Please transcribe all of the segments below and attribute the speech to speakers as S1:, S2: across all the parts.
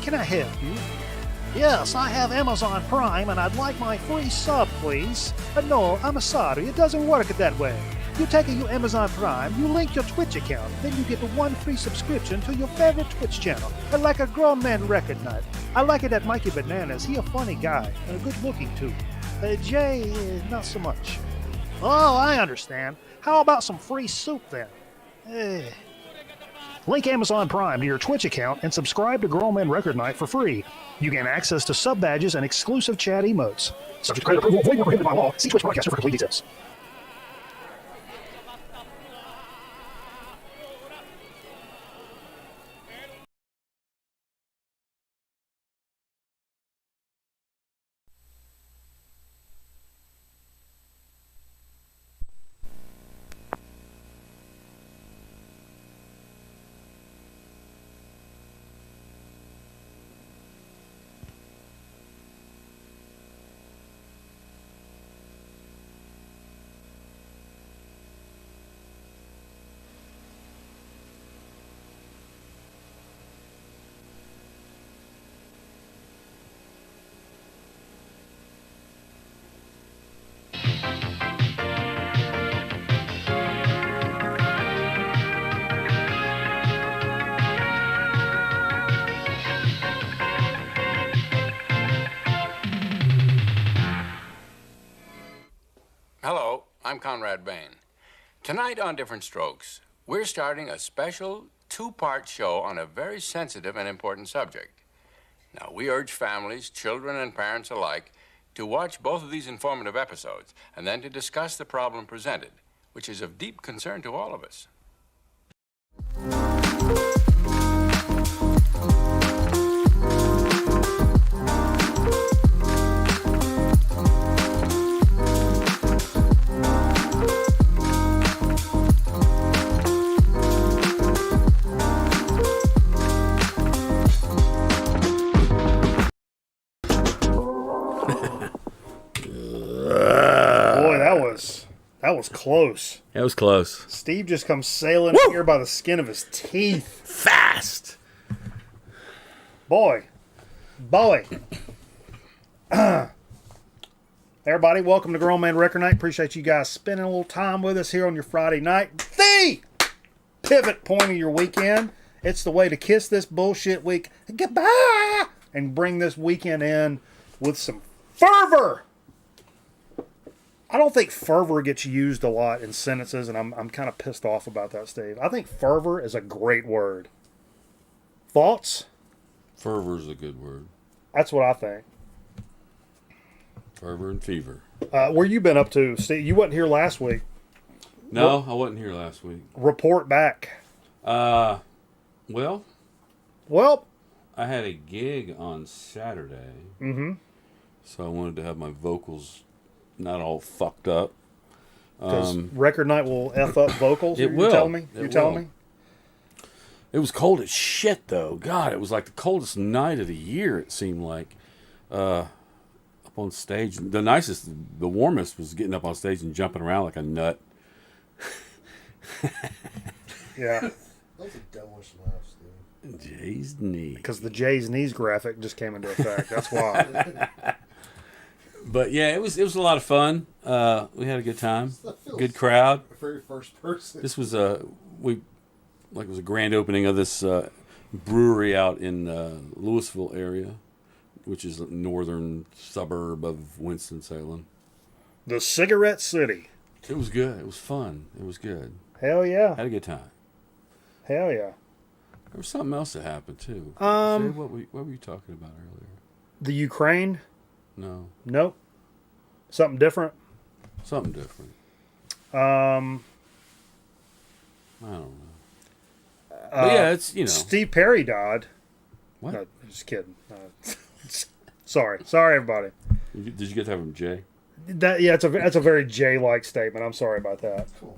S1: Can I help you? Yes, I have Amazon Prime and I'd like my free sub, please. No, I'm sorry, it doesn't work that way. You take your Amazon Prime, you link your Twitch account, then you get one free subscription to your favorite Twitch channel. Like a grown man record night. I like it at Mikey Bananas. He a funny guy, and good looking too. Jay, not so much. Oh, I understand. How about some free soup then? Link Amazon Prime to your Twitch account and subscribe to Grown Men Record Night for free. You gain access to sub badges and exclusive chat emotes. Subject to credit approval, void where prohibited by law. See Twitch broadcaster for complete details.
S2: Hello, I'm Conrad Bain. Tonight on Different Strokes, we're starting a special two-part show on a very sensitive and important subject. Now, we urge families, children, and parents alike to watch both of these informative episodes and then to discuss the problem presented, which is of deep concern to all of us.
S1: That was close.
S3: That was close.
S1: Steve just comes sailing in here by the skin of his teeth.
S3: Fast.
S1: Boy. Everybody, welcome to Grown Man Record Night. Appreciate you guys spending a little time with us here on your Friday night. The pivot point of your weekend. It's the way to kiss this bullshit week goodbye and bring this weekend in with some fervor. I don't think fervor gets used a lot in sentences, and I'm kind of pissed off about that, Steve. I think fervor is a great word. Thoughts?
S3: Fervor's a good word.
S1: That's what I think.
S3: Fervor and fever.
S1: Where you been up to, Steve? You wasn't here last week.
S3: No, I wasn't here last week.
S1: Report back.
S3: Well,
S1: I
S3: had a gig on Saturday.
S1: Mm-hmm.
S3: So I wanted to have my vocals not all fucked up.
S1: Because record night will F up vocals?
S3: It will.
S1: You're telling me?
S3: It was cold as shit, though. God, it was like the coldest night of the year, it seemed like. Up on stage. The warmest was getting up on stage and jumping around like a nut.
S1: Yeah,
S4: That's a devilish laugh, Steve.
S3: Jay's knee.
S1: because the Jay's knees graphic just came into effect. That's why.
S3: But yeah, it was a lot of fun. We had a good time.
S4: That feels
S3: Good crowd.
S4: Very first person.
S3: This was it was a grand opening of this brewery out in Louisville area, which is a northern suburb of Winston-Salem.
S1: The Cigarette City.
S3: It was good. It was fun. It was good.
S1: Hell yeah.
S3: Had a good time.
S1: Hell yeah.
S3: There was something else that happened too.
S1: Um,
S3: Say, what were you talking about earlier?
S1: The Ukraine?
S3: No,
S1: Nope. Something different?
S3: something different.
S1: Um,
S3: I don't know. But yeah, it's
S1: Steve Perry died.
S3: What?
S1: No, just kidding. Sorry, everybody.
S3: Did you get that from Jay?
S1: That's a very Jay-like statement. I'm sorry about that.
S4: Cool.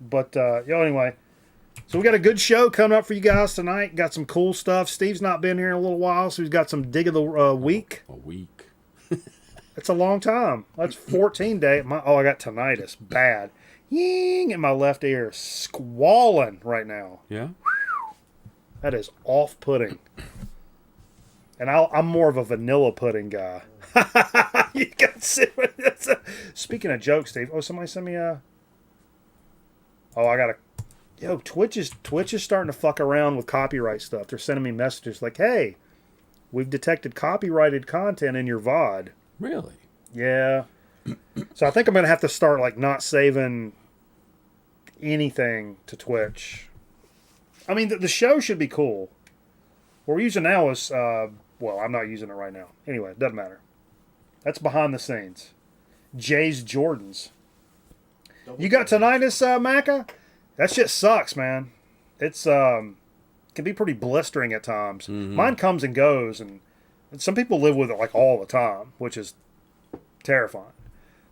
S1: But anyway, so we got a good show coming up for you guys tonight. Got some cool stuff. Steve's not been here in a little while, so he's got some dig of the week.
S3: A week.
S1: That's a long time. That's 14 day. I got tinnitus, bad. Ying in my left ear, squalling right now.
S3: Yeah.
S1: That is off-putting. And I'm more of a vanilla pudding guy. You got to see what that's. Speaking of jokes, Steve. Oh, somebody sent me a. Oh, I got a. Yo, Twitch is starting to fuck around with copyright stuff. They're sending me messages like, "Hey, we've detected copyrighted content in your VOD."
S3: Really?
S1: Yeah. So I think I'm gonna have to start like not saving anything to Twitch. I mean, the show should be cool. What we're using now is well, I'm not using it right now. Anyway, it doesn't matter. That's behind the scenes. Jay's Jordans. You got tinnitus, Macca? That shit sucks, man. It's can be pretty blistering at times.
S3: Mm-hmm.
S1: Mine comes and goes, and some people live with it like all the time, which is terrifying.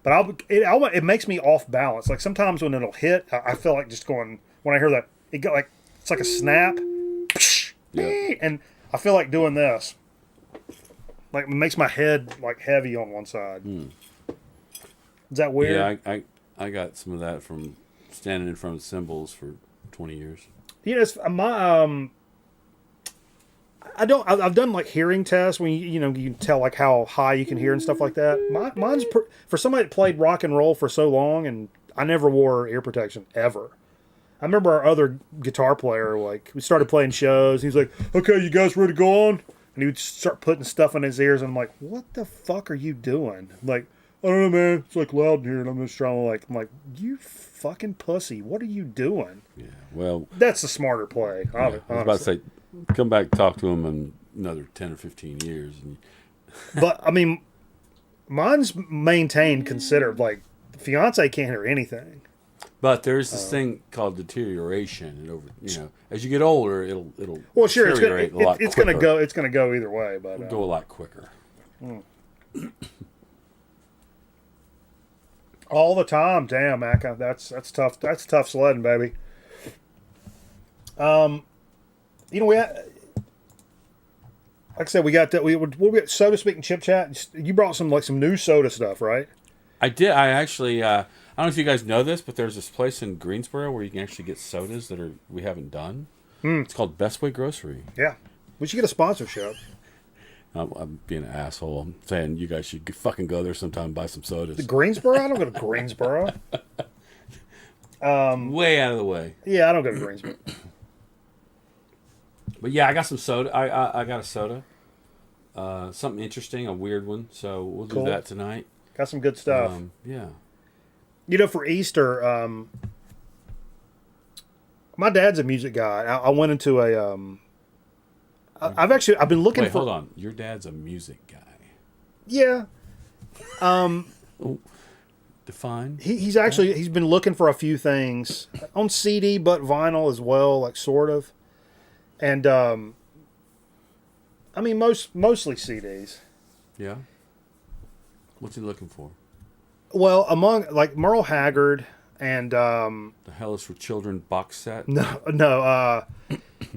S1: But it makes me off balance. Like sometimes when it'll hit, I feel like just going when I hear that it go like it's like a snap,
S3: Yep.
S1: and I feel like doing this. Like it makes my head like heavy on one side. Is that weird?
S3: Yeah, I got some of that from standing in front of cymbals for 20 years.
S1: You know, it's my I've done like hearing tests when you can tell like how high you can hear and stuff like that. Mine's for somebody that played rock and roll for so long, and I never wore ear protection ever. I remember our other guitar player, like we started playing shows. He's like, "Okay, you guys ready to go on?" And he would start putting stuff in his ears, and I'm like, "What the fuck are you doing?" I'm like, "I don't know, man. It's like loud in here," and I'm just trying to I'm like, "You fucking pussy! What are you doing?"
S3: Yeah. Well,
S1: That's the smarter play.
S3: I was about to say, come back and talk to him in another 10 or 15 years. And
S1: But I mean, mine's maintained considered. Like, the fiance can't hear anything.
S3: But there's this thing called deterioration, and as you get older, it'll
S1: Well, sure, it's
S3: deteriorate a lot
S1: it's gonna
S3: quicker.
S1: go. It's gonna go either way. But
S3: It'll go a lot quicker.
S1: all the time, damn, Macca, that's tough. That's tough sledding, baby. Like I said, we got that. We'll get Soda Speak and Chip Chat. You brought some new soda stuff, right?
S3: I did. I actually. I don't know if you guys know this, but there's this place in Greensboro where you can actually get sodas that we haven't done. It's called Best Way Grocery.
S1: Yeah, we should get a sponsorship.
S3: I'm being an asshole. I'm saying you guys should fucking go there sometime and buy some sodas.
S1: Greensboro? I don't go to Greensboro.
S3: Way out of the way.
S1: Yeah, I don't go to Greensboro.
S3: But yeah, I got some soda. I got a soda. Something interesting, a weird one. So we'll
S1: Cool.
S3: do that tonight.
S1: Got some good stuff.
S3: Yeah.
S1: For Easter, my dad's a music guy. I went into a. I've been looking
S3: Wait,
S1: for.
S3: hold on. Your dad's a music guy.
S1: Yeah.
S3: Define.
S1: He's been looking for a few things on CD, but vinyl as well, like sort of. And I mean mostly CDs.
S3: Yeah. What's he looking for?
S1: Well, among like Merle Haggard and
S3: The Hell Is for Children box set.
S1: no,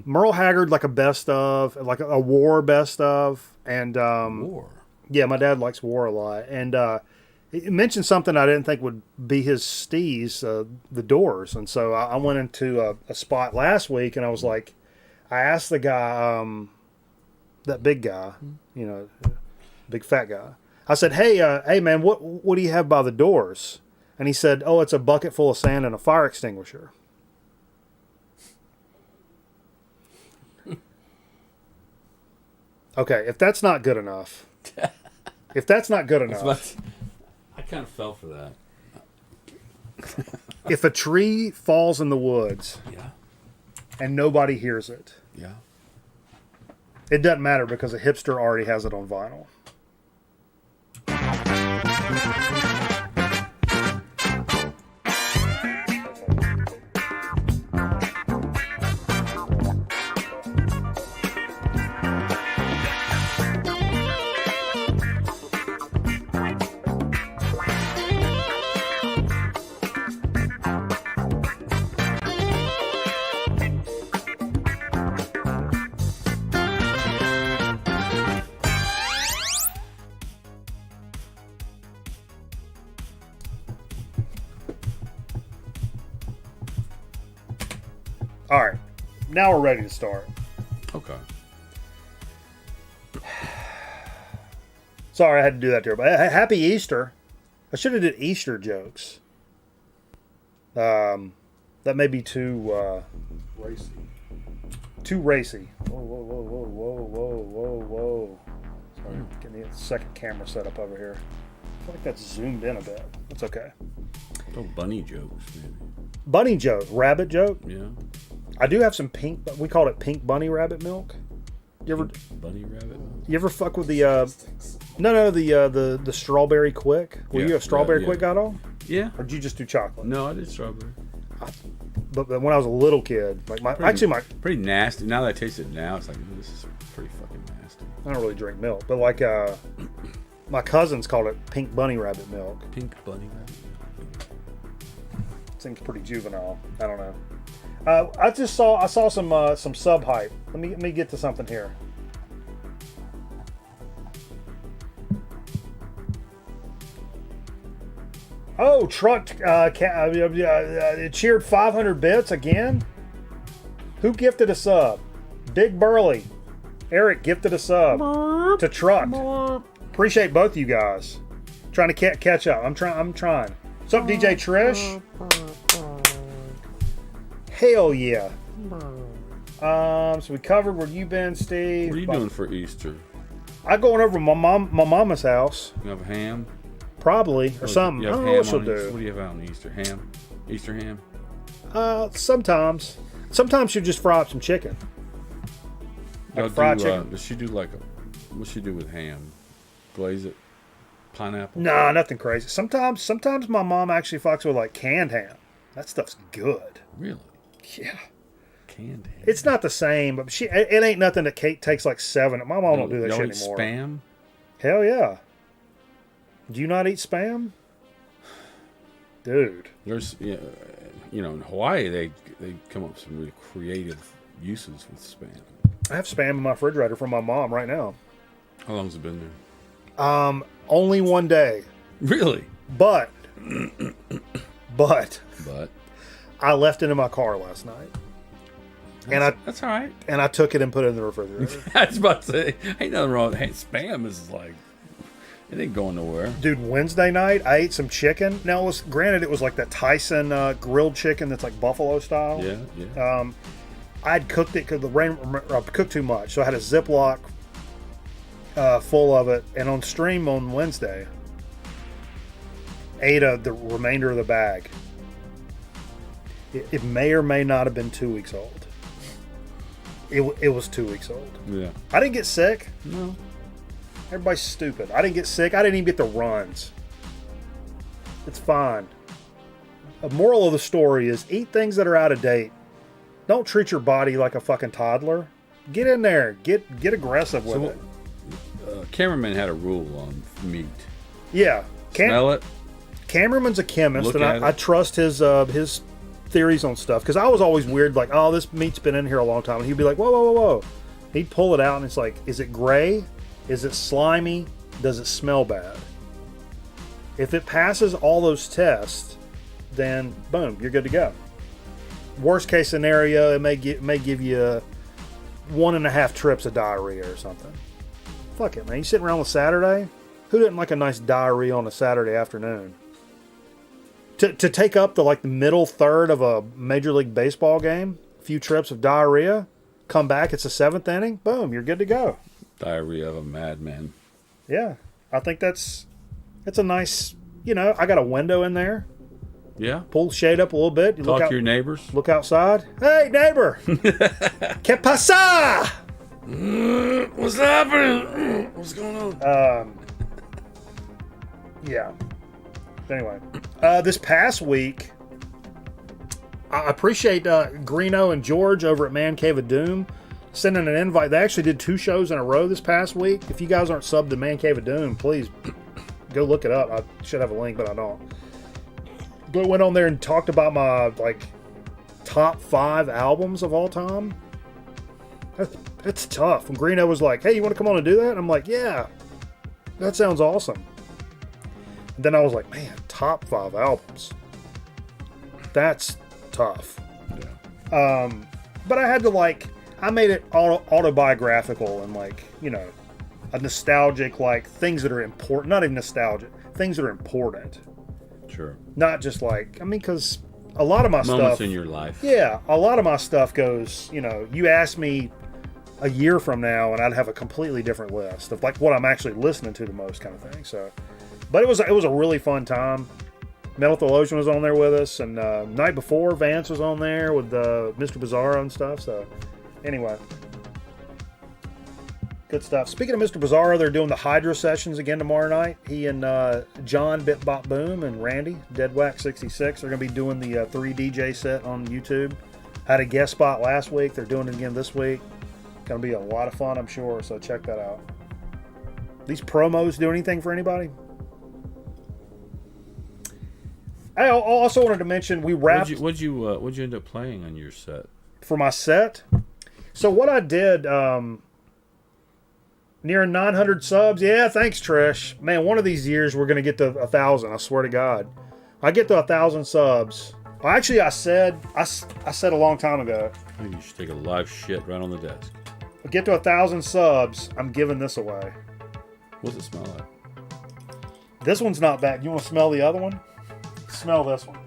S1: Merle Haggard like a best of, like a War best of, and
S3: War.
S1: yeah, my dad likes War a lot, and He mentioned something I didn't think would be his steez, the doors. And so I went into a spot last week, and I was like, I asked the guy, that big guy, you know, big fat guy. I said, hey man, what do you have by the doors? And he said, oh, it's a bucket full of sand and a fire extinguisher. Okay, if that's not good enough, I
S3: kind of fell for that.
S1: If a tree falls in the woods
S3: Yeah.
S1: and nobody hears it,
S3: Yeah.
S1: it doesn't matter because a hipster already has it on vinyl. All right, now we're ready to start.
S3: Okay.
S1: Sorry, I had to do that to everybody. Happy Easter. I should have did Easter jokes. That may be too
S4: Racy.
S1: too racy. Whoa. Sorry, getting the second camera set up over here. I feel like that's zoomed in a bit. That's okay.
S3: Oh, bunny jokes, maybe.
S1: Bunny joke, rabbit joke.
S3: Yeah.
S1: I do have some pink. We called it pink bunny rabbit milk. You ever
S3: Bunny rabbit?
S1: You ever fuck with the the strawberry quick? Were you a strawberry quick guy at all?
S3: Yeah.
S1: Or did you just do chocolate?
S3: No, I did strawberry.
S1: But when I was a little kid, like my
S3: Pretty nasty. Now that I taste it now, it's like, this is pretty fucking nasty.
S1: I don't really drink milk, but like my cousins called it pink bunny rabbit milk.
S3: Pink bunny rabbit.
S1: Seems pretty juvenile. I don't know. I saw some sub hype. Let me get to something here. Oh, truck it cheered 500 bits again. Who gifted a sub? Big Burley. Eric gifted a sub to Truck. Appreciate both you guys. Trying to catch up. I'm trying. What's up, DJ Trish? Hell yeah. So we covered where you been, Steve.
S3: What are you doing for Easter?
S1: I going over to my mama's house,
S3: You have ham?
S1: probably, or something.
S3: You
S1: I
S3: have
S1: don't know
S3: ham
S1: what she'll
S3: on Easter? What
S1: do.
S3: do you have out on Easter? Ham? Easter ham?
S1: Sometimes she'll just fry up some chicken. Like fried chicken.
S3: Does she do what's she do with ham? Glaze it? Pineapple?
S1: Nah, nothing crazy. Sometimes my mom actually fucks with like canned ham. That stuff's good.
S3: Really?
S1: Yeah.
S3: Canned ham?
S1: It's not the same, but it ain't nothing that Kate takes like 7. My mom don't do that
S3: Y'all
S1: shit
S3: eat
S1: anymore.
S3: Spam?
S1: Hell yeah. Do you not eat Spam? Dude.
S3: There's, in Hawaii, they come up with some really creative uses with Spam.
S1: I have Spam in my refrigerator from my mom right now.
S3: How long's it been there?
S1: Only one day.
S3: Really?
S1: But
S3: But
S1: I left it in my car last night.
S3: that's all right.
S1: And I took it and put it in the refrigerator.
S3: I was about to say, ain't nothing wrong. Hey, Spam is like, it ain't going nowhere.
S1: Dude, Wednesday night I ate some chicken. Now, it was like that Tyson grilled chicken that's like buffalo style.
S3: Yeah.
S1: I'd cooked it because the rain cooked too much, so I had a Ziploc full of it. And on stream on Wednesday, ate the remainder of the bag. It may or may not have been 2 weeks old. It was 2 weeks old.
S3: Yeah.
S1: I didn't get sick.
S3: No.
S1: Everybody's stupid. I didn't get sick. I didn't even get the runs. It's fine. The moral of the story is eat things that are out of date. Don't treat your body like a fucking toddler. Get in there. Get aggressive with it.
S3: Cameraman had a rule on meat.
S1: Yeah.
S3: Smell it.
S1: Cameraman's a chemist,
S3: Look
S1: and
S3: at
S1: I
S3: it.
S1: trust his theories on stuff. Because I was always weird, like, oh, this meat's been in here a long time. And he'd be like, whoa. He'd pull it out, and it's like, is it gray? Is it slimy? Does it smell bad? If it passes all those tests, then boom, you're good to go. Worst case scenario, it may give you 1.5 trips of diarrhea or something. Fuck it, man. You sitting around on a Saturday? Who didn't like a nice diarrhea on a Saturday afternoon? To take up the middle third of a Major League Baseball game, a few trips of diarrhea, come back, it's the 7th inning, boom, you're good to go.
S3: Diarrhea of a madman.
S1: Yeah, I think it's a nice, I got a window in there.
S3: Yeah.
S1: Pull the shade up a little bit. You
S3: Talk
S1: look out,
S3: to your neighbors.
S1: Look outside. Hey, neighbor! ¿Qué pasa?
S3: What's happening? What's going on?
S1: Yeah. Anyway, this past week, I appreciate Greeno and George over at Man Cave of Doom sending an invite. They actually did 2 shows in a row this past week. If you guys aren't subbed to Man Cave of Doom, please go look it up. I should have a link, but I don't. But went on there and talked about my top 5 albums of all time. That's tough. When Greeno was like, "Hey, you want to come on and do that?" I'm like, "Yeah, that sounds awesome." And then I was like, "Man, top 5 albums. That's tough."
S3: Yeah.
S1: But I had to I made it autobiographical and a nostalgic things that are important. Not even nostalgic. Things that are important.
S3: Sure.
S1: Not just because a lot of my
S3: Moments
S1: stuff
S3: in your life.
S1: Yeah, a lot of my stuff goes, you ask me a year from now and I'd have a completely different list of what I'm actually listening to the most kind of thing. So, but it was a really fun time. Metal Theologian was on there with us, and night before Vance was on there with Mr. Bizarro and stuff. So, anyway. Good stuff. Speaking of Mr. Bizarro, they're doing the Hydra sessions again tomorrow night. He and John Bit Bop Boom and Randy Deadwack66 are going to be doing the 3 DJ set on YouTube. Had a guest spot last week. They're doing it again this week. Going to be a lot of fun, I'm sure. So check that out. These promos do anything for anybody? I also wanted to mention we wrapped.
S3: What'd you end up playing on your set?
S1: For my set? So what I did. Near 900 subs. Yeah, thanks, Trish. Man, one of these years we're going to get to 1,000. I swear to God. I get to 1,000 subs. Well, actually, I said a long time ago.
S3: I think you should take a live shit right on the desk.
S1: I get to 1,000 subs, I'm giving this away.
S3: What's it smell like?
S1: This one's not bad. You want to smell the other one? Smell this one.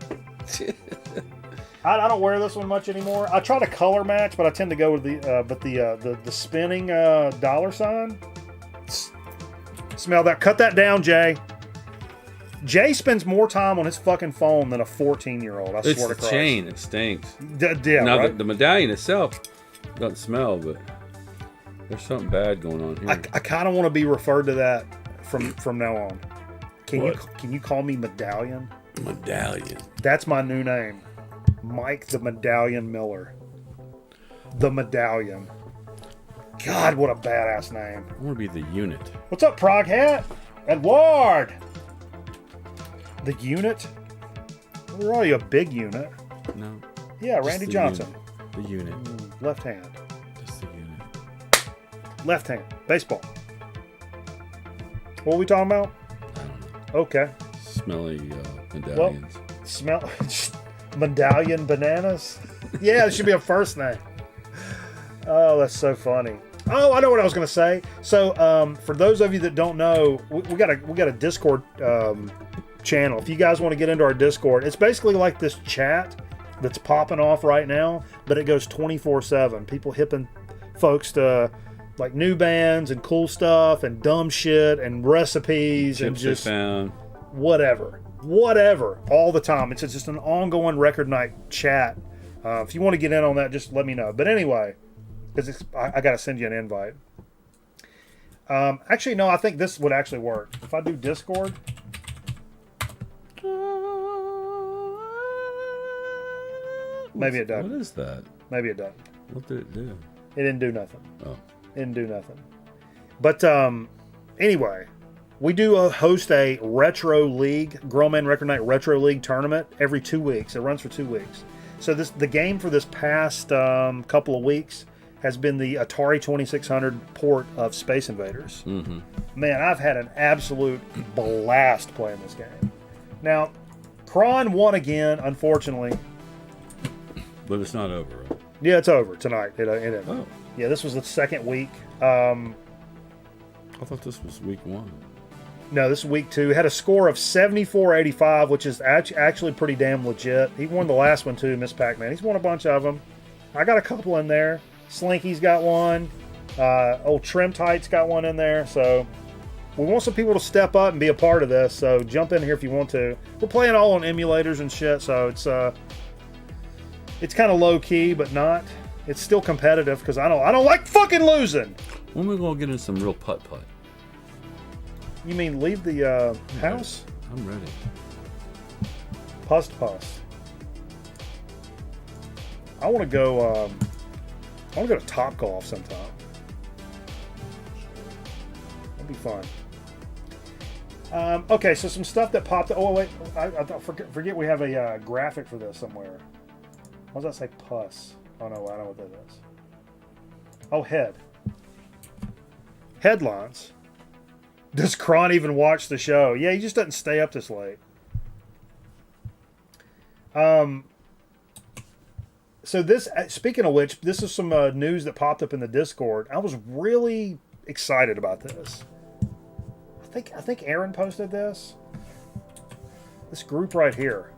S1: I don't wear this one much anymore. I try to color match, but I tend to go with the spinning dollar sign. Smell that. Cut that down, Jay. Jay spends more time on his fucking phone than a 14-year-old. I
S3: It's
S1: swear to
S3: the
S1: Christ.
S3: chain. It stinks.
S1: Yeah,
S3: Now,
S1: right?
S3: the medallion itself doesn't smell, but there's something bad going on here.
S1: I kind of want to be referred to that from now on. Can you call me Medallion?
S3: Medallion.
S1: That's my new name. Mike the Medallion Miller. The Medallion. God, what a badass name.
S3: I want to be the unit.
S1: What's up, Prague Hat? Edward! The unit? Where are you, a big unit?
S3: No.
S1: Yeah,
S3: just
S1: Randy
S3: the
S1: Johnson.
S3: Unit. The unit.
S1: Left hand.
S3: Just the unit.
S1: Left hand. Baseball. What are we talking about?
S3: I don't know.
S1: Okay.
S3: Smelly medallions.
S1: Smell... Medallion bananas? Yeah, it should be a first name. Oh, that's so funny. Oh, I know what I was going to say. So, for those of you that don't know, we got a Discord channel. If you guys want to get into our Discord, it's basically like this chat that's popping off right now, but it goes 24/7. People hipping folks to new bands and cool stuff and dumb shit and recipes and just whatever, all the time. It's just an ongoing record night chat. If you want to get in on that, just let me know. But anyway, because I got to send you an invite. Actually, no, I think this would actually work. If I do Discord. Maybe it doesn't.
S3: What is that?
S1: Maybe it doesn't.
S3: What did it do?
S1: It didn't do nothing.
S3: Oh.
S1: It didn't do nothing. But anyway, we do host a Retro League, Grown Man Record Night Retro League tournament every 2 weeks. It runs for 2 weeks. So the game for this past couple of weeks has been the Atari 2600 port of Space Invaders.
S3: Mm-hmm.
S1: Man, I've had an absolute blast playing this game. Now, Kron won again, unfortunately.
S3: But it's not over, right?
S1: Yeah, it's over tonight. It ended.
S3: Oh.
S1: Yeah, this was the second week.
S3: I thought this was week 1.
S1: No, this is week 2. Had a score of 74-85, which is actually pretty damn legit. He won the last one too, Miss Pac-Man. He's won a bunch of them. I got a couple in there. Slinky's got one. Old Trim Tight's got one in there. So we want some people to step up and be a part of this. So jump in here if you want to. We're playing all on emulators and shit, so it's kind of low key, but not. It's still competitive because I don't like fucking losing.
S3: When we gonna get in some real putt-putt?
S1: You mean leave the house?
S3: I'm ready.
S1: Puss. I want to go. I want to go to Top Golf sometime. That'd be fun. Okay, so some stuff that popped. Oh wait, I forget we have a graphic for this somewhere. What does that say? Puss. Oh no, I know what that is. Oh, head. Headlines. Does Kron even watch the show? Yeah, he just doesn't stay up this late. So this, speaking of which, this is some news that popped up in the Discord. I was really excited about this. I think Aaron posted this. This group right here.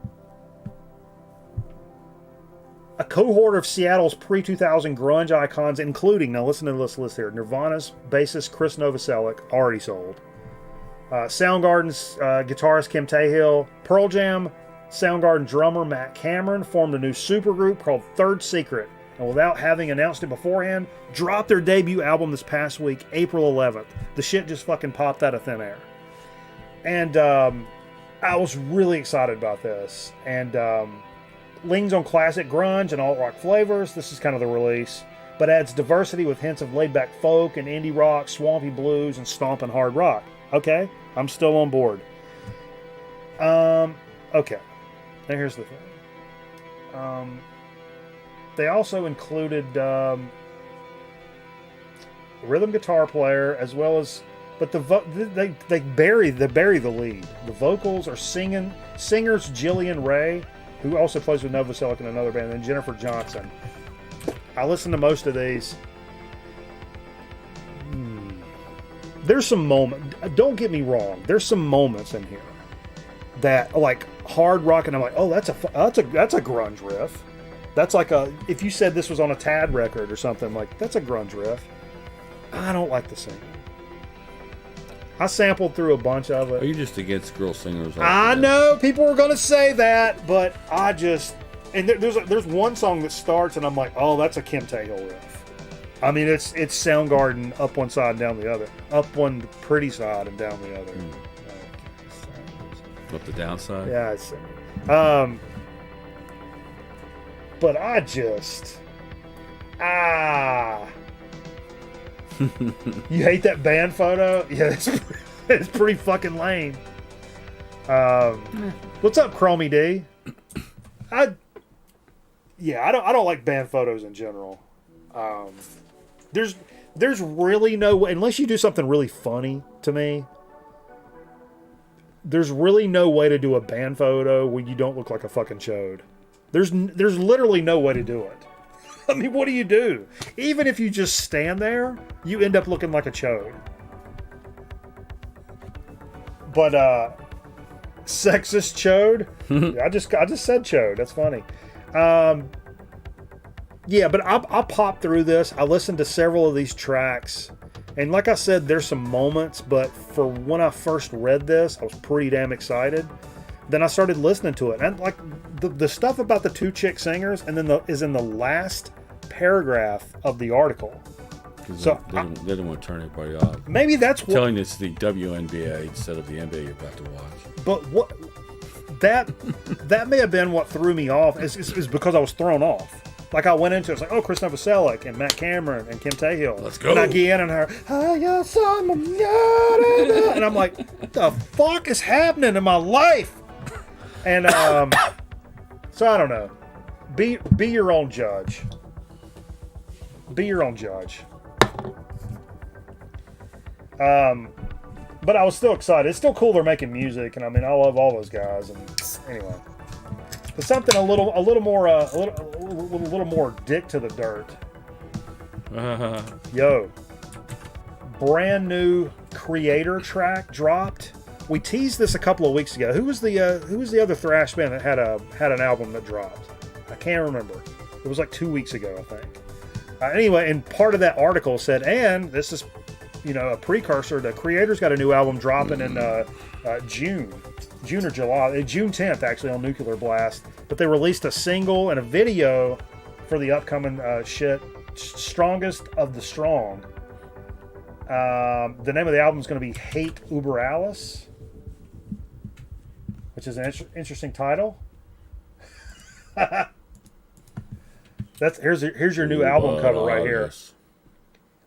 S1: A cohort of Seattle's pre-2000 grunge icons, including, now listen to this list here, Nirvana's bassist Chris Novoselic, already sold. Soundgarden's guitarist Kim Tahill, Pearl Jam, Soundgarden drummer Matt Cameron formed a new supergroup called Third Secret, and without having announced it beforehand, dropped their debut album this past week, April 11th. The shit just fucking popped out of thin air. And I was really excited about this. And leans on classic grunge and alt-rock flavors. This is kind of the release, but adds diversity with hints of laid-back folk and indie rock, swampy blues, and stomping hard rock. Okay, I'm still on board. Okay, now here's the thing. They also included a rhythm guitar player as well as, but they bury the lead. The vocals are singers Jillian Ray, who also plays with Novoselic in another band, and Jennifer Johnson. I listen to most of these. There's some moments, don't get me wrong, there's some moments in here that like hard rock, and I'm like, oh, that's a grunge riff. That's like if you said this was on a Tad record or something, like that's a grunge riff. I don't like the singing. I sampled through a bunch of it.
S3: Are you just against girl singers?
S1: I know people were going to say that, but I just, and there's one song that starts and I'm like, oh, that's a Kim Tahill riff. I mean, it's Soundgarden up one side and down the other, up one pretty side and down the other.
S3: Up the downside.
S1: Yeah, it's, but I just You hate that band photo? Yeah, it's pretty fucking lame. What's up, Chromie D? I don't like band photos in general. There's really no way, unless you do something really funny to me. There's really no way to do a band photo where you don't look like a fucking chode. There's literally no way to do it. I mean, what do you do? Even if you just stand there, you end up looking like a chode. But sexist chode? I just said chode. That's funny. Yeah, but I popped through this. I listened to several of these tracks. And like I said, there's some moments, but for when I first read this, I was pretty damn excited. Then I started listening to it. And like the stuff about the two chick singers and then is in the last paragraph of the article.
S3: So they didn't want to turn everybody off.
S1: Maybe that's what...
S3: Telling it's the WNBA instead of the NBA you're about to watch.
S1: But what... That may have been what threw me off, is because I was thrown off. Like I went into it, it's like, oh, Chris Novoselic and Matt Cameron and Kim Tahill.
S3: Let's go.
S1: And I get in and her, and I'm like, what the fuck is happening in my life? And so I don't know. Be your own judge. Be your own judge. But I was still excited. It's still cool they're making music, and I mean, I love all those guys. And anyway, but something a little more dick to the dirt. Yo, brand new Creator track dropped. We teased this a couple of weeks ago. Who was the other thrash band that had an album that dropped? I can't remember. It was like 2 weeks ago, I think. Anyway, and part of that article said, and this is, a precursor. The Creator's got a new album dropping in June or July, June 10th actually on Nuclear Blast. But they released a single and a video for the upcoming Strongest of the Strong. The name of the album is going to be Hate Uber Alice, which is an interesting title. Here's your new album cover right here.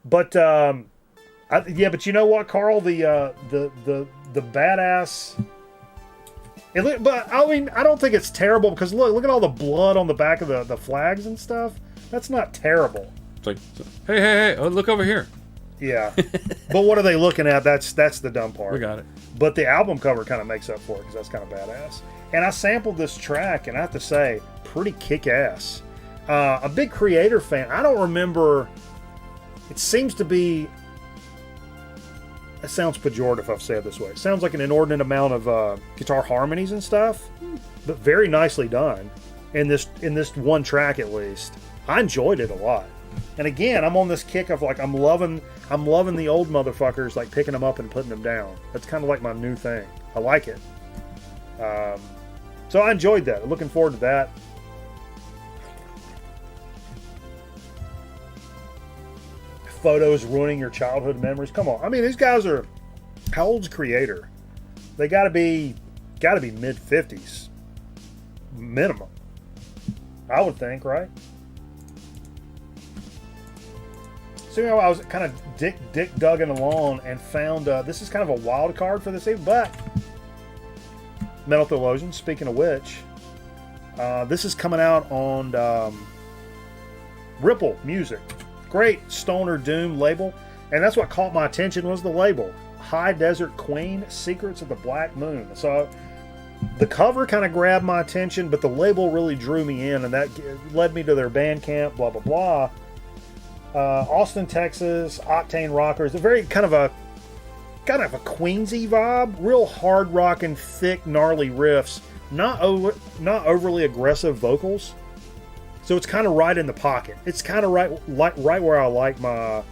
S1: But but you know what, Carl? The badass. But I mean, I don't think it's terrible because look at all the blood on the back of the flags and stuff. That's not terrible.
S3: It's like, hey, oh, look over here.
S1: Yeah, but what are they looking at? That's the dumb part.
S3: We got it.
S1: But the album cover kind of makes up for it because that's kind of badass. And I sampled this track, and I have to say, pretty kick-ass. A big Creator fan. I don't remember. It seems to be. It sounds pejorative if I say it this way. It sounds like an inordinate amount of guitar harmonies and stuff, but very nicely done. In this one track, at least, I enjoyed it a lot. And again, I'm on this kick of like I'm loving the old motherfuckers, like picking them up and putting them down. That's kind of like my new thing. I like it. So I enjoyed that. Looking forward to that. Photos ruining your childhood memories. Come on. I mean, these guys are, how old's Creator? They gotta be mid 50s. Minimum. I would think, right? So I was kind of dick dugging along and found this is kind of a wild card for this evening, but Metal Theologian, speaking of which, this is coming out on Ripple Music. Great stoner doom label, and that's what caught my attention was the label. High Desert Queen, Secrets of the Black Moon. So the cover kind of grabbed my attention, but the label really drew me in, and that led me to their Bandcamp, blah, blah, blah. Austin, Texas, Octane Rockers. A very kind of a Queensy vibe. Real hard rocking, thick, gnarly riffs. Not overly aggressive vocals. So it's kind of right in the pocket. It's kind of right where I like my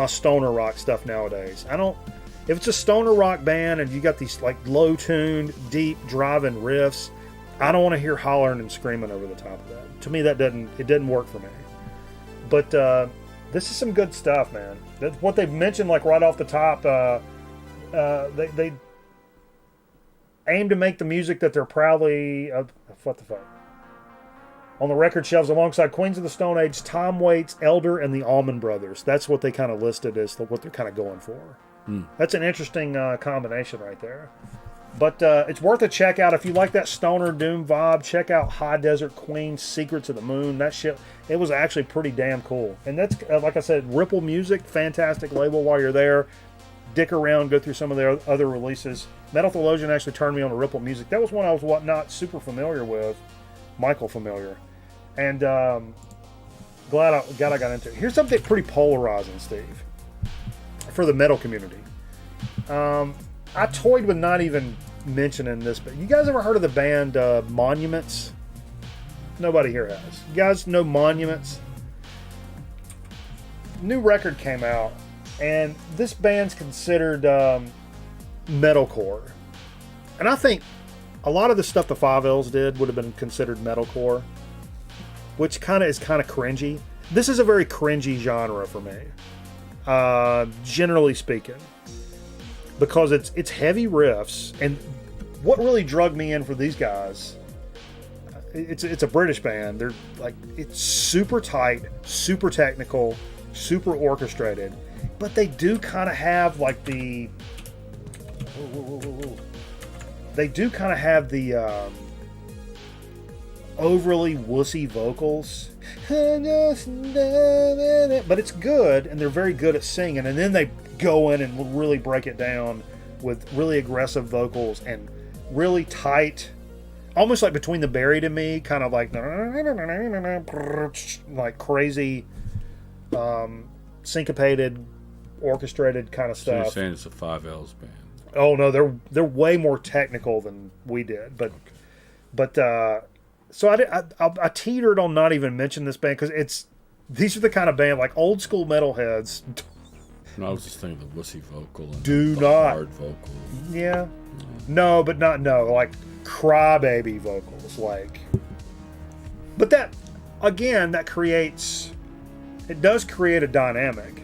S1: stoner rock stuff nowadays. If it's a stoner rock band and you got these like low-tuned, deep, driving riffs, I don't want to hear hollering and screaming over the top of that. To me, it didn't work for me. But this is some good stuff, man. That's what they've mentioned, like right off the top. They aim to make the music that they're proudly what the fuck. On the record shelves alongside Queens of the Stone Age, Tom Waits, Elder, and the Allman Brothers. That's what they kind of listed as what they're kind of going for. That's an interesting combination right there. But it's worth a check out. If you like that stoner doom vibe, check out High Desert Queen, Secrets of the Moon. That shit, it was actually pretty damn cool. And that's, like I said, Ripple Music, fantastic label while you're there. Dick around, go through some of their other releases. Metal Theologian actually turned me on to Ripple Music. That was one I was not super familiar with. Michael familiar. And glad I got into it. Here's something pretty polarizing, Steve, for the metal community. I toyed with not even mentioning this, but you guys ever heard of the band Monuments? Nobody here has. You guys know Monuments? New record came out, and this band's considered metalcore. And I think a lot of the stuff the Five L's did would have been considered metalcore, which is kind of cringy. This is a very cringy genre for me, generally speaking, because it's heavy riffs. And what really drugged me in for these guys, it's a British band. They're like, it's super tight, super technical, super orchestrated, but they do kind of have like the overly wussy vocals. But it's good, and they're very good at singing. And then they go in and really break it down with really aggressive vocals and really tight, almost like Between the Buried and Me, kind of like crazy, syncopated, orchestrated kind of
S3: So you're
S1: stuff.
S3: saying it's a 5Ls band?
S1: Oh no, they're way more technical than we did, but so I teetered on not even mentioning this band because these are the kind of band like old school metalheads.
S3: No, I was just thinking the wussy vocal and
S1: Do
S3: the
S1: not.
S3: hard vocal.
S1: Yeah, no, but not like crybaby vocals, like. But that again, that does create a dynamic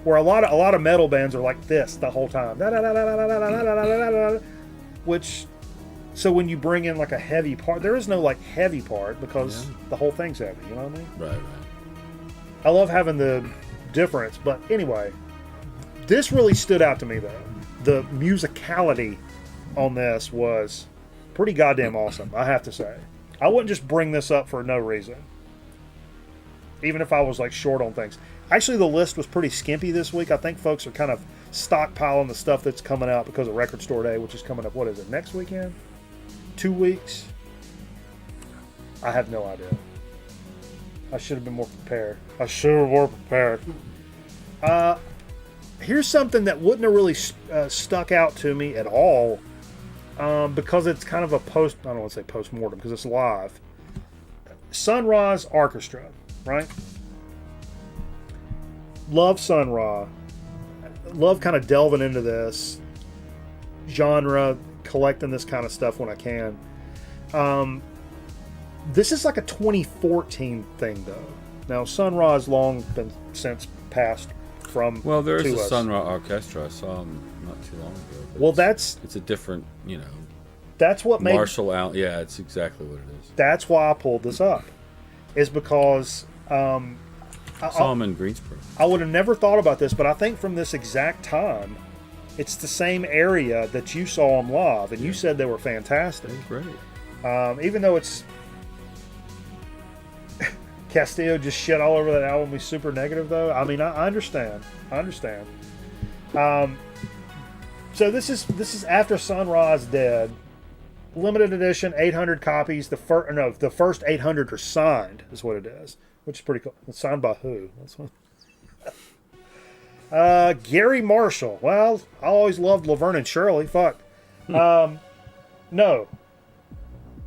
S1: where a lot of metal bands are like this the whole time, which. So when you bring in like a heavy part, there is no like heavy part because the whole thing's heavy. You know what I mean?
S3: Right.
S1: I love having the difference, but anyway, this really stood out to me though. The musicality on this was pretty goddamn awesome, I have to say. I wouldn't just bring this up for no reason, even if I was like short on things. Actually, the list was pretty skimpy this week. I think folks are kind of stockpiling the stuff that's coming out because of Record Store Day, which is coming up. What is it? Next weekend? 2 weeks? I have no idea. I should have been more prepared. Here's something that wouldn't have really stuck out to me at all because it's kind of a I don't want to say post-mortem because it's live. Sun Ra's Orchestra, right? Love Sun Ra. Love kind of delving into this genre, collecting this kind of stuff when I can. This is like a 2014 thing, though. Now, Sun Ra has long been since passed from.
S3: Well, there is
S1: to
S3: a
S1: us.
S3: Sun Ra Orchestra. I saw them not too long ago. but
S1: Well,
S3: it's a different,
S1: that's what made.
S3: Marshall Allen. Yeah, it's exactly what it is.
S1: That's why I pulled this up, is because
S3: I saw them in Greensboro.
S1: I would have never thought about this, but I think from this exact time, it's the same area that you saw them live, and you said they were fantastic.
S3: Great.
S1: Even though it's Castillo just shit all over that album, he's super negative though. I mean, I understand. So this is after Sun Ra's dead. Limited edition, 800 copies. The first 800 are signed, is what it is, which is pretty cool. It's signed by who? That's what. Gary Marshall. Well, I always loved Laverne and Shirley. Fuck. No.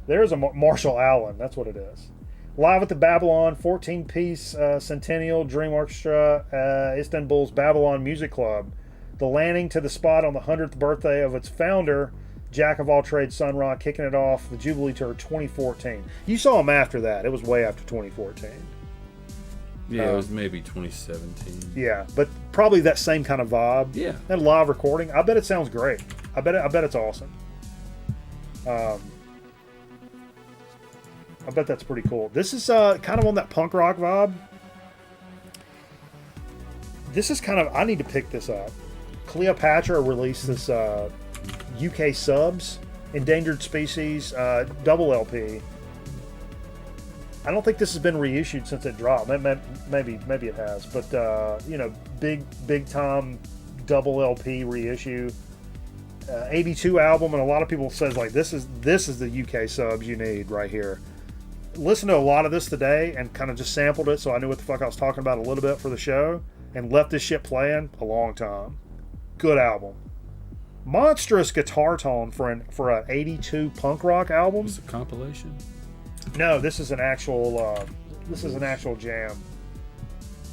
S1: There's a Marshall Allen. That's what it is. Live at the Babylon, 14-piece Centennial Dream Orchestra, Istanbul's Babylon Music Club. The landing to the spot on the 100th birthday of its founder, Jack of all trades, Sun Ra, kicking it off the Jubilee Tour 2014. You saw him after that. It was way after 2014.
S3: Yeah, it was maybe 2017.
S1: Yeah, but probably that same kind of vibe.
S3: Yeah.
S1: That live recording. I bet it sounds great. I bet it's awesome. I bet that's pretty cool. This is kind of on that punk rock vibe. This is kind of, I need to pick this up. Cleopatra released this UK Subs Endangered Species double LP. I don't think this has been reissued since it dropped. Maybe it has, but big time double LP reissue. 82 album, and a lot of people says like this is the UK Subs you need right here. Listened to a lot of this today and kind of just sampled it, so I knew what the fuck I was talking about a little bit for the show, and left this shit playing a long time. Good album. Monstrous guitar tone for an 82 punk rock album.
S3: It's a compilation.
S1: No, this is an actual jam.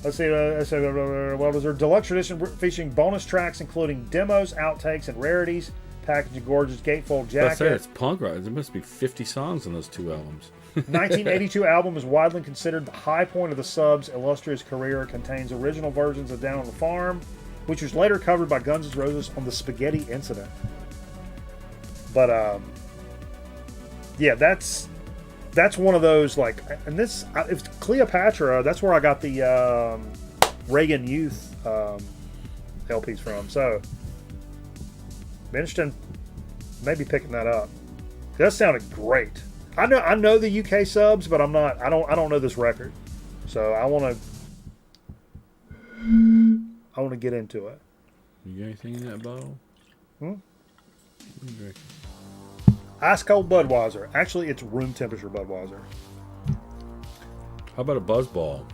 S1: Let's see. What was there? Deluxe edition featuring bonus tracks including demos, outtakes, and rarities. Packaged in gorgeous gatefold jacket.
S3: I say it's punk rock. There must be 50 songs on those two albums.
S1: 1982 album is widely considered the high point of the Subs' illustrious career. It contains original versions of Down on the Farm, which was later covered by Guns N' Roses on the Spaghetti Incident. But yeah, that's one of those like, and this if Cleopatra, that's where I got the Reagan Youth LPs from. So be interesting, maybe picking that up. That sounded great. I know the UK subs, but I don't know this record. So I want to get into it.
S3: You got anything in that bottle?
S1: Hmm?
S3: What you drinking?
S1: Ice cold Budweiser. Actually, it's room temperature Budweiser.
S3: How about a buzz ball?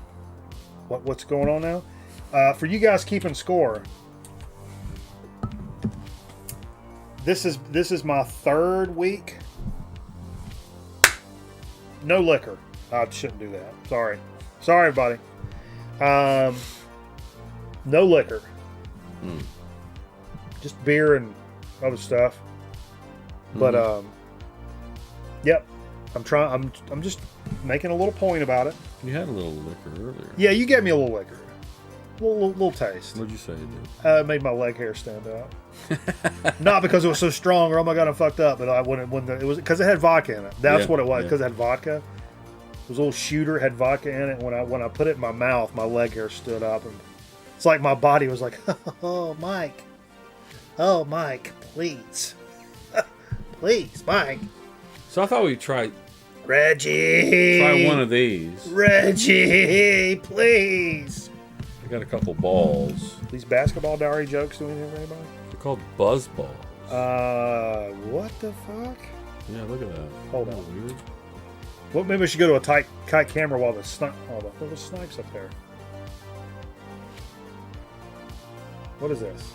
S1: What's going on now? For you guys keeping score, this is my third week. No liquor. I shouldn't do that. Sorry, everybody. No liquor. Just beer and other stuff. But yep. I'm just making a little point about it.
S3: You had a little liquor earlier.
S1: Yeah, you gave me a little liquor. Little taste.
S3: What'd you say it did?
S1: It made my leg hair stand out. Not because it was so strong or oh my god I fucked up, but it was because it had vodka in it. That's what it was. Because it had vodka. It was a little shooter, had vodka in it. When I put it in my mouth, my leg hair stood up, and it's like my body was like, "Oh, Mike, please, please, Mike."
S3: So I thought we'd try
S1: Reggie.
S3: one of these.
S1: Reggie, please.
S3: I got a couple balls.
S1: These basketball diary jokes do anything for anybody?
S3: They're called buzz balls.
S1: What the fuck?
S3: Yeah, look at that.
S1: Hold
S3: Isn't
S1: on.
S3: that weird?
S1: Well, maybe we should go to a tight camera while the snipe. Oh, there was snipes up there. What is this?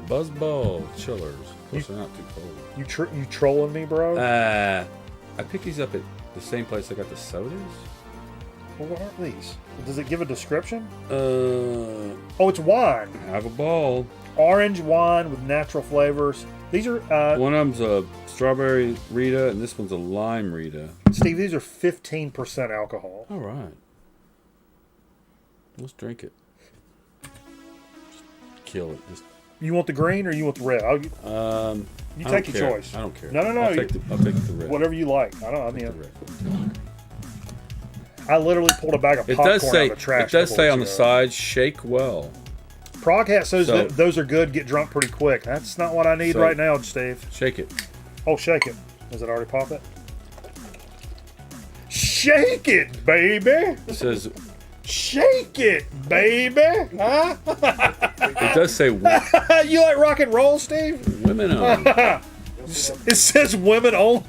S3: Buzz ball chillers. Of course, they're not too cold.
S1: You trolling me, bro?
S3: I picked these up at the same place I got the sodas.
S1: Well, what are these? Does it give a description?
S3: I
S1: Oh, it's wine.
S3: have a ball.
S1: Orange wine with natural flavors. These are,
S3: One of them's a strawberry Rita, and this one's a lime Rita.
S1: Steve, these are 15% alcohol.
S3: All right. Let's drink it. Just kill it. Just
S1: You want the green or you want the red? You
S3: I
S1: take
S3: don't
S1: your
S3: care.
S1: choice.
S3: I don't care.
S1: No.
S3: I'll take the red.
S1: Whatever you like. I
S3: The
S1: mean,
S3: red.
S1: I literally pulled a bag of
S3: It
S1: popcorn
S3: does say.
S1: out of the trash.
S3: It does
S1: a couple
S3: say on the
S1: weeks ago.
S3: side, "Shake well."
S1: Prog Hat says
S3: So-
S1: that those are good. Get drunk pretty quick. That's not what I need
S3: So-
S1: right now, Steve.
S3: Shake it.
S1: Oh, shake it. Does it already pop it? Shake it, baby.
S3: It says.
S1: Shake it, baby. Huh?
S3: It does say
S1: You like rock and roll, Steve?
S3: women owned.
S1: It says women only.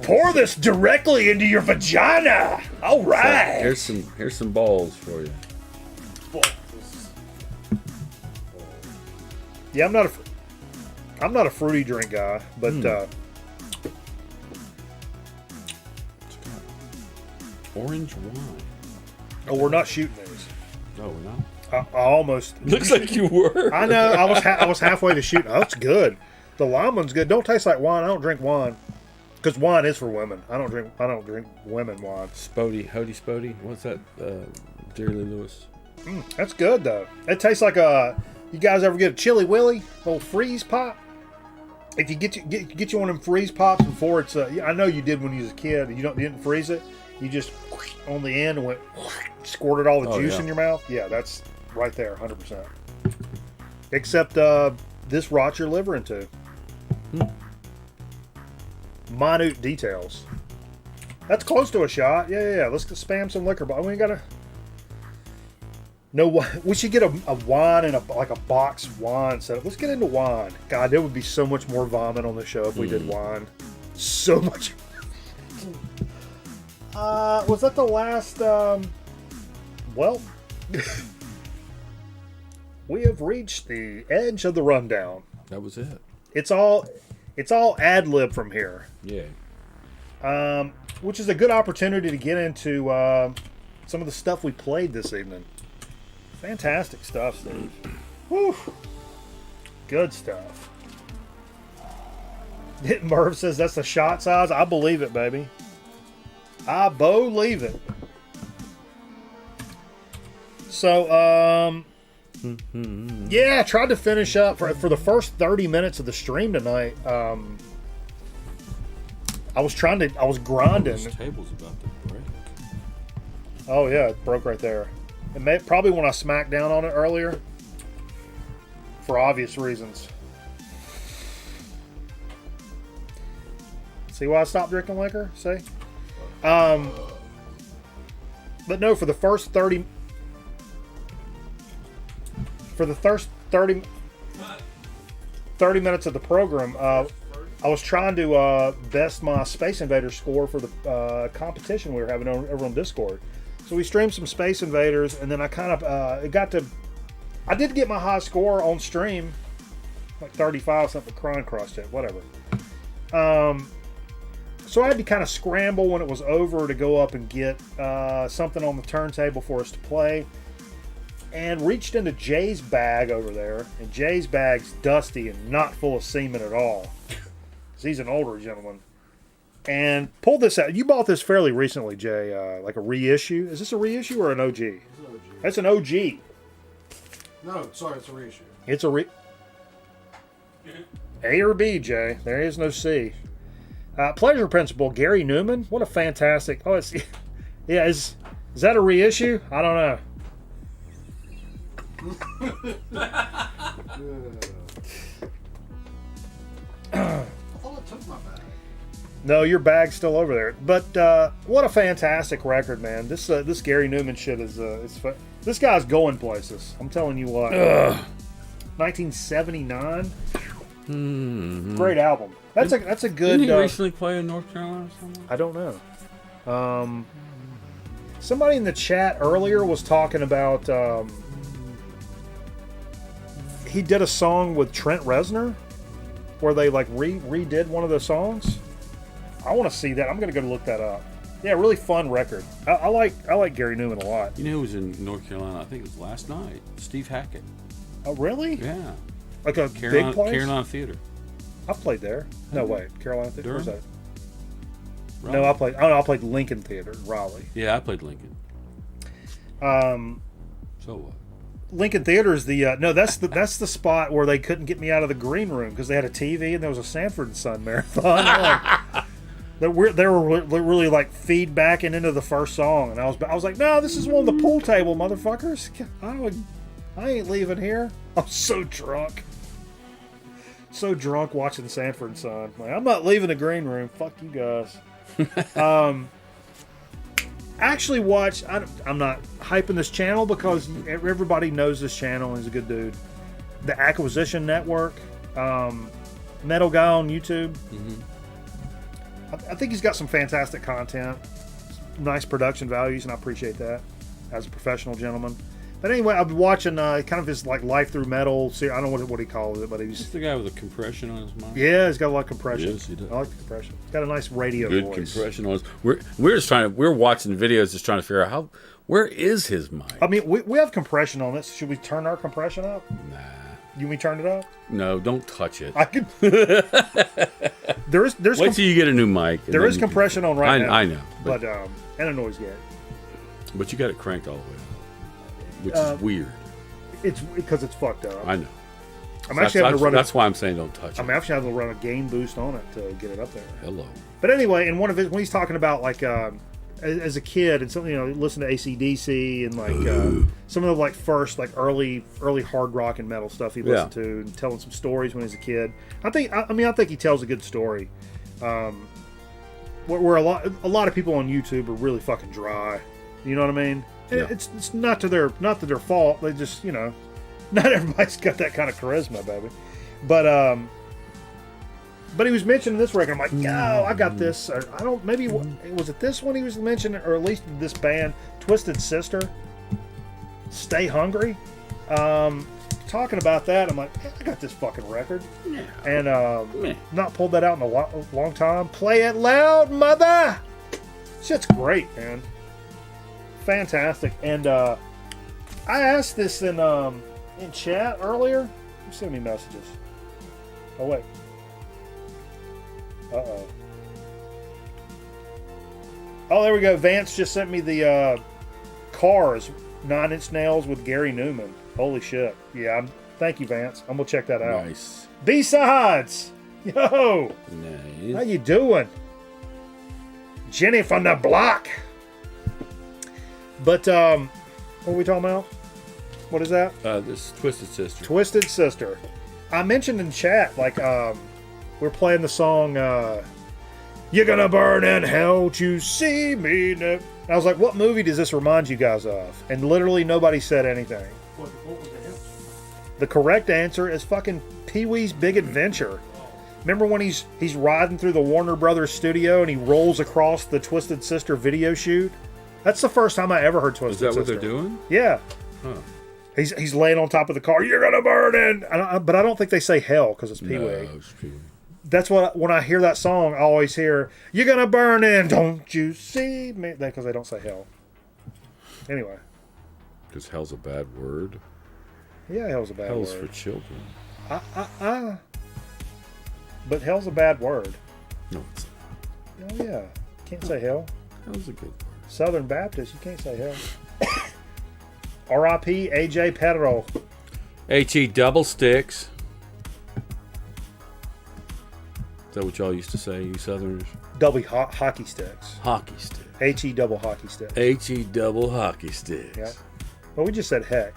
S1: Pour this directly into your vagina. All right.
S3: Here's some balls for you.
S1: Yeah, I'm not a fruity drink guy, but
S3: Orange wine.
S1: oh, we're not shooting these.
S3: No, we're not.
S1: I almost.
S3: Looks like you were.
S1: I know. I was halfway to shooting. Oh, it's good. The lime one's good. Don't taste like wine. I don't drink wine because wine is for women. I don't drink women wine.
S3: Spody, Hody Spody. What's that? Dearly Lewis.
S1: That's good though. It tastes like a. You guys ever get a Chili Willy, little freeze pop? If you get you one of them freeze pops before it's. I know you did when you was a kid. You didn't freeze it. You just on the end and went squirted all the juice in your mouth. Yeah, that's right there, 100%. Except this rots your liver into. Minute details. That's close to a shot. Yeah. Let's spam some liquor, but we ain't gotta. No, we should get a wine and a box wine set up. Let's get into wine. God, there would be so much more vomit on the show if we did wine. So much. Was that the last? Well, we have reached the edge of the rundown.
S3: That was it.
S1: It's all ad lib from here.
S3: Yeah.
S1: Which is a good opportunity to get into some of the stuff we played this evening. Fantastic stuff, Steve. Whew. Good stuff. Merv says that's the shot size. I believe it, baby. I believe it. So, yeah, I tried to finish up for the first 30 minutes of the stream tonight. I was grinding.
S3: This table's about to break.
S1: Oh yeah, it broke right there. Probably when I smacked down on it earlier. for obvious reasons. See why I stopped drinking liquor? See? But no, for the first 30 minutes of the program, I was trying to best my Space Invaders score for the competition we were having over on Discord. So we streamed some Space Invaders, and then I kind of I did get my high score on stream, like 35 something, crying cross-check, whatever. So I had to kind of scramble when it was over to go up and get something on the turntable for us to play. And reached into Jay's bag over there. And Jay's bag's dusty and not full of semen at all. Because he's an older gentleman. And pulled this out. You bought this fairly recently, Jay. Like a reissue. Is this a reissue or an OG?
S4: It's an OG.
S1: That's an OG.
S4: No, sorry, it's a reissue.
S1: It's a A or B, Jay. There is no C. Pleasure Principle, Gary Newman. What a fantastic. Oh, it's. Yeah, is that a reissue? I don't know.
S4: I thought I took my bag.
S1: No, your bag's still over there. But what a fantastic record, man. This Gary Newman shit is fun. This guy's going places. I'm telling you what. 1979.
S3: Mm-hmm.
S1: Great album. That's a good.
S3: Didn't he recently play in North Carolina or something?
S1: I don't know. Somebody in the chat earlier was talking about. He did a song with Trent Reznor, where they like redid one of the songs. I want to see that. I'm gonna go look that up. Yeah, really fun record. I like Gary Newman a lot.
S3: You know who was in North Carolina? I think it was last night. Steve Hackett.
S1: Oh, really?
S3: Yeah.
S1: Like a big place?
S3: Carolina Theater.
S1: I've played there. No, wait. Carolina Theater? Where's
S3: Durham?
S1: that? No, I played Lincoln Theater in Raleigh.
S3: Yeah, I played Lincoln. So what?
S1: Lincoln Theater is the that's the spot where they couldn't get me out of the green room because they had a TV and there was a Sanford and Son marathon. They were really like feedbacking into the first song, and I was like, no, this is one of the pool table motherfuckers. I ain't leaving here. I'm so drunk watching Sanford and Son. Like, I'm not leaving the green room. Fuck you guys. Actually watch. I'm not hyping this channel because everybody knows this channel and he's a good dude. The Acquisition Network, Metal Guy on YouTube.
S3: Mm-hmm.
S1: I think he's got some fantastic content, nice production values, and I appreciate that as a professional gentleman. But anyway, I've been watching kind of his like Life Through Metal. See, I don't know what he calls it, but he's
S3: Is the guy with the compression on his mic?
S1: Yeah, he's got a lot of compression.
S3: Yes, he does.
S1: I like the compression. He's got a nice radio
S3: Good
S1: voice.
S3: compression on his. We're watching videos just trying to figure out where is his mic.
S1: I mean, we have compression on this. Should we turn our compression up?
S3: Nah.
S1: You want me to turn it up?
S3: No, don't touch it.
S1: I could. there's
S3: Wait till you get a new mic.
S1: There is compression on right now.
S3: I know,
S1: but and a noise gate.
S3: But you got it cranked all the way up, which is weird.
S1: It's because it's fucked up.
S3: I know.
S1: I'm actually having to run.
S3: That's why I'm saying don't touch it.
S1: I'm actually having to run a gain boost on it to get it up there.
S3: Hello.
S1: But anyway, in one of his, when he's talking about like as a kid and something, listen to AC/DC and like some of the like first like early hard rock and metal stuff he listened to, and telling some stories when he was a kid. I think he tells a good story. Where a lot of people on YouTube are really fucking dry. You know what I mean? And it's not to their fault. They just not everybody's got that kind of charisma, baby. But he was mentioning this record. I'm like, yo, I got this. Or I don't. Maybe was it this one he was mentioning, or at least this band, Twisted Sister. Stay Hungry. Talking about that, I'm like, hey, I got this fucking record, and not pulled that out in a long time. Play it loud, mother. Shit's great, man. Fantastic. And I asked this in chat earlier. You sent me messages. Oh wait. Uh-oh. Oh, there we go. Vance just sent me the Cars 9 Inch Nails with Gary Newman. Holy shit. Yeah, thank you, Vance. I'm going to check that out.
S3: Nice.
S1: B-Sides. Yo.
S3: Nice.
S1: How you doing? Jenny from the block. But, what are we talking about? What is that?
S3: This Twisted Sister.
S1: Twisted Sister. I mentioned in chat, like, we're playing the song, You're Gonna Burn in Hell to See Me. And I was like, what movie does this remind you guys of? And literally nobody said anything.
S4: What was the hint?
S1: The correct answer is fucking Pee-wee's Big Adventure. Remember when he's riding through the Warner Brothers studio and he rolls across the Twisted Sister video shoot? That's the first time I ever heard Twisted Sister.
S3: Is that what they're doing?
S1: Yeah.
S3: Huh.
S1: He's laying on top of the car. You're gonna burn in. But I don't think they say hell because it's Pee-wee.
S3: No, it's Pee-wee.
S1: That's what, when I hear that song, I always hear, you're gonna burn in, don't you see me? Because they don't say hell. Anyway.
S3: Because hell's a bad word.
S1: Yeah, hell's a bad
S3: Hell's
S1: word.
S3: for children.
S1: But hell's a bad word.
S3: No, it's not.
S1: Oh, yeah. Can't say hell.
S3: Hell's a good word.
S1: Southern Baptist, you can't say hell. R.I.P. A.J. Pedro.
S3: H-E double sticks. Is that what y'all used to say, you Southerners?
S1: Double hockey sticks.
S3: Hockey stick.
S1: H-E double hockey sticks.
S3: H-E double hockey sticks.
S1: Yeah. Well, we just said heck.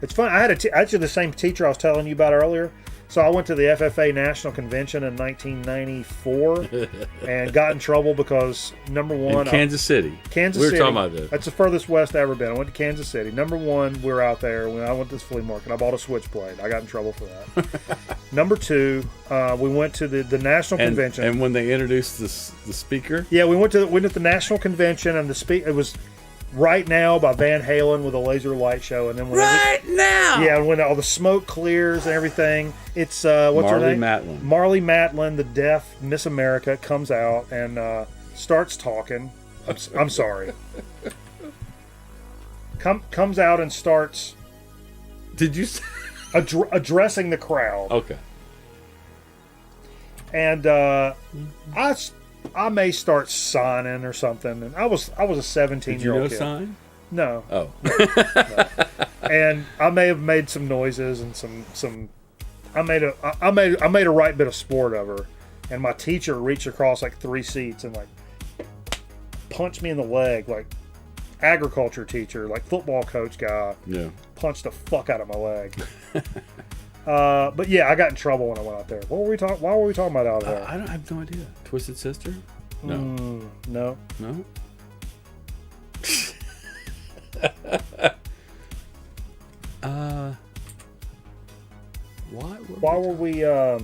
S1: It's fun. I had actually the same teacher I was telling you about earlier. So I went to the FFA National Convention in 1994 and got in trouble because, number one...
S3: In Kansas City.
S1: Kansas
S3: City.
S1: City.
S3: We were talking about this.
S1: That's the furthest west I've ever been. I went to Kansas City. Number one, we were out there. When I went to this flea market, I bought a switchblade. I got in trouble for that. Number two, we went to the National Convention.
S3: And when they introduced the speaker?
S1: Yeah, we went to the National Convention, and it was Right Now by Van Halen with a laser light show. And then when
S3: Now!
S1: Yeah, when all the smoke clears and everything, it's what's her name?
S3: Matlin.
S1: Marley Matlin, the deaf Miss America, comes out and starts talking. I'm sorry. Comes out and starts.
S3: Did you say?
S1: Addressing the crowd.
S3: Okay.
S1: And I may start signing or something. And I was a 17-year-old kid.
S3: Sign?
S1: No.
S3: Oh.
S1: No. And I may have made some noises and some. I made a right bit of sport of her, and my teacher reached across like 3 seats and like punched me in the leg, like agriculture teacher, like football coach guy.
S3: Yeah.
S1: Punched the fuck out of my leg. But yeah, I got in trouble when I went out there. What were we talking? Why were we talking about out there?
S3: I have no idea. Twisted Sister? No.
S1: No.
S3: No?
S1: Why were we?
S3: I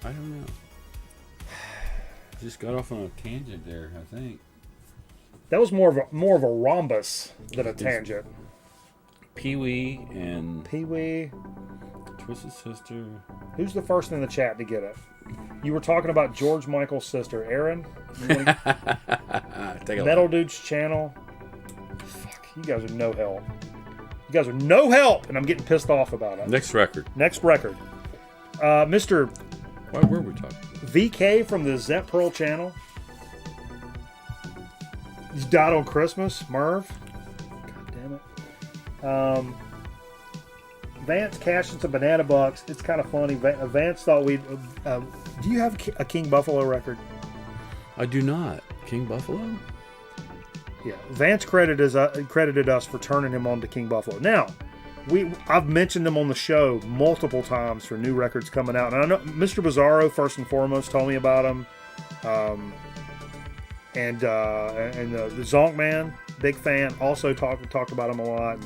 S3: don't know. Just got off on a tangent there, I think.
S1: That was more of a rhombus than a tangent.
S3: Pee-wee and
S1: Pee-wee.
S3: Twisted Sister.
S1: Who's the first in the chat to get it? You were talking about George Michael's sister, Aaron. Metal Dude's channel. Fuck, you guys are no help. You guys are no help, and I'm getting pissed off about it.
S3: Next record.
S1: Mr.
S3: Why were we talking about?
S1: VK from the Zep Pearl channel. He's died on Christmas, Merv. God damn it. Vance cashed in some banana bucks. It's kind of funny. Vance thought we'd... do you have a King Buffalo record?
S3: I do not. King Buffalo?
S1: Yeah. Vance credited us for turning him on to King Buffalo. Now, I've mentioned them on the show multiple times for new records coming out. And I know Mr. Bizarro, first and foremost, told me about them. And the Zonk Man, big fan, also talked about them a lot.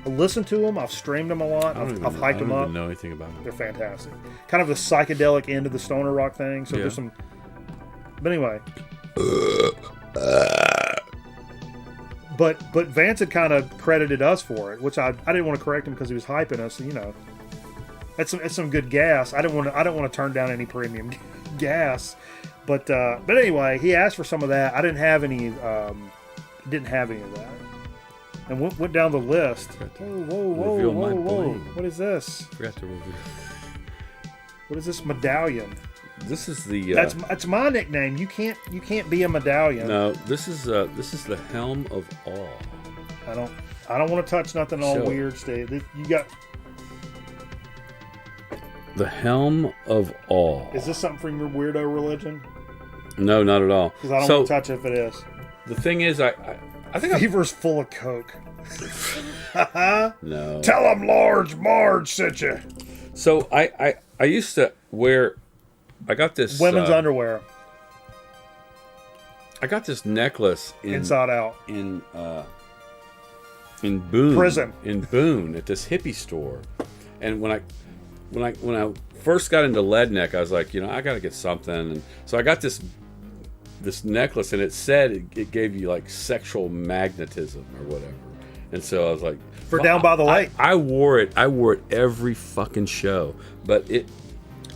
S1: I listened to them. I've streamed them a lot. I've hyped them up.
S3: I don't know anything about them.
S1: They're fantastic. Kind of the psychedelic end of the stoner rock thing. So there's some. But anyway. But Vance had kind of credited us for it, which I didn't want to correct him because he was hyping us. You know, it's some good gas. I don't want to turn down any premium gas. But anyway, he asked for some of that. I didn't have any. Didn't have any of that. And went down the list. Whoa. What is this?
S3: Forgot to reveal.
S1: What is this medallion?
S3: This is the.
S1: That's my nickname. You can't be a medallion.
S3: No, this is the Helm of Awe.
S1: I don't want to touch nothing all weird, Steve. You got.
S3: The Helm of Awe.
S1: Is this something from your weirdo religion?
S3: No, not at all.
S1: Because I don't want to touch it if it is.
S3: The thing is, I I think
S1: Beaver's full of coke.
S3: no.
S1: Tell them Large Marge sent you.
S3: So I used to wear. I got this
S1: Women's underwear,
S3: I got this necklace
S1: inside out.
S3: in Boone
S1: Prison.
S3: in Boone at this hippie store, and when I first got into lead neck, I was like, I got to get something, and so I got this necklace, and it said it gave you like sexual magnetism or whatever, and so I was like,
S1: For Down by the Lake.
S3: I wore it every fucking show, but it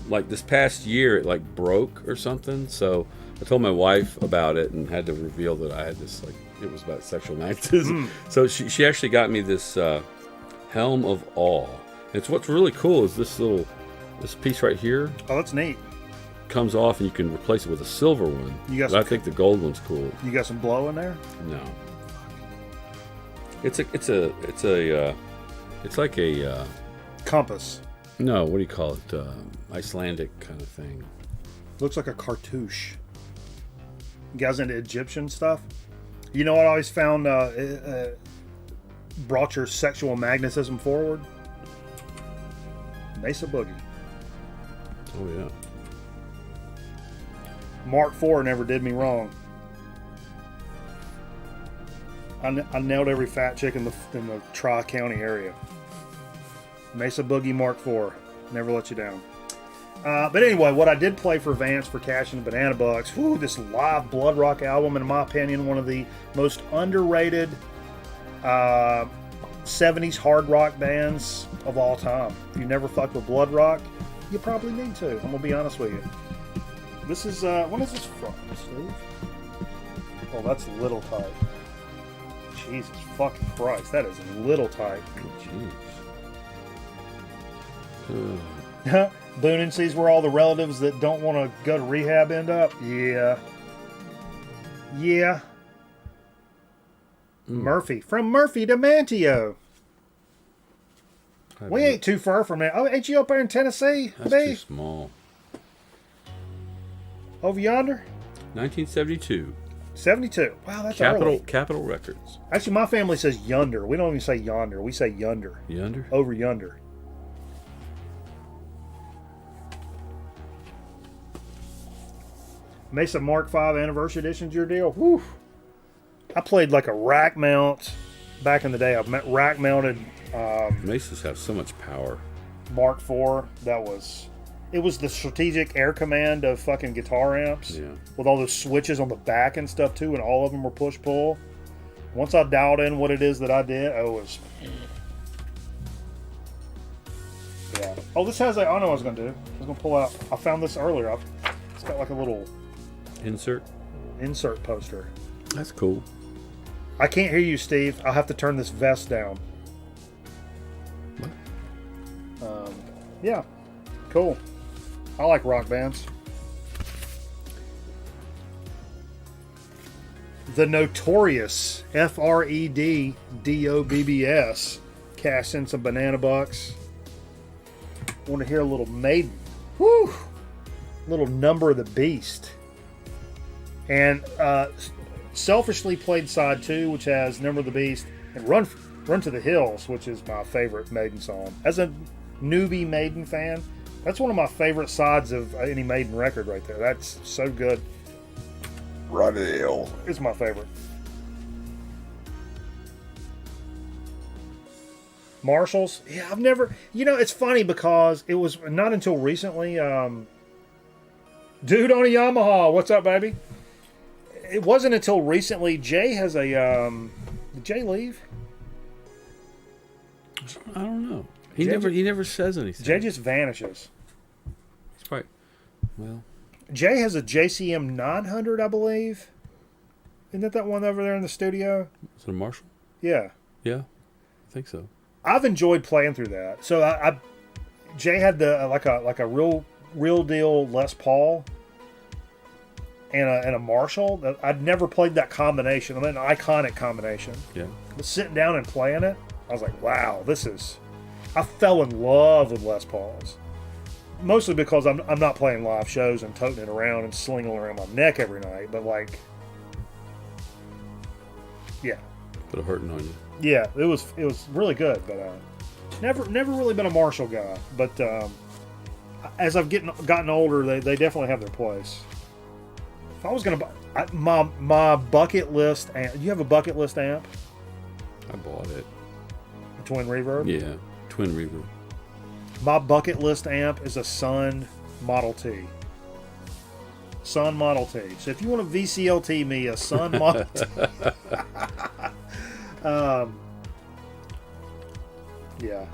S3: like this past year it like broke or something, so I told my wife about it and had to reveal that I had this like it was about sexual magnetism. So she actually got me this helm of awe. It's what's really cool is this piece right here
S1: Oh, that's neat.
S3: comes off and you can replace it with a silver one.
S1: You got
S3: But I think the gold one's cool.
S1: You got some blow in there?
S3: No. It's like a
S1: Compass.
S3: no, what do you call it? Icelandic kind of thing.
S1: Looks like a cartouche. You guys into Egyptian stuff? You know what I always found brought your sexual magnetism forward? Mesa Boogie.
S3: Oh yeah.
S1: Mark IV never did me wrong. I nailed every fat chick in the Tri-County area. Mesa Boogie Mark IV. Never let you down. But anyway, what I did play for Vance for Cash and the Banana Bucks, whew, this live Blood Rock album, in my opinion, one of the most underrated 70s hard rock bands of all time. If you never fucked with Blood Rock, you probably need to. I'm going to be honest with you. This is, when is this from, Steve? Oh, that's Little Type. Jesus fucking Christ, that is Little Type.
S3: Jeez.
S1: Boone and sees where all the relatives that don't want to go to rehab end up. Yeah. Murphy. From Murphy to Manteo. We ain't too far from there. Oh, ain't you up there in Tennessee?
S3: That's
S1: B?
S3: too small.
S1: Over yonder?
S3: 1972.
S1: 72. Wow, that's early.
S3: Capitol Records.
S1: Actually, my family says yonder. We don't even say yonder. We say yonder.
S3: Yonder?
S1: Over yonder. Mesa Mark V Anniversary Edition's your deal? Whew. I played like a rack mount back in the day. I've met rack mounted
S3: Mesas have so much power.
S1: Mark IV. It was the strategic air command of fucking guitar amps.
S3: Yeah.
S1: With all those switches on the back and stuff too, and all of them were push-pull. Once I dialed in what it is that I did, it was... Yeah. Oh, this has I know what I was going to do. I was going to pull out... I found this earlier. It's got like a little...
S3: Insert
S1: poster.
S3: That's cool.
S1: I can't hear you, Steve. I'll have to turn this vest down.
S3: What?
S1: Yeah. Cool. I like rock bands. The Notorious FREDDOBBS cashed in some banana bucks. Want to hear a little Maiden. Woo! Little Number of the Beast. And selfishly played side 2, which has Number of the Beast, and Run to the Hills, which is my favorite Maiden song. As a newbie Maiden fan, that's one of my favorite sides of any Maiden record right there. That's so good.
S3: Run to the Hill.
S1: It's my favorite. Marshalls? Yeah, I've never... it's funny because it was not until recently... Dude on a Yamaha, what's up, baby? It wasn't until recently. Jay has a... Did Jay leave?
S3: I don't know. He never says anything.
S1: Jay just vanishes.
S3: It's probably... Well...
S1: Jay has a JCM 900, I believe. Isn't that one over there in the studio?
S3: Is it a Marshall?
S1: Yeah.
S3: Yeah, I think so.
S1: I've enjoyed playing through that. So Jay had the like a real deal Les Paul and a Marshall. I'd never played that combination. I mean, an iconic combination.
S3: Yeah.
S1: But sitting down and playing it, I was like, wow, I fell in love with Les Pauls. Mostly because I'm not playing live shows and toting it around and slinging it around my neck every night, but like Yeah.
S3: Put a hurting on you.
S1: Yeah, it was really good, but never really been a Marshall guy. But as I've gotten older, they definitely have their place. If I was gonna buy my bucket list amp, do you have a bucket list amp?
S3: I bought it.
S1: A twin reverb.
S3: Yeah, twin reverb.
S1: My bucket list amp is a Sun Model T. Sun Model T. So if you want to VCLT me a Sun Model T. Yeah.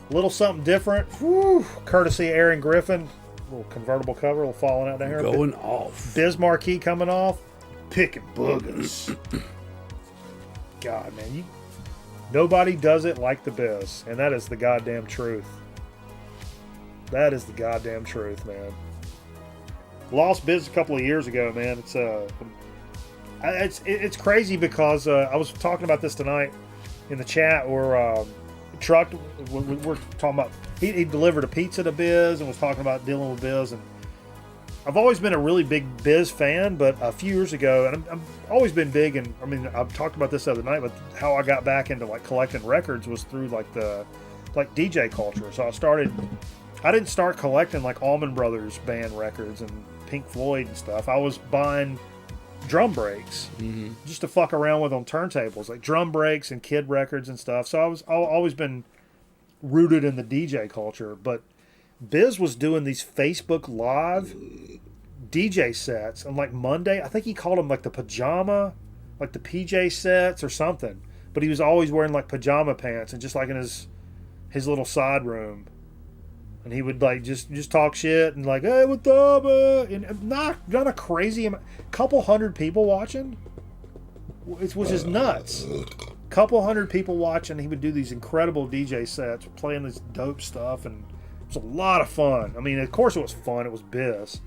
S1: A little something different. Whew. Courtesy Aaron Griffin. Little convertible cover, a little falling out down here.
S3: Going off.
S1: Biz Marquee coming off. Picking boogers. God, man. Nobody does it like the Biz. And that is the goddamn truth. That is the goddamn truth, man. Lost Biz a couple of years ago, man. It's crazy because I was talking about this tonight in the chat where truck we're talking about he delivered a pizza to Biz and was talking about dealing with Biz, and I've always been a really big Biz fan, but a few years ago, and I've always been big, and I mean I've talked about this the other night, but how I got back into like collecting records was through like DJ culture. So I didn't start collecting like Allman Brothers band records and Pink Floyd and stuff. I was buying drum breaks just to fuck around with on turntables, like drum breaks and kid records and stuff. So I've always been rooted in the DJ culture. But Biz was doing these Facebook Live DJ sets on like Monday. I think he called them like the pajama, like the PJ sets or something. But he was always wearing like pajama pants and just like in his little side room. And he would like just talk shit and like, hey, what's up? And not a crazy amount, couple hundred people watching, which is nuts. Couple hundred people watching. He would do these incredible DJ sets, playing this dope stuff, and it was a lot of fun. I mean, of course it was fun. It was Biz.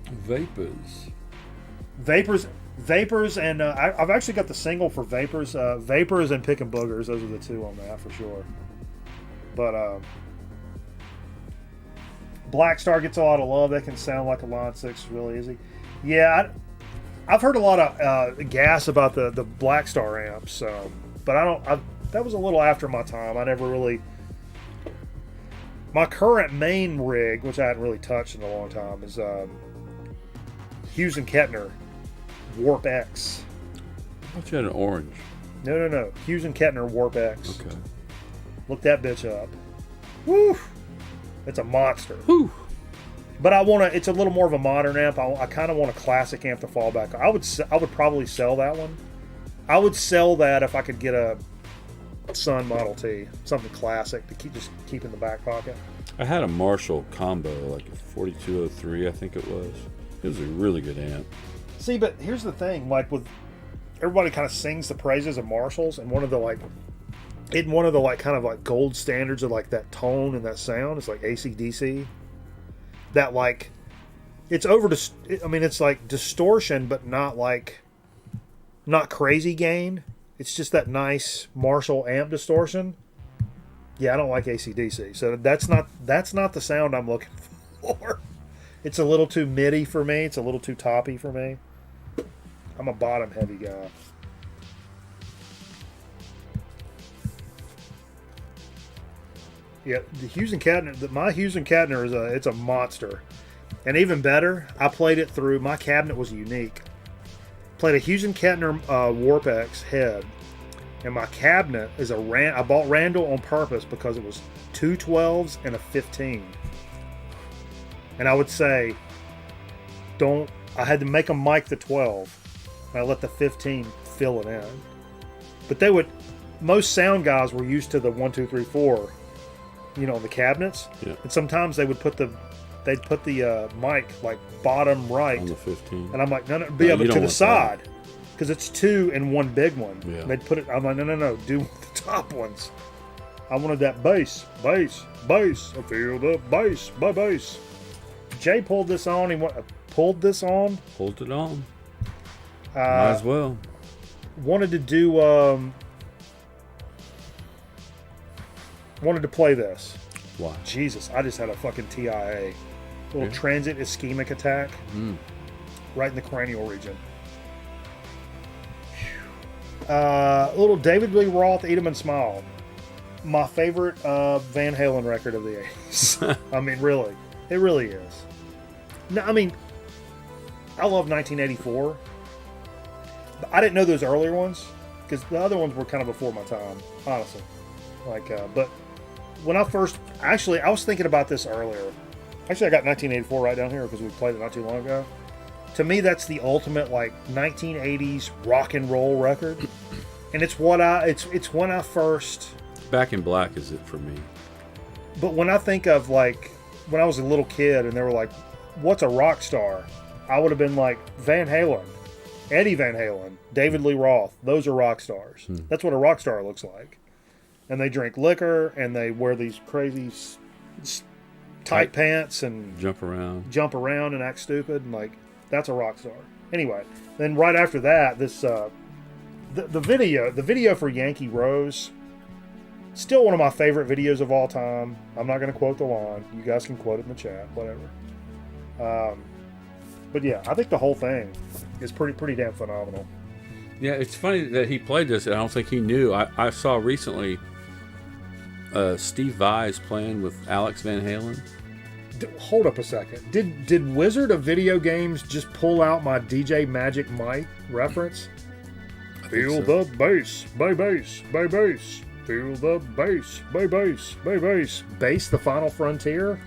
S1: Vapors, and I've actually got the single for Vapors. Vapors and Pickin' Boogers. Those are the two on that for sure. But Black Star gets a lot of love. They can sound like a Line 6 really easy. Yeah, I've heard a lot of gas about the Black Star amps, but that was a little after my time. I never really. My current main rig, which I hadn't really touched in a long time, is Hughes and Kettner Warp X.
S3: I thought you had an orange.
S1: No. Hughes and Kettner Warp X.
S3: Okay.
S1: Look that bitch up. Woo! It's a monster.
S3: Whew.
S1: But it's a little more of a modern amp. I kind of want a classic amp to fall back on. I would probably sell that one. I would sell that if I could get a Sun Model T, something classic to keep in the back pocket.
S3: I had a Marshall combo, like a 4203, I think it was. It was a really good amp.
S1: See, but here's the thing: like with everybody, kind of sings the praises of Marshalls, and one of the kind of like gold standards of like that tone and that sound is like AC/DC. That like it's it's like distortion, but not crazy gain. It's just that nice Marshall amp distortion. Yeah, I don't like AC/DC, so that's not the sound I'm looking for. It's a little too MIDI for me. It's a little too toppy for me. I'm a bottom heavy guy. Yeah, the Hughes and Kettner. My Hughes and Kettner it's a monster, and even better, I played it through. My cabinet was unique. Played a Hughes and Kettner Warp X head, and my cabinet is I bought Randall on purpose because it was two 12s and a 15. And I would say, I had to make them mic the 12, and I let the 15 fill it in. But most sound guys were used to the 1, 2, 3, 4. The cabinets,
S3: yeah.
S1: And sometimes they'd put the mic like bottom right
S3: on the 15,
S1: and I'm like, no, be able to the side because it's two and one big one.
S3: Yeah.
S1: They'd put it. I'm like, no, do the top ones. I wanted that bass. I feel the bass. Jay pulled this on. Pulled it on.
S3: Might as well.
S1: Wanted to do. Wanted to play this.
S3: Why?
S1: Jesus, I just had a fucking TIA. Little transient ischemic attack. Right in the cranial region. Little David Lee Roth, Eat 'em and Smile. My favorite Van Halen record of the 80s. I mean, really. It really is. No, I mean, I love 1984. But I didn't know those earlier ones because the other ones were kind of before my time, honestly. But when I first... Actually, I was thinking about this earlier. Actually, I got 1984 right down here because we played it not too long ago. To me, that's the ultimate, 1980s rock and roll record. And it's when I first...
S3: Back in Black is it for me.
S1: But when I think of, when I was a little kid and they were like, what's a rock star? I would have been like, Van Halen, Eddie Van Halen, David Lee Roth. Those are rock stars. That's what a rock star looks like. And they drink liquor and they wear these crazy tight pants and
S3: jump around
S1: and act stupid. And, that's a rock star. Anyway, then right after that, this the video for Yankee Rose... Still one of my favorite videos of all time. I'm not going to quote the line. You guys can quote it in the chat, whatever. But yeah, I think the whole thing is pretty damn phenomenal.
S3: Yeah, it's funny that he played this, and I don't think he knew. I saw recently Steve Vai playing with Alex Van Halen.
S1: Hold up a second. Did Wizard of Video Games just pull out my DJ Magic Mike reference? Feel the bass, bay bass, bay bass. Feel the bass, bay bass, bay bass. Bass, the Final Frontier.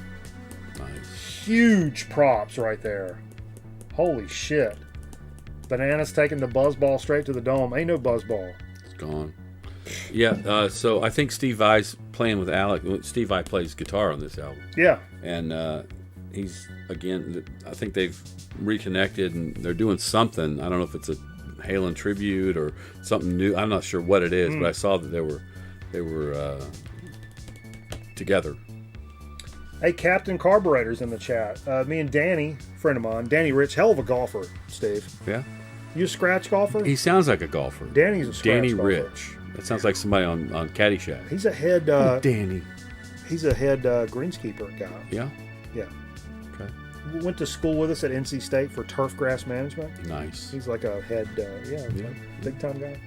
S3: Nice.
S1: Huge props right there. Holy shit. Bananas taking the buzzball straight to the dome. Ain't no buzzball.
S3: It's gone. Yeah, so I think Steve Vai's playing with Alex. Steve Vai plays guitar on this album.
S1: Yeah.
S3: And he's, again, I think they've reconnected and they're doing something. I don't know if it's a Halen tribute or something new. I'm not sure what it is, but I saw that they were together.
S1: Hey, Captain Carburetor's in the chat. Me and Danny, friend of mine, Danny Rich, hell of a golfer, Steve.
S3: Yeah.
S1: You a scratch golfer?
S3: He sounds like a golfer.
S1: Danny's a scratch
S3: Danny
S1: golfer.
S3: Rich. That sounds like somebody on Caddyshack.
S1: He's a head...
S3: Danny.
S1: He's a head greenskeeper guy.
S3: Yeah?
S1: Yeah.
S3: Okay.
S1: Went to school with us at NC State for turf grass management.
S3: Nice.
S1: He's like a head, big time guy.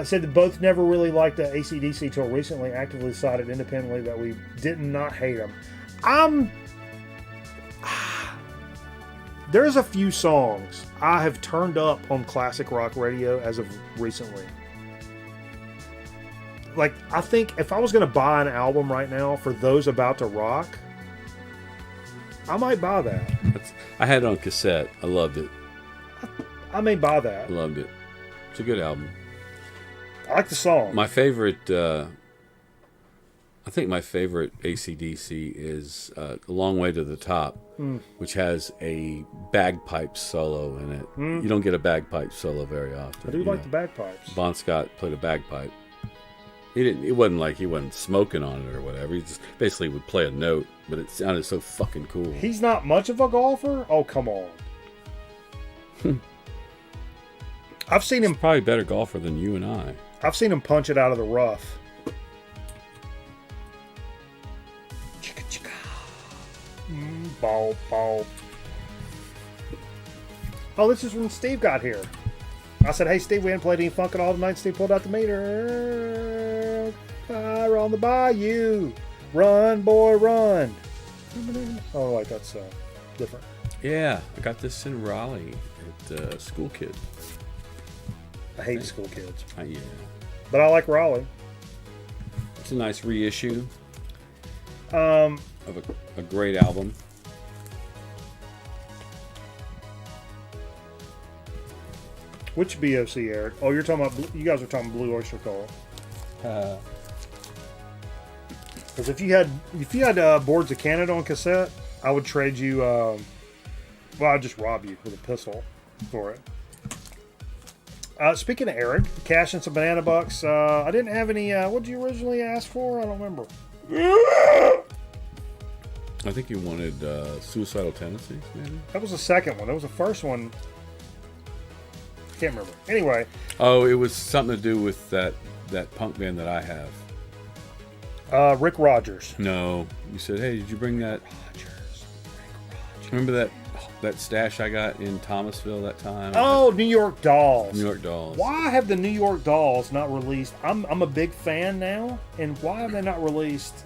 S1: Said that both never really liked the AC/DC till recently actively decided independently that we did not hate them. There's a few songs I have turned up on classic rock radio as of recently. I think if I was going to buy an album right now for those about to rock, I might buy that.
S3: I had it on cassette. I loved it.
S1: I may buy that.
S3: I loved it. It's a good album.
S1: I like the song.
S3: My favorite, I think my favorite AC/DC is A Long Way to the Top, which has a bagpipe solo in it. You don't get a bagpipe solo very often.
S1: I do like the bagpipes.
S3: Bon Scott played a bagpipe. It wasn't like he wasn't smoking on it or whatever. He just basically would play a note, but it sounded so fucking cool.
S1: He's not much of a golfer? Oh, come on. I've seen him...
S3: He's probably a better golfer than you and I.
S1: I've seen him punch it out of the rough. Chicka chicka. Ball, ball. Oh, this is when Steve got here. I said, hey, Steve, we hadn't played any funk at all tonight. Steve pulled out the meter. Fire on the bayou. Run, boy, run. Oh, wait, that's different.
S3: Yeah, I got this in Raleigh at School Kid.
S1: I hate school kids.
S3: Yeah.
S1: But I like Raleigh.
S3: It's a nice reissue
S1: Um,
S3: of a great album.
S1: Which BOC, Eric? Oh, you're talking about... You guys are talking Blue Oyster Cult. Because if you had Boards of Canada on cassette, I would trade you... well, I'd just rob you with a pistol for it. Speaking of Eric, cash and some banana bucks. I didn't have any... what did you originally ask for? I don't remember.
S3: I think you wanted Suicidal Tendencies, maybe?
S1: That was the second one. That was the first one. Can't remember. Anyway.
S3: Oh, it was something to do with that punk band that I have.
S1: Rick Rogers.
S3: No. You said, hey, did you bring that?
S1: Rick
S3: Remember that stash I got in Thomasville that time?
S5: Oh, New York Dolls.
S3: New York Dolls.
S5: Why have the New York Dolls not released? I'm a big fan now, and why have they not released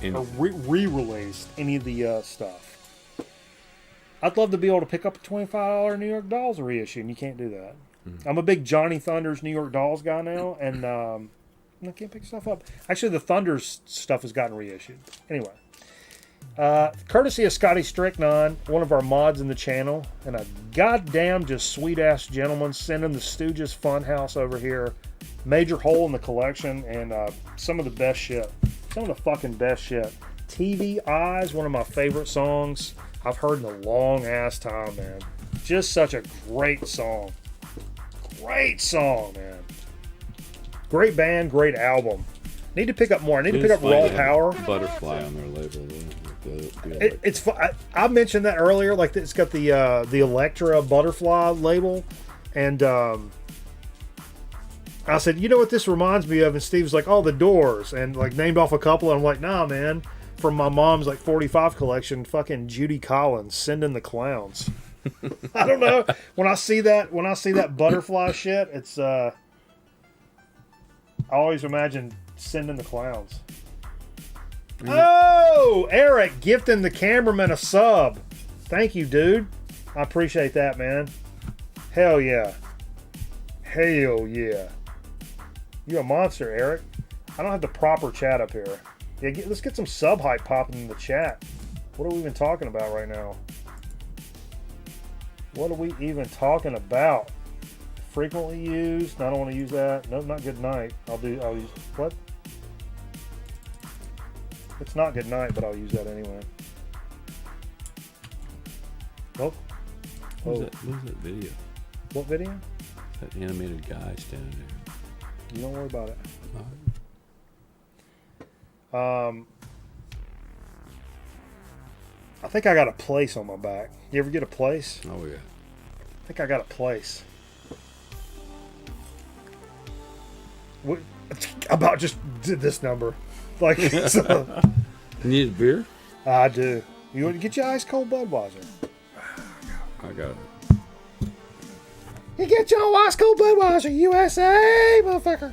S5: or re-released any of the stuff? I'd love to be able to pick up a $25 New York Dolls reissue, and you can't do that. I'm a big Johnny Thunders New York Dolls guy now, and I can't pick stuff up. Actually, the Thunders stuff has gotten reissued. Anyway. Courtesy of Scotty Stricknon, one of our mods in the channel, and a goddamn just sweet-ass gentleman sending the Stooges Funhouse over here. Major hole in the collection, and some of the best shit. Some of the fucking best shit. TV Eyes, one of my favorite songs I've heard in a long-ass time, man. Just such a great song. Great song, man. Great band, great album. Need to pick up more. I need to pick up Raw Power.
S3: Butterfly on their label.
S5: It's I mentioned that earlier. Like it's got the Electra Butterfly label, and I said, you know what this reminds me of? And Steve was like, oh, the Doors, and like named off a couple. And I'm like, nah, man. From my mom's like 45 collection, fucking Judy Collins, Send in the Clowns. I don't know. When I see that Butterfly shit, it's I always imagine Send in the Clowns. Oh, Eric gifting the cameraman a sub. Thank you, dude. I appreciate that, man. Hell yeah. Hell yeah. You a monster, Eric. I don't have the proper chat up here. Yeah, let's get some sub hype popping in the chat. What are we even talking about right now? What are we even talking about? Frequently used. I don't want to use that. No, not good night. I'll use what? It's not good night, but I'll use that anyway. Nope.
S3: What was that video?
S5: What video?
S3: That animated guy standing there.
S5: You don't worry about it. I think I got a place on my back. You ever get a place?
S3: Oh yeah.
S5: I think I got a place. What, about just this number. Like, so,
S3: You need a beer?
S5: I do. You want to get your ice cold Budweiser?
S3: I got it.
S5: You get your ice cold Budweiser, USA, motherfucker.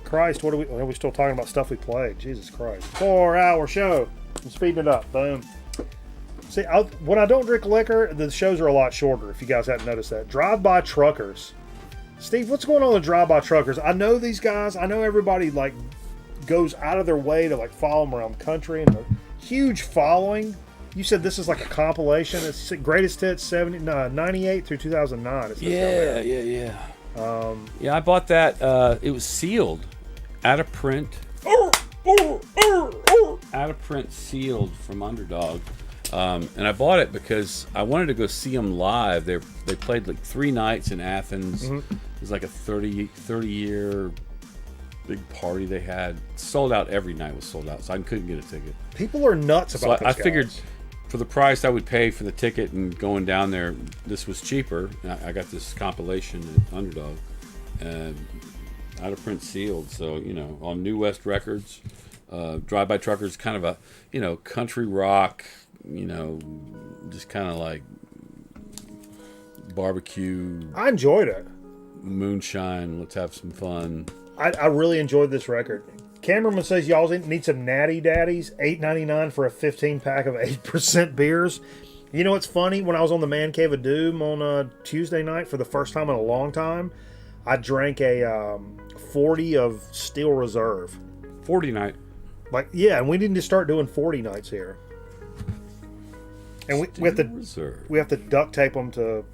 S5: Christ, are we still talking about stuff we played? Jesus Christ. 4-hour show. I'm speeding it up. Boom. See, when I don't drink liquor, the shows are a lot shorter, if you guys haven't noticed that. Drive-by truckers. Steve, what's going on with drive-by truckers? I know these guys. I know everybody, like, goes out of their way to, like, follow them around the country, and a huge following. You said this is like a compilation. It's greatest hits 98 through 2009.
S3: Yeah. Yeah, I bought that. It was sealed, out of print. Out of print, sealed from Underdog. And I bought it because I wanted to go see them live. They played like 3 nights in Athens. Mm-hmm. It was like a 30-year big party they had. Sold out. Every night was sold out, so I couldn't get a ticket.
S5: People are nuts about this.
S3: I figured for the price I would pay for the ticket and going down there, this was cheaper. I got this compilation at Underdog, out of print, sealed. So on New West Records, Drive-By Truckers, kind of a country rock, just kind of like barbecue.
S5: I enjoyed it.
S3: Moonshine. Let's have some fun.
S5: I really enjoyed this record. Cameraman says y'all need some Natty Daddies, $8.99 for a 15-pack of 8% beers. You know what's funny? When I was on the Man Cave of Doom on Tuesday night for the first time in a long time, I drank a 40 of Steel Reserve.
S3: 40 night.
S5: And we need to start doing 40 nights here. And we have to duct tape them to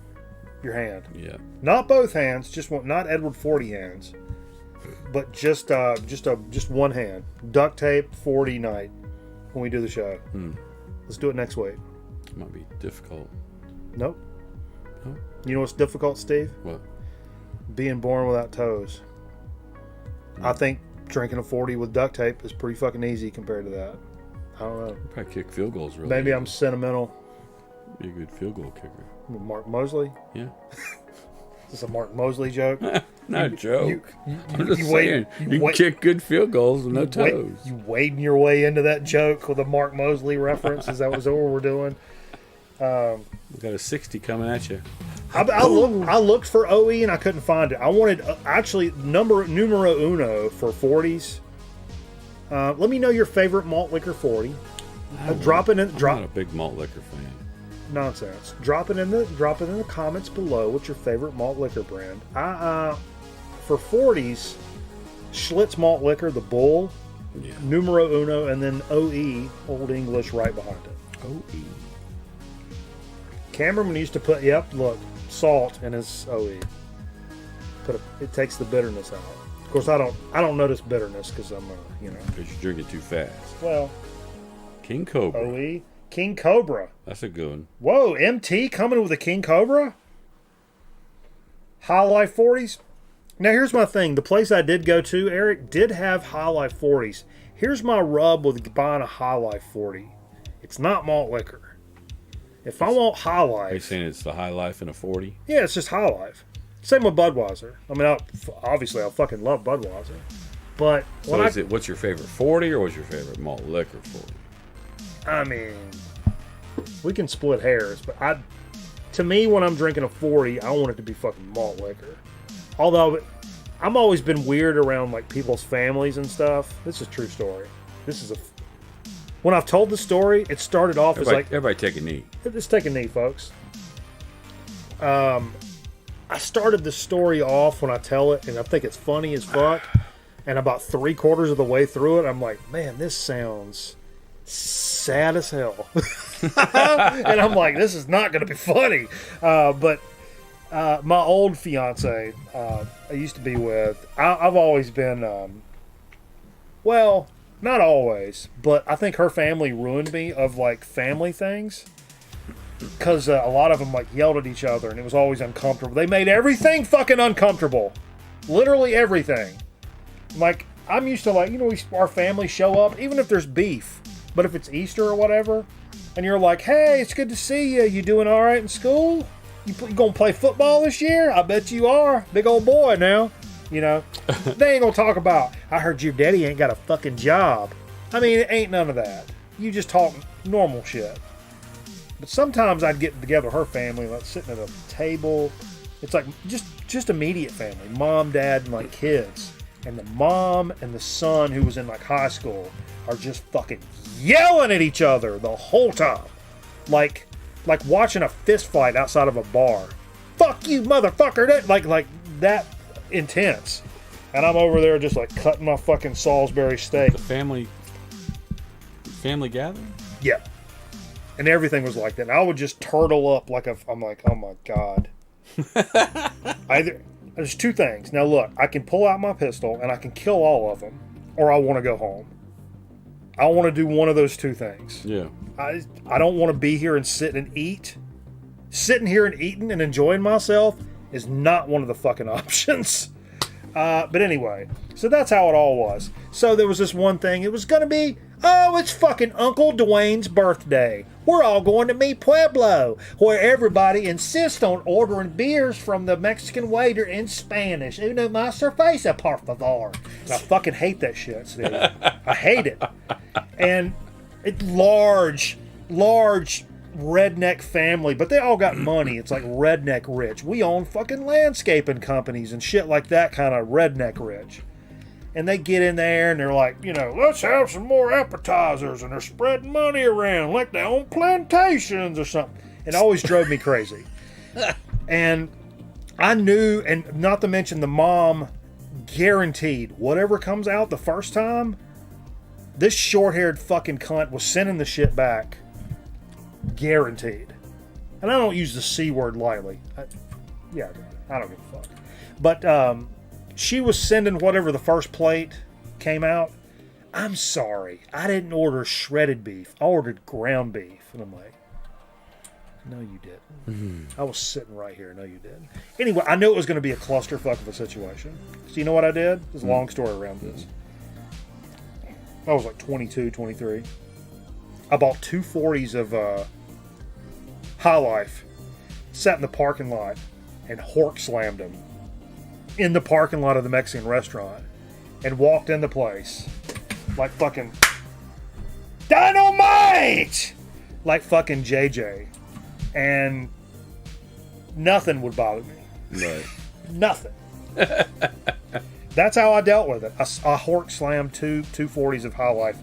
S5: your hand.
S3: Yeah.
S5: Not both hands, just one. Not Edward 40 hands. But just one hand. Duct tape 40 night when we do the show. Let's do it next week.
S3: It might be difficult.
S5: Nope.
S3: No?
S5: You know what's difficult, Steve?
S3: What?
S5: Being born without toes. I think drinking a 40 with duct tape is pretty fucking easy compared to that. I don't know.
S3: You probably kick field goals really.
S5: Maybe I'm sentimental.
S3: Be a good field goal kicker.
S5: Mark Mosley?
S3: Yeah.
S5: Is this a Mark Mosley joke?
S3: Not a joke. I'm just
S5: wade-
S3: saying, you can kick good field goals with no toes.
S5: You wading your way into that joke with a Mark Mosley reference? Is that what we're doing?
S3: We got a 60 coming at you.
S5: I looked for OE and I couldn't find it. I wanted actually numero uno for 40s. Let me know your favorite malt liquor 40. Drop it in.
S3: I'm not a big malt liquor fan.
S5: Nonsense. Drop it in the comments below. What's your favorite malt liquor brand? For 40s, Schlitz malt liquor, the Bull,
S3: Yeah.
S5: numero uno, and then OE, Old English, right behind it.
S3: OE.
S5: Cameron used to put salt in his OE. It takes the bitterness out. Of course, I don't notice bitterness because I'm
S3: Because you drink it too fast.
S5: well,
S3: King Cobra.
S5: OE King Cobra.
S3: That's a good one.
S5: Whoa, MT coming with a King Cobra? High Life 40s? Now, here's my thing. The place I did go to, Eric, did have High Life 40s. Here's my rub with buying a High Life 40. It's not malt liquor. If I want High
S3: Are you
S5: Life...
S3: saying it's the high life in a 40?
S5: Yeah, it's just High Life. Same with Budweiser. I mean, obviously, I fucking love Budweiser. But
S3: So what's your favorite 40 or what's your favorite malt liquor 40?
S5: I mean, we can split hairs, but to me, when I'm drinking a 40, I want it to be fucking malt liquor. Although, I've always been weird around like people's families and stuff. This is a true story. When I've told the story, it started off as like...
S3: Everybody take a knee.
S5: Let's take a knee, folks. I started the story off when I tell it, and I think it's funny as fuck. And about 3/4 of the way through it, I'm like, man, this sounds sad as hell. And I'm like, this is not going to be funny. But my old fiance, I used to be with, I've always been, well, not always, but I think her family ruined me of like family things. Because a lot of them like yelled at each other and it was always uncomfortable. They made everything fucking uncomfortable. Literally everything. Like, I'm used to like, our family show up, even if there's beef. But if it's Easter or whatever, and you're like, hey, it's good to see you. You doing all right in school? You gonna play football this year? I bet you are. Big old boy now. They ain't gonna talk about, I heard your daddy ain't got a fucking job. I mean, it ain't none of that. You just talk normal shit. But sometimes I'd get together with her family, like sitting at a table. It's like just immediate family, mom, dad, and like kids. And the mom and the son who was in like high school are just fucking yelling at each other the whole time. Like watching a fist fight outside of a bar. Fuck you, motherfucker. Like that intense. And I'm over there just like cutting my fucking Salisbury steak.
S3: The family gathering?
S5: Yeah. And everything was like that. And I would just turtle up I'm like, oh my God. There's two things. Now look, I can pull out my pistol and I can kill all of them, or I want to go home. I want to do one of those two things.
S3: Yeah.
S5: I don't want to be here and sit and eat. Sitting here and eating and enjoying myself is not one of the fucking options. But anyway, so that's how it all was. So there was this one thing. It was going to be, it's fucking Uncle Dwayne's birthday. We're all going to Mi Pueblo, where everybody insists on ordering beers from the Mexican waiter in Spanish. Uno más cerveza, por favor. And I fucking hate that shit, Steve. I hate it. And it's large redneck family, but they all got money. It's like redneck rich. We own fucking landscaping companies and shit like that, kind of redneck rich. And they get in there and they're like, let's have some more appetizers, and they're spreading money around like they own plantations or something. It always drove me crazy. And I knew, and not to mention the mom guaranteed whatever comes out the first time, this short-haired fucking cunt was sending the shit back. Guaranteed. And I don't use the C word lightly. I don't give a fuck. But she was sending whatever the first plate came out. I'm sorry. I didn't order shredded beef. I ordered ground beef. And I'm like, no, you didn't. I was sitting right here. No, you didn't. Anyway, I knew it was going to be a clusterfuck of a situation. So you know what I did? There's a long story around this. I was like 22, 23. I bought 2 40s of High Life. Sat in the parking lot. and hork slammed him in the parking lot of the Mexican restaurant and walked in the place like fucking dynamite, like fucking JJ, and nothing would bother me.
S3: Right.
S5: Nothing. That's how I dealt with it. I hork slammed two 240s of High Life.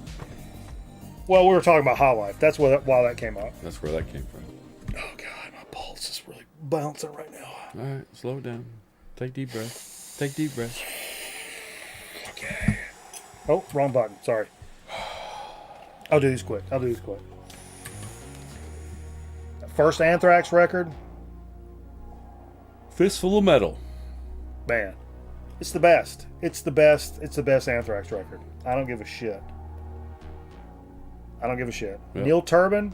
S5: Well, we were talking about High Life. That's why that came up.
S3: That's where that came from.
S5: Oh God, my pulse is really bouncing right now.
S3: All right, slow down. Take deep breath. Take deep breath.
S5: Okay. Oh, wrong button. Sorry. I'll do these quick. First Anthrax record,
S3: Fistful of Metal.
S5: man, it's the best. It's the best. It's the best Anthrax record. I don't give a shit.
S3: Yep.
S5: Neil Turbin,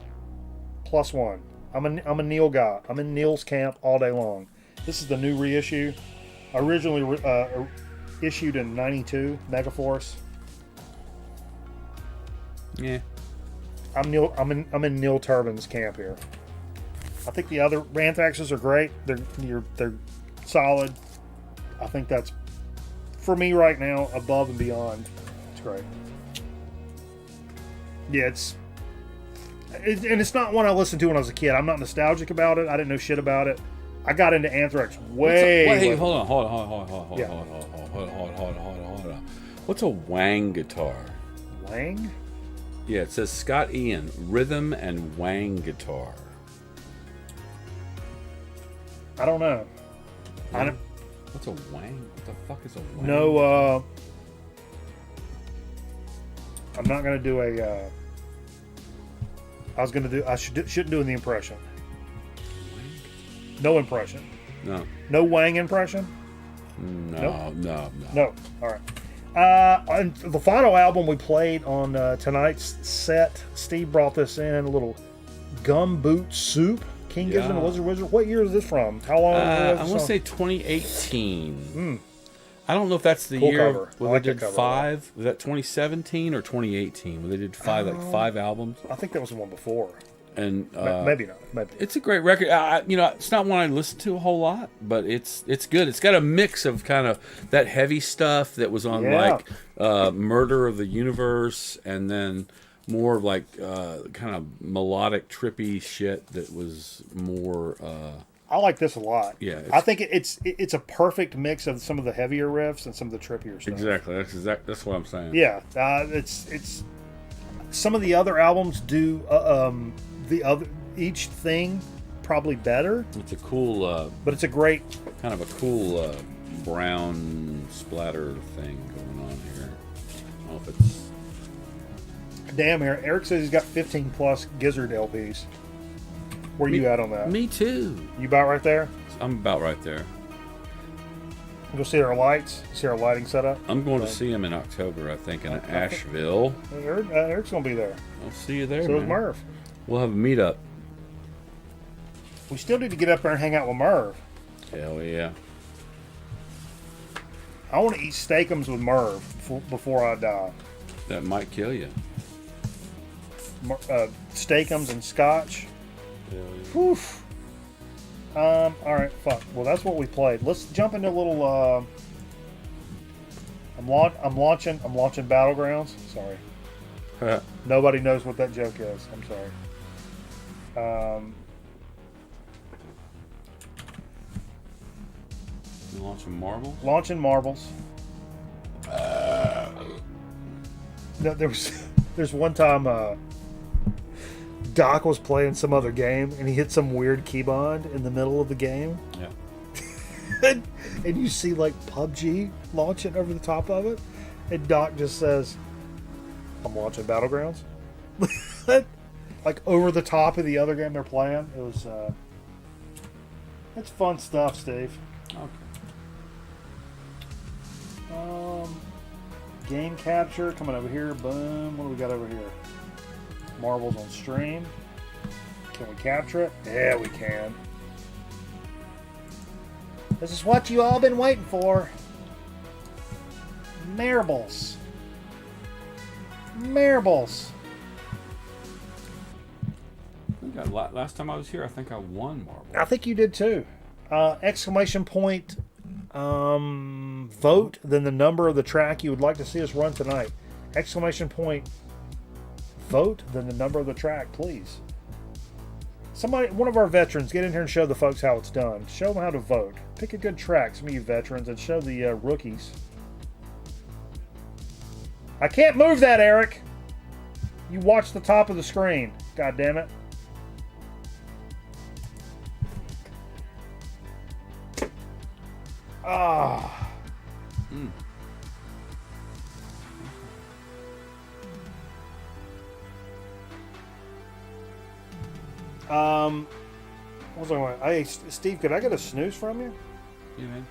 S5: +1. I'm a Neil guy. I'm in Neil's camp all day long. This is the new reissue. Originally issued in '92, Megaforce.
S3: Yeah.
S5: I'm in Neil Turbin's camp here. I think the other Anthraxes are great. They're solid. I think that's, for me right now, above and beyond. It's great. Yeah, and it's not one I listened to when I was a kid. I'm not nostalgic about it. I didn't know shit about it. I got into Anthrax way.
S3: Wait, hold on.
S5: Yeah.
S3: Hold on. What's a wang guitar?
S5: Wang?
S3: Yeah, it says Scott Ian, rhythm and wang guitar.
S5: I don't know. I don't.
S3: What's a wang? What the fuck is a wang?
S5: No. I'm not gonna do a. I shouldn't do the impression. No impression.
S3: No.
S5: No Wang impression.
S3: No.
S5: No. All right. On the final album we played on tonight's set, Steve brought this in, a little Gumboot Soup. King Gizzard and the Wizard. What year is this from? How long ago was
S3: I
S5: this
S3: want to
S5: song?
S3: say 2018. I don't know if that's the
S5: Cool
S3: year
S5: cover. I
S3: where
S5: like
S3: they
S5: the
S3: did
S5: cover.
S3: 5. Was that 2017 or 2018? Where they did 5 albums?
S5: I think that was the one before.
S3: And
S5: Maybe not. Maybe.
S3: it's a great record. It's not one I listen to a whole lot, but it's good. It's got a mix of kind of that heavy stuff that was on like Murder of the Universe, and then more of like kind of melodic, trippy shit that was more.
S5: I like this a lot.
S3: Yeah,
S5: I think it's a perfect mix of some of the heavier riffs and some of the trippier stuff.
S3: Exactly. That's what I'm saying.
S5: Yeah, it's some of the other albums do each thing probably better,
S3: It's a cool,
S5: but it's a great.
S3: kind of a cool brown splatter thing going on here. I don't know if it's.
S5: Damn, here Eric says he's got 15 plus Gizzard LPs. Where you at on that?
S3: Me too.
S5: You about right there?
S3: I'm about right there.
S5: Go see our lights. See our lighting setup.
S3: I'm going to see him in October, I think, in Asheville.
S5: Eric's gonna be there.
S3: I'll see you there,
S5: So
S3: man.
S5: is Merv.
S3: We'll have a meetup.
S5: We still need to get up there and hang out with Merv.
S3: Hell yeah.
S5: I want to eat steakums with Merv before I die.
S3: That might kill you.
S5: Steakums and scotch.
S3: Hell yeah.
S5: Whew. All right, fuck. Well, that's what we played. Let's jump into a little. I'm launching Battlegrounds. Sorry. Nobody knows what that joke is. I'm sorry.
S3: You launching marbles?
S5: Launching marbles. No, there's one time Doc was playing some other game and he hit some weird keybond in the middle of the game.
S3: Yeah.
S5: and you see like PUBG launching over the top of it, and Doc just says, "I'm launching Battlegrounds," like over the top of the other game they're playing. It was it's fun stuff, Steve.
S3: Okay.
S5: Game capture coming over here. Boom. What do we got over here? Marbles on stream. Can we capture it? Yeah, we can. This is what you all been waiting for. Marbles. Marbles.
S3: I think last time I was here, I think I won marbles.
S5: I think you did too. Exclamation point, vote, then the number of the track you would like to see us run tonight. Exclamation point, vote, then the number of the track, please. Somebody, one of our veterans, get in here and show the folks how it's done. Show them how to vote. Pick a good track, some of you veterans, and show the rookies. I can't move that, Eric. You watch the top of the screen. God damn it. Ah. What's I want? Hey, Steve, could I get a snooze from you?
S3: Yeah, man.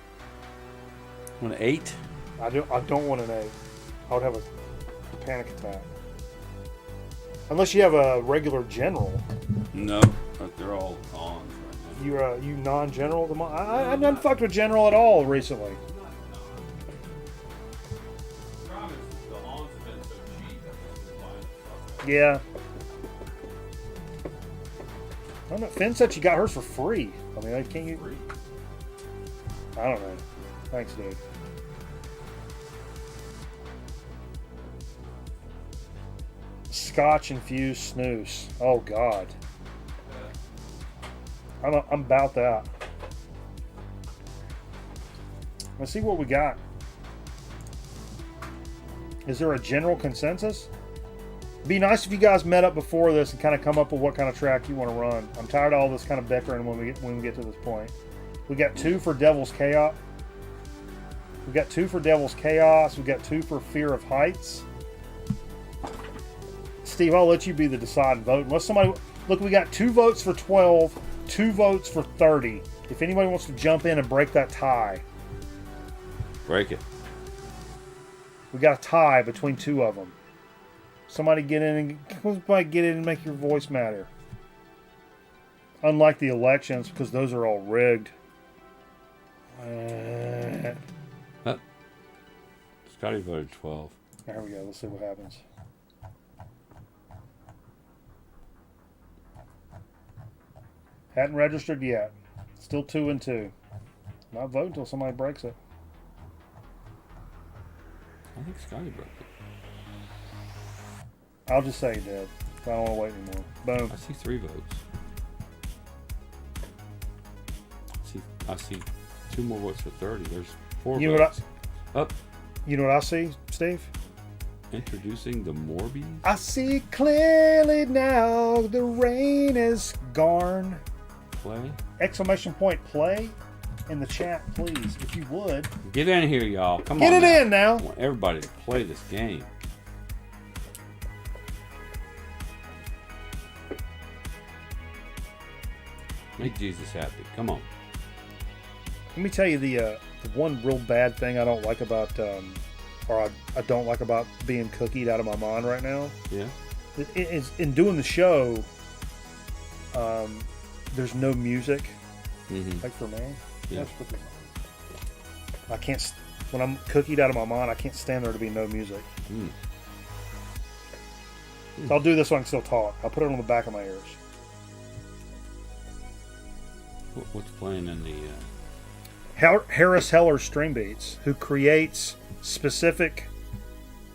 S3: Want an 8?
S5: I don't want an 8. I would have a panic attack. Unless you have a regular general.
S3: No, but they're all on right now.
S5: You non-general? I haven't fucked with general at all recently. Yeah. I don't know. Finn said she got hers for free. I mean, can't you? I don't know. Thanks, dude. Scotch infused snooze. Oh God. I'm about that. Let's see what we got. Is there a general consensus? It'd be nice if you guys met up before this and kind of come up with what kind of track you want to run. I'm tired of all this kind of bickering when we get to this point. We got 2 for Devil's Chaos. We got 2 for Devil's Chaos. We got 2 for Fear of Heights. Steve, I'll let you be the deciding vote. Unless somebody look, we got 2 votes for 12, 2 votes for 30. If anybody wants to jump in and break that tie,
S3: Break it.
S5: we got a tie between 2 of them. Somebody get in and make your voice matter. Unlike the elections, because those are all rigged.
S3: Scotty voted 12.
S5: There we go. Let's see what happens. Hadn't registered yet. Still 2 and 2. Not vote until somebody breaks it.
S3: I think Scotty broke it.
S5: I'll just say he did. I don't want to wait anymore. Boom.
S3: I see 3 votes. I see 2 more votes for 30. There's 4
S5: You know
S3: votes.
S5: what You know what I see, Steve?
S3: Introducing the Morbies.
S5: I see clearly now. The rain is gone.
S3: Play.
S5: Exclamation point play in the chat, please, if you would.
S3: Get in here, y'all. Come
S5: Get
S3: on.
S5: it in now.
S3: I want everybody to play this game. Make Jesus happy. Come on.
S5: Let me tell you the one real bad thing I don't like about, or I don't like about being cookied out of my mind right now.
S3: Yeah.
S5: Is in doing the show. There's no music.
S3: Mm-hmm.
S5: Like for me.
S3: Yeah.
S5: Let's put this on. I can't. When I'm cookied out of my mind, I can't stand there to be no music.
S3: Mm.
S5: So I'll do this so I can still talk. I'll put it on the back of my ears.
S3: What's playing in the...
S5: Harris Heller String Beats, who creates specific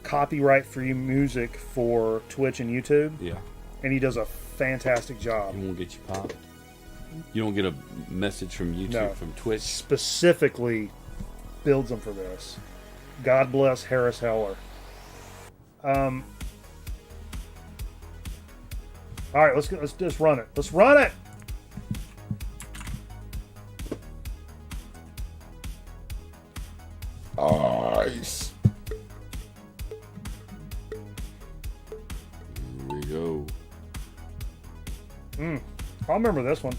S5: copyright-free music for Twitch and YouTube.
S3: Yeah.
S5: And he does a fantastic job.
S3: It won't get you popped. You don't get a message from YouTube,
S5: No.
S3: from Twitch.
S5: Specifically builds them for this. God bless Harris Heller. All right, let's just run it. Let's run it.
S3: Nice. Here we go.
S5: I remember this one.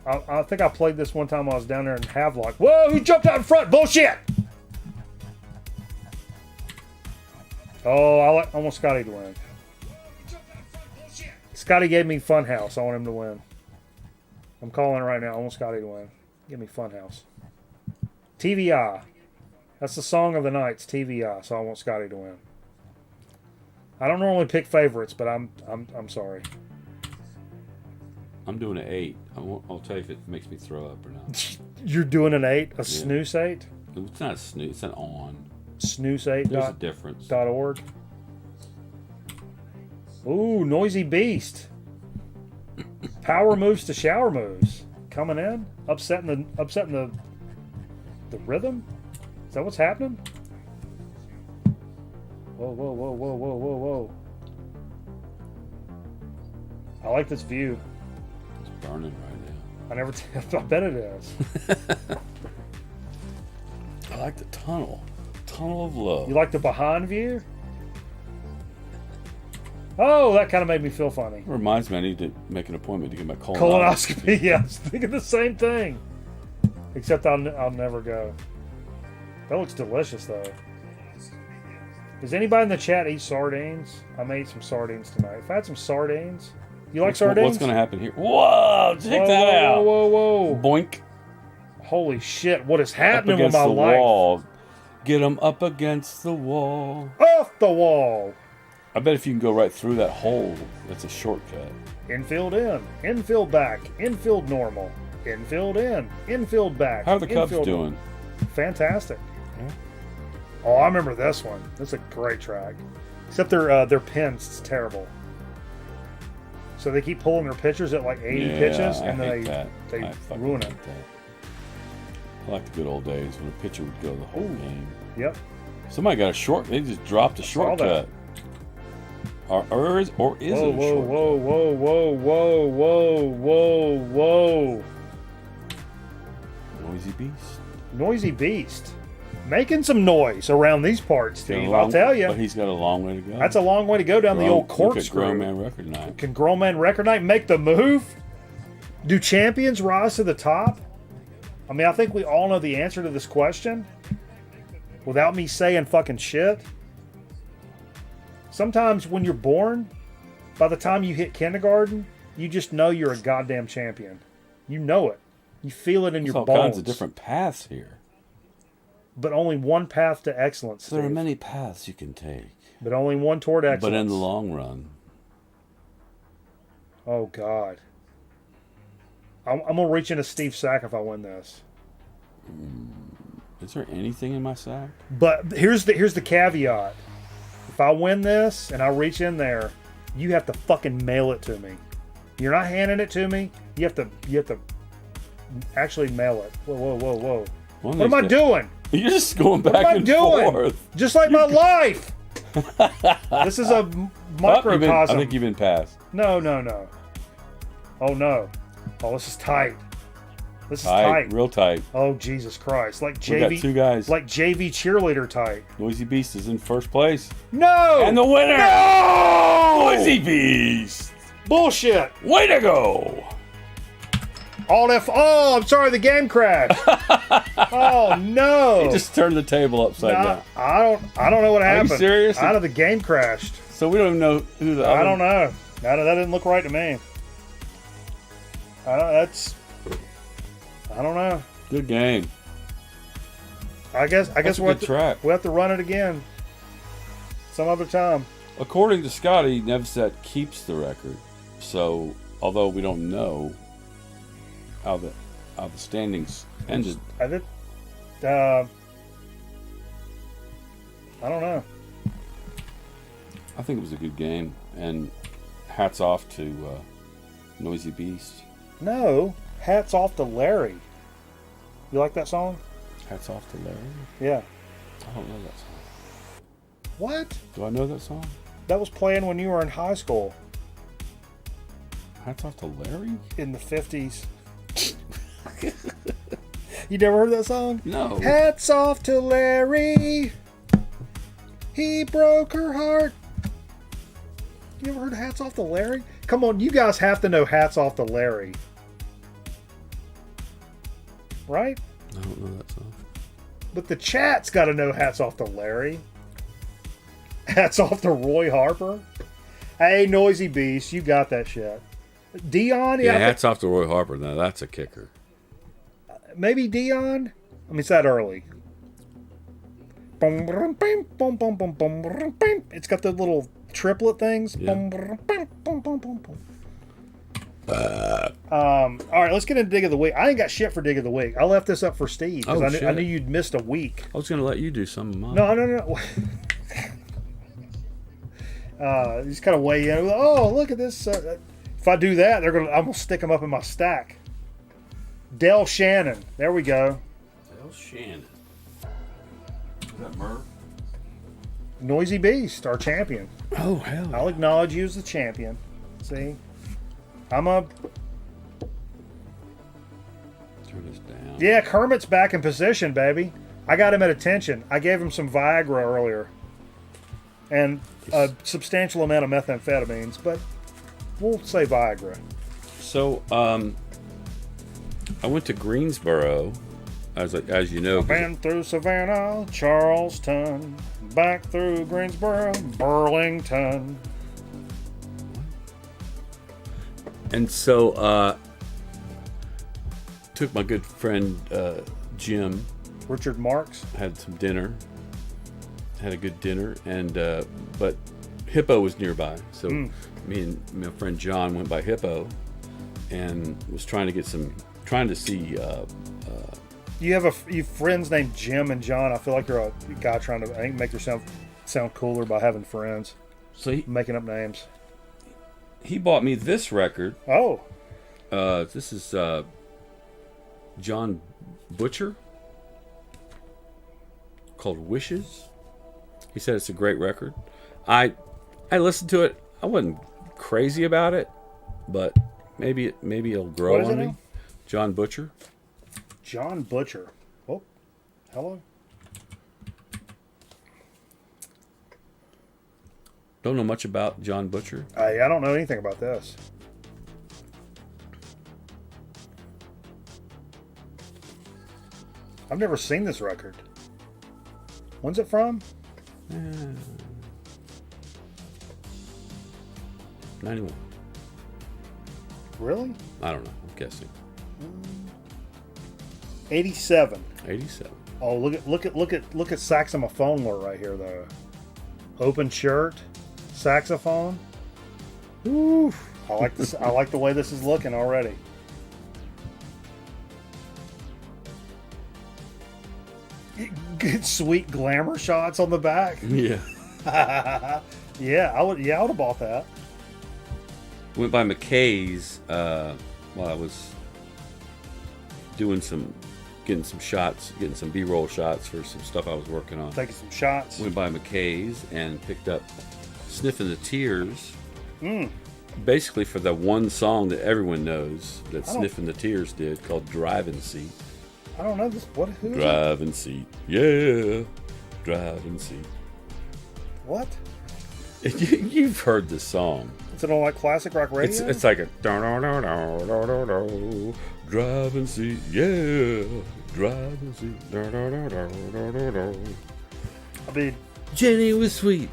S5: I think I played this one time I was down there in Havelock. Whoa, he jumped out in front. Bullshit. Oh, I want Scotty to win. Scotty gave me Funhouse. I want him to win. I'm calling it right now. I want Scotty to win. Give me Funhouse. TVI. That's the song of the night. It's TVI. So I want Scotty to win. I don't normally pick favorites, but I'm sorry.
S3: I'm doing an 8. I'll tell you if it makes me throw up or not.
S5: You're doing an 8, a snooze 8?
S3: It's not a snooze, it's an on.
S5: Snooze8.
S3: There's a difference.
S5: .org. Ooh, Noisy Beast. Power moves to shower moves. Coming in, upsetting the rhythm. Is that what's happening? Whoa, whoa, whoa, whoa, whoa, whoa, whoa. I like this view.
S3: It's burning right now.
S5: I bet it is.
S3: I like the tunnel. Tunnel of love.
S5: You like the behind view? Oh, that kind of made me feel funny.
S3: It reminds me I need to make an appointment to get my
S5: Colonoscopy, yeah. I was thinking the same thing. Except I'll never go. That looks delicious, though. Does anybody in the chat eat sardines? I made some sardines tonight. If I had some sardines... You like sardines?
S3: What's going to happen here? Whoa! Check
S5: whoa,
S3: that
S5: whoa,
S3: out.
S5: Whoa, whoa, whoa.
S3: Boink.
S5: Holy shit, what is happening
S3: Up
S5: with
S3: against
S5: my
S3: the
S5: life?
S3: wall. Get them up against the wall.
S5: Off the wall.
S3: I bet if you can go right through that hole, that's a shortcut.
S5: Infield in, infield back, infield normal, infield in, infield back.
S3: How are the Cubs
S5: infield
S3: doing?
S5: Fantastic.
S3: Yeah.
S5: Oh, I remember this one. This is a great track. Except their pins, it's terrible. So they keep pulling their pitchers at like 80 pitches, and then they ruin it.
S3: I like the good old days when a pitcher would go the whole game.
S5: Yep.
S3: Somebody got a short. They just dropped a shortcut. Or is it
S5: Whoa,
S3: a shortcut?
S5: whoa, whoa, whoa, whoa, whoa, whoa, whoa.
S3: Noisy beast.
S5: Noisy beast. Making some noise around these parts, Steve. I'll tell you.
S3: But he's got a long way to go.
S5: That's a long way to go down the old corkscrew.
S3: Grown Man Record Night.
S5: Can Grown Man Record Night make the move? Do champions rise to the top? I mean, I think we all know the answer to this question without me saying fucking shit. Sometimes when you're born, by the time you hit kindergarten, you just know you're a goddamn champion. You know it. You feel it in your bones.
S3: All kinds of different paths here.
S5: But only one path to excellence,
S3: There are
S5: Steve.
S3: many paths you can take.
S5: But only one toward excellence.
S3: But in the long run.
S5: Oh, God. I'm going to reach into Steve's sack if I win this.
S3: Is there anything in my sack?
S5: But here's the caveat. If I win this and I reach in there, you have to fucking mail it to me. You're not handing it to me. You have to actually mail it. Whoa, whoa, whoa, whoa. What am I doing?
S3: You're just going back and forth.
S5: Just like my life. This is a microcosm.
S3: I think you've been passed.
S5: No. Oh, no. Oh, this is tight. This is tight.
S3: Real tight.
S5: Oh, Jesus Christ. Like
S3: We got two guys.
S5: Like JV cheerleader tight.
S3: Noisy Beast is in first place.
S5: No!
S3: And the winner!
S5: No!
S3: Noisy Beast!
S5: Bullshit!
S3: Way to go!
S5: Alt F. Oh, I'm sorry, the game crashed. Oh no!
S3: He just turned the table upside down.
S5: I don't know what happened.
S3: Are you serious?
S5: I know the game crashed.
S3: So we don't even know who the other...
S5: I don't know. That didn't look right to me. I don't know.
S3: Good game.
S5: I guess we'll have to run it again some other time.
S3: According to Scotty, Nevsat keeps the record. So, although we don't know how the standings ended.
S5: I don't know.
S3: I think it was a good game, and hats off to Noisy Beast.
S5: No, hats off to Larry. You like that song?
S3: Hats off to Larry?
S5: Yeah.
S3: I don't know that song.
S5: What?
S3: Do I know that song?
S5: That was playing when you were in high school.
S3: Hats off to Larry?
S5: In the 50s. You never heard that song?
S3: No.
S5: Hats off to Larry. He broke her heart. You ever heard of Hats Off to Larry? Come on, you guys have to know Hats Off to Larry. Right?
S3: I don't know that song.
S5: But the chat's got to know Hats Off to Larry. Hats off to Roy Harper. Hey, Noisy Beast, you got that shit. Dion?
S3: Yeah, hats off to Roy Harper. Now, that's a kicker.
S5: Maybe Dion? I mean, it's that early. It's got the little triplet things.
S3: Yeah.
S5: All right, let's get into dig of the week. I ain't got shit for dig of the week. I left this up for Steve because
S3: Oh,
S5: I
S3: shit.
S5: knew you'd missed a week.
S3: I was going to let you do some of mine.
S5: No. He's kind of weigh in. Oh, look at this. If I do that, I'm gonna stick them up in my stack. Del Shannon. There we go.
S3: Del Shannon. Is that Merv?
S5: Noisy Beast, our champion.
S3: Oh, hell.
S5: I'll acknowledge you as the champion. See,
S3: Turn this down.
S5: Yeah, Kermit's back in position, baby. I got him at attention. I gave him some Viagra earlier. And a substantial amount of methamphetamines, but we'll say Viagra.
S3: So, I went to Greensboro, as you know.
S5: Been through Savannah, Charleston, back through Greensboro, Burlington.
S3: And so, took my good friend Jim,
S5: Richard Marks.
S3: had some dinner, had a good dinner, and but Hippo was nearby, so me and my friend John went by Hippo, and was trying to see.
S5: You have you friends named Jim and John. I feel like you're a guy trying to make yourself sound cooler by having friends,
S3: So
S5: making up names.
S3: he bought me this record.
S5: Oh,
S3: This is John Butcher, called Wishes. He said it's a great record. I listened to it. I wasn't crazy about it, but maybe it'll grow
S5: What is
S3: on
S5: it
S3: me.
S5: now?
S3: John Butcher.
S5: John Butcher. Oh, hello.
S3: Don't know much about John Butcher.
S5: I don't know anything about this. I've never seen this record. When's it from?
S3: 91.
S5: Really?
S3: I don't know. I'm guessing.
S5: 87.
S3: 87.
S5: Oh, look at saxophone right here though. Open shirt, saxophone. Ooh, I like this. I like the way this is looking already. Good sweet glamour shots on the back.
S3: Yeah.
S5: Yeah, I would have bought that.
S3: Went by McKay's while I was getting some shots, getting some B-roll shots for some stuff I was working on.
S5: Taking some shots.
S3: Went by McKay's and picked up Sniffing the Tears. Basically for the one song that everyone knows that Sniffing the Tears did, called Driving Seat.
S5: I don't know this. What? Who is it?
S3: Driving seat. Yeah. Driving seat.
S5: What?
S3: You've heard this song.
S5: Is it on like classic rock radio?
S3: It's like a driving seat, yeah, driving seat.
S5: I mean,
S3: Jenny was sweet.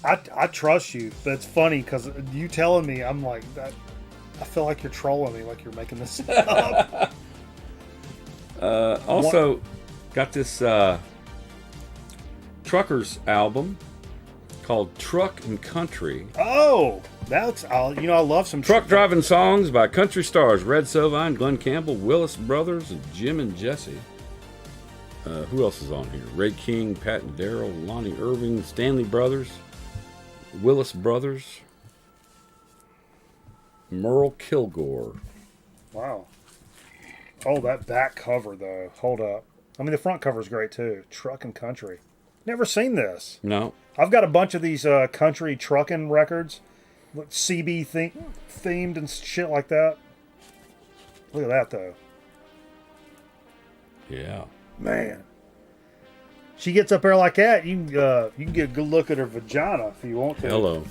S5: I trust you, but it's funny because you telling me, I'm like that. I feel like you're trolling me, like you're making this up.
S3: Also, got this Truckers album called Truck and Country.
S5: Oh, that's I love some
S3: Truck driving songs by country stars Red Sovine, Glenn Campbell, Willis Brothers, and Jim and Jesse. Who else is on here? Ray King, Pat and Darrell, Lonnie Irving, Stanley Brothers, Willis Brothers, Merle Kilgore.
S5: Wow. Oh, that back cover though. Hold up. I mean, the front cover is great too. Truck and Country. Never seen this.
S3: No.
S5: I've got a bunch of these country trucking records, CB themed and shit like that. Look at that though.
S3: Yeah.
S5: Man. She gets up there like that, you can get a good look at her vagina if you want to.
S3: Hello.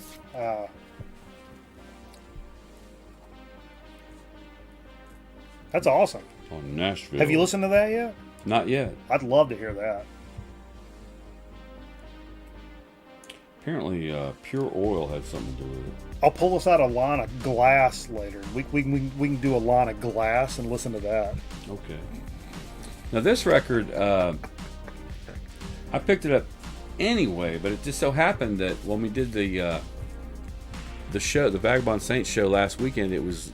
S5: That's awesome.
S3: On Nashville.
S5: Have you listened to that yet?
S3: Not yet.
S5: I'd love to hear that.
S3: Apparently, Pure Oil had something to do with it.
S5: I'll pull us out a line of Glass later. We can do a line of Glass and listen to that.
S3: Okay. Now this record, I picked it up anyway, but it just so happened that when we did the the show, the Vagabond Saints show last weekend. It was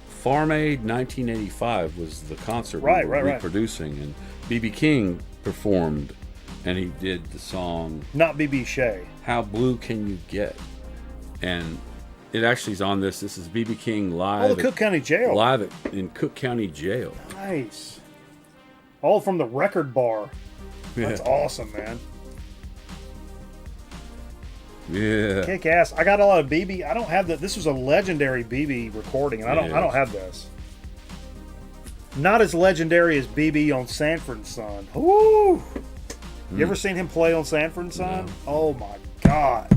S3: Farm Aid 1985 was the concert we were reproducing, and BB King performed, and he did the song
S5: Not BB Shea.
S3: How Blue Can You Get? And it actually is on this. This is BB King live.
S5: Oh, the Cook County Jail.
S3: Live in Cook County Jail.
S5: Nice. All from the record bar. That's awesome, man.
S3: Yeah.
S5: Kick ass. I got a lot of BB. I don't have that. This was a legendary BB recording, and I don't have this. Not as legendary as BB on Sanford and Son. Woo! You ever seen him play on Sanford and Son?
S3: No.
S5: Oh my god.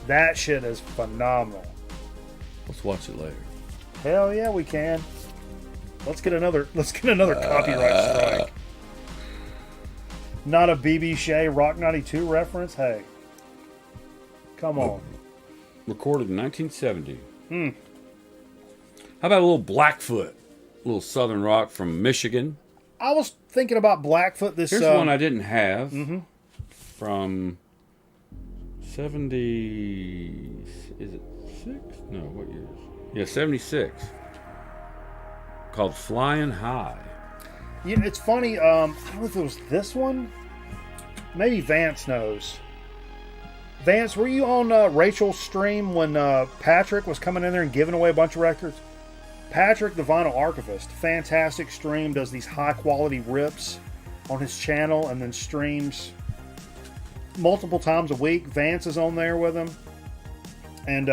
S5: That shit is phenomenal.
S3: Let's watch it later.
S5: Hell yeah, we can. Let's get another copyright strike. Not a BB Shea Rock 92 reference? Hey. Come on.
S3: Recorded in 1970. How about a little Blackfoot? A little southern rock from Michigan.
S5: I was thinking about Blackfoot this
S3: Here's one I didn't have. From 70... Is it 6? No, what year is it? Yeah, 76. Called Flying High.
S5: Yeah, it's funny. I don't know if it was this one. Maybe Vance knows. Vance, were you on Rachel's stream when Patrick was coming in there and giving away a bunch of records? Patrick, the vinyl archivist, fantastic stream, does these high quality rips on his channel and then streams multiple times a week. Vance is on there with him. And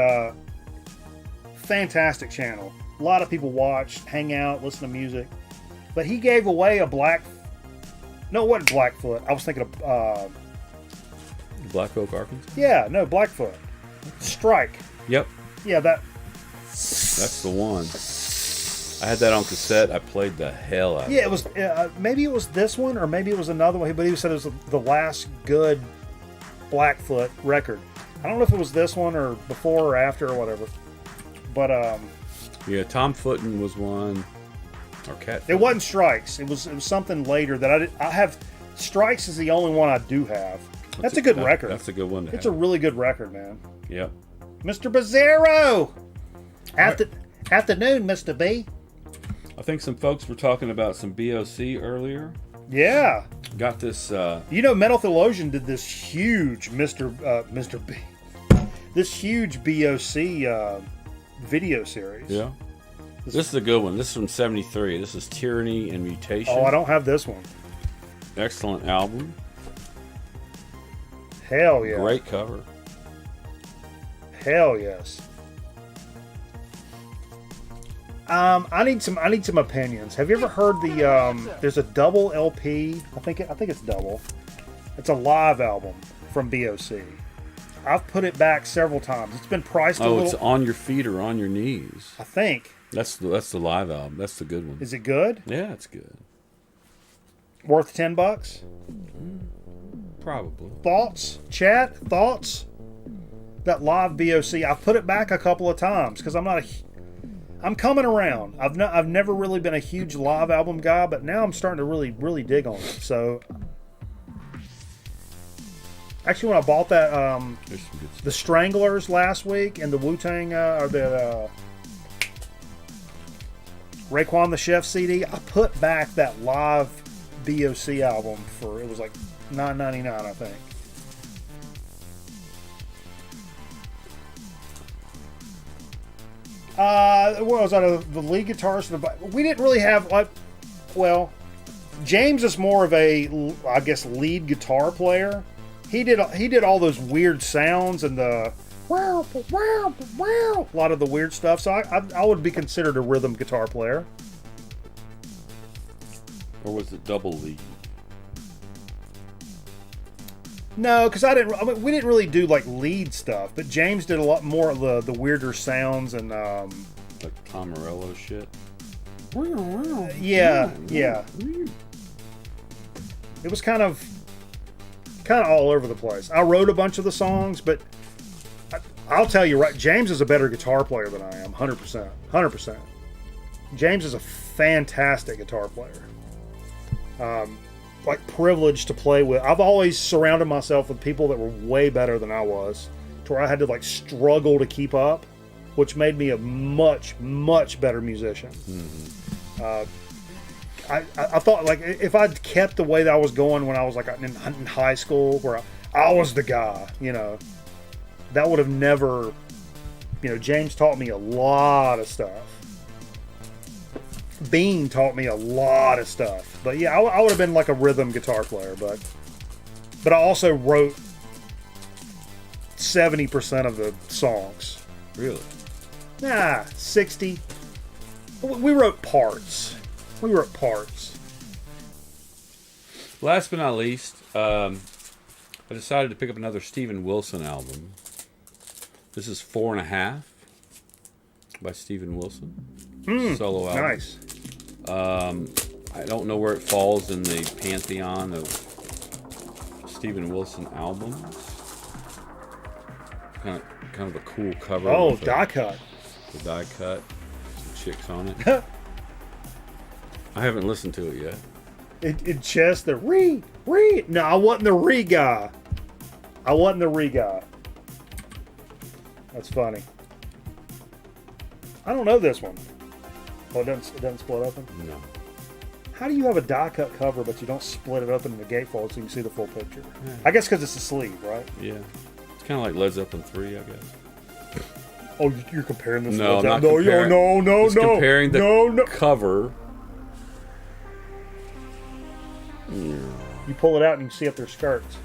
S5: fantastic channel. A lot of people watch, hang out, listen to music. But he gave away a No, it wasn't Blackfoot. I was thinking of...
S3: Black Oak, Arkansas?
S5: Yeah, no, Blackfoot. Strike.
S3: Yep.
S5: Yeah,
S3: That's the one. I had that on cassette. I played the hell out of it.
S5: Yeah, it was... maybe it was this one, or maybe it was another one. But he said it was the last good Blackfoot record. I don't know if it was this one, or before or after, or whatever. But,
S3: yeah, Tom Footen was one. Or Cat.
S5: It wasn't Strikes. It was something later that I have... Strikes is the only one I do have. That's a good record.
S3: That's a good one to
S5: It's
S3: have.
S5: a really good record, man.
S3: Yep.
S5: Mr. Bizzaro! Afternoon, Mr. B.
S3: I think some folks were talking about some BOC earlier.
S5: Yeah.
S3: Got this...
S5: You know, Metal Theologian did this huge Mr. B. This huge BOC video series.
S3: Yeah. This is a good one. This is from 73. This is Tyranny and Mutation.
S5: Oh, I don't have this one.
S3: Excellent album.
S5: Hell yeah.
S3: Great cover.
S5: Hell yes. I need some opinions. Have you ever heard the there's a double LP, I think it's double. It's a live album from BOC. I've put it back several times. It's been priced a little.
S3: Oh, it's On Your Feet or On Your Knees.
S5: I think.
S3: That's the live album. That's the good one.
S5: Is it good?
S3: Yeah, it's good.
S5: Worth $10?
S3: Probably.
S5: Thoughts? Chat? Thoughts? That live BOC. I've put it back a couple of times because I'm coming around. I've never really been a huge live album guy, but now I'm starting to really dig on it. So actually, when I bought that the Stranglers last week and the Wu-Tang or the Raekwon the Chef CD, I put back that live BOC album for, it was like $9.99, I think. What was that? The lead guitarist. We didn't really have James is more of a, I guess, lead guitar player. He did all those weird sounds and the wow, a lot of the weird stuff. So I would be considered a rhythm guitar player.
S3: Or was it double lead?
S5: No, because we didn't really do like lead stuff, but James did a lot more of the weirder sounds and
S3: like Tom Morello shit.
S5: Yeah. It was kind of all over the place. I wrote a bunch of the songs, but I'll tell you right, James is a better guitar player than I am, 100%. James is a fantastic guitar player. Like privileged to play with. I've always surrounded myself with people that were way better than I was. to where I had to like struggle to keep up, which made me a much, much better musician. I thought like if I'd kept the way that I was going when I was like in high school, where I was the guy, you know, that would have never, you know, James taught me a lot of stuff. Bean taught me a lot of stuff. But yeah, I would have been like a rhythm guitar player, but I also wrote 70% of the songs.
S3: Really?
S5: Nah, 60. We wrote parts.
S3: Last but not least, I decided to pick up another Steven Wilson album. This is 4.5 by Steven Wilson. Solo album.
S5: Nice.
S3: I don't know where it falls in the pantheon of Steven Wilson albums. Kind of a cool cover.
S5: Oh,
S3: with
S5: die cut.
S3: The die cut. Some chicks on it. I haven't listened to it yet.
S5: It just the re. No, I wasn't the re guy. That's funny. I don't know this one. Oh, it doesn't split open?
S3: No.
S5: How do you have a die cut cover but you don't split it open in the gatefold so you can see the full picture? Yeah. I guess because it's a sleeve, right?
S3: Yeah. It's kind of like Led Zeppelin 3, I guess.
S5: Oh, you're comparing this?
S3: No,
S5: to
S3: I'm not comparing.
S5: No.
S3: Comparing the
S5: no.
S3: cover.
S5: You pull it out and you see up their skirts.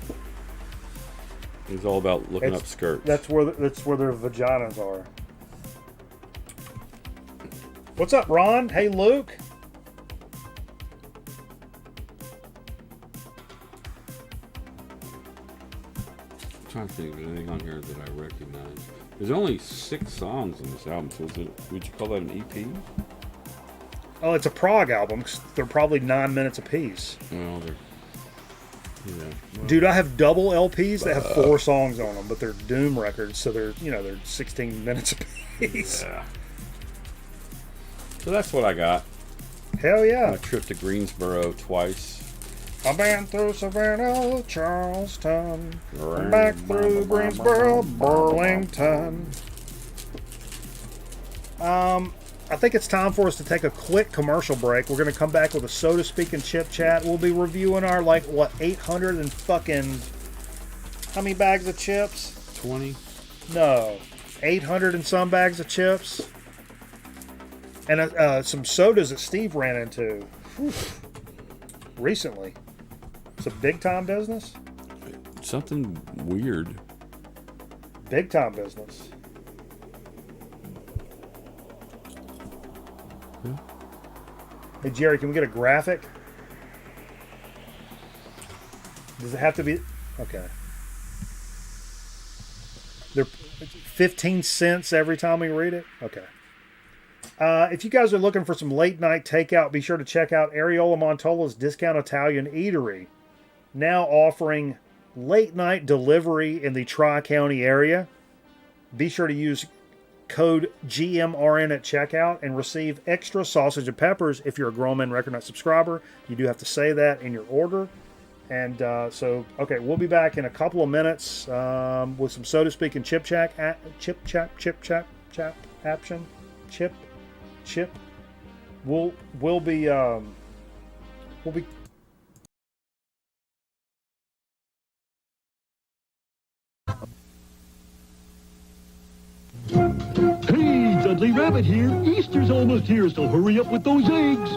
S3: It's all about looking up skirts.
S5: That's where their vaginas are. What's up, Ron? Hey, Luke.
S3: I'm trying to think of anything on here that I recognize. There's only 6 songs on this album, so would you call that an EP?
S5: Oh, it's a prog album. They're probably 9 minutes apiece.
S3: Well, they're... Yeah. Well,
S5: dude, I have double LPs that have 4 songs on them, but they're Doom records, so they're 16 minutes apiece.
S3: Yeah. So that's what I got.
S5: Hell yeah.
S3: My trip to Greensboro twice.
S5: I've been through Savannah, Charleston, back through Greensboro, Burlington. I think it's time for us to take a quick commercial break. We're going to come back with a Soda Speak and Chip Chat. We'll be reviewing our, 800 and fucking... How many bags of chips?
S3: 20?
S5: No. 800 and some bags of chips. And some sodas that Steve ran into recently. It's a big-time business?
S3: Something weird.
S5: Big-time business.
S3: Yeah.
S5: Hey, Jerry, can we get a graphic? Does it have to be... Okay. They're 15 cents every time we read it? Okay. If you guys are looking for some late-night takeout, be sure to check out Ariola Montola's Discount Italian Eatery. Now offering late-night delivery in the Tri-County area. Be sure to use code GMRN at checkout and receive extra sausage and peppers if you're a Grown Men Record Nut subscriber. You do have to say that in your order. And okay, we'll be back in a couple of minutes with some Soda Speak and Chip Chat action. Chip. We'll be
S6: Hey, Dudley Rabbit here. Easter's almost here, so hurry up with those eggs.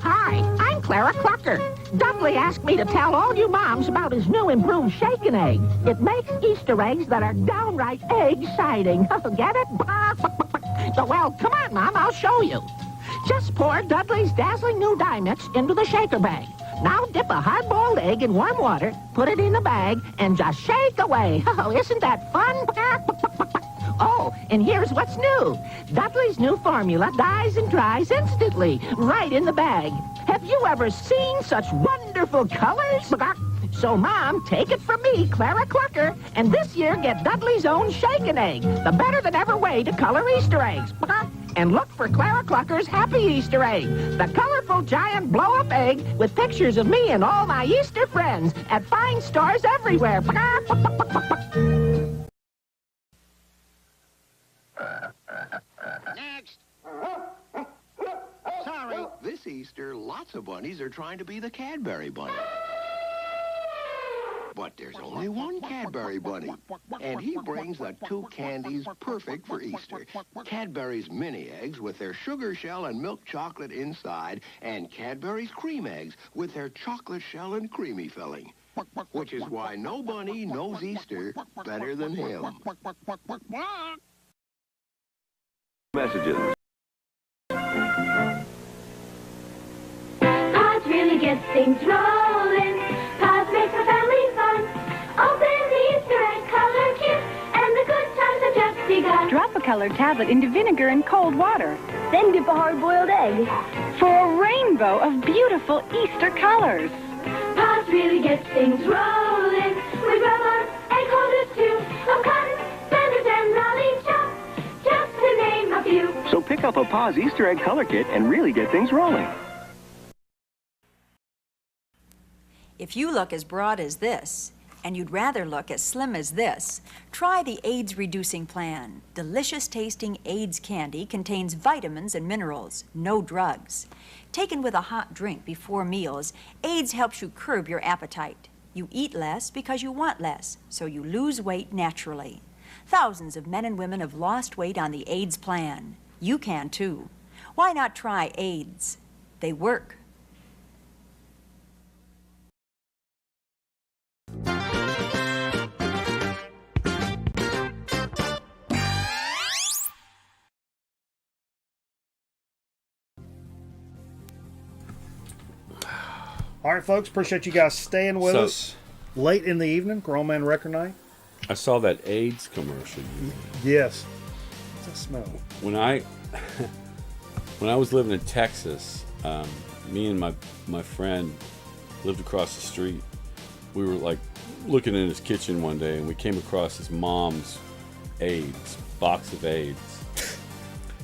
S7: Hi, I'm Clara Clucker. Dudley asked me to tell all you moms about his new improved shaken egg. It makes Easter eggs that are downright egg-citing. Get it? So, well, come on, Mom, I'll show you. Just pour Dudley's dazzling new dye mix into the shaker bag. Now dip a hard-boiled egg in warm water, put it in the bag, and just shake away. Oh, isn't that fun? Oh, and here's what's new. Dudley's new formula dyes and dries instantly, right in the bag. Have you ever seen such wonderful colors? So, Mom, take it from me, Clara Clucker, and this year get Dudley's own shaken egg, the better-than-ever way to color Easter eggs. And look for Clara Clucker's Happy Easter Egg, the colorful giant blow-up egg with pictures of me and all my Easter friends at fine stores everywhere.
S8: this Easter, lots of bunnies are trying to be the Cadbury bunny. But there's only one Cadbury bunny, and he brings the two candies perfect for Easter. Cadbury's mini eggs with their sugar shell and milk chocolate inside, and Cadbury's cream eggs with their chocolate shell and creamy filling. Which is why no bunny knows Easter better than him.
S9: Messages.
S10: Pods really gets things rolling. Pods makes the family fun. Open the Easter egg color kit, and the good times have just begun.
S11: Drop a colored tablet into vinegar and cold water.
S10: Then dip a hard-boiled egg
S11: for a rainbow of beautiful Easter colors.
S10: Pods really gets things rolling. We grab our egg holders too, of cotton, feathers, and lolly just to name a few.
S9: So pick up a Paws Easter egg color kit and really get things rolling.
S12: If you look as broad as this, and you'd rather look as slim as this, try the AIDS Reducing Plan. Delicious tasting AIDS candy contains vitamins and minerals, no drugs. Taken with a hot drink before meals, AIDS helps you curb your appetite. You eat less because you want less, so you lose weight naturally. Thousands of men and women have lost weight on the AIDS plan. You can too. Why not try AIDS? They work.
S5: All right, folks. Appreciate you guys staying with
S3: So-
S5: us late in the evening. Grown Man Record Night.
S3: I saw that AIDS commercial.
S5: Yes. What's that smell?
S3: When I was living in Texas, me and my friend lived across the street. We were like looking in his kitchen one day, and we came across his mom's AIDS box of AIDS.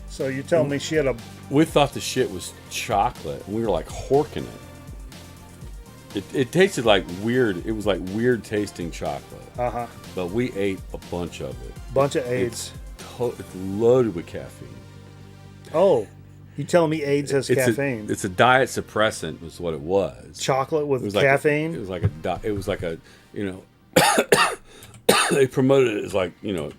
S5: So you telling me she had a...
S3: We thought the shit was chocolate, and we were like horking it. It tasted like weird. It was like weird tasting chocolate.
S5: Uh-huh.
S3: But we ate a bunch of it.
S5: Bunch of AIDS.
S3: It's loaded with caffeine.
S5: Oh, you telling me AIDS has caffeine?
S3: It's a diet suppressant, was what it was.
S5: Chocolate with
S3: It was
S5: caffeine?
S3: It was like a you know, they promoted it as like, you know,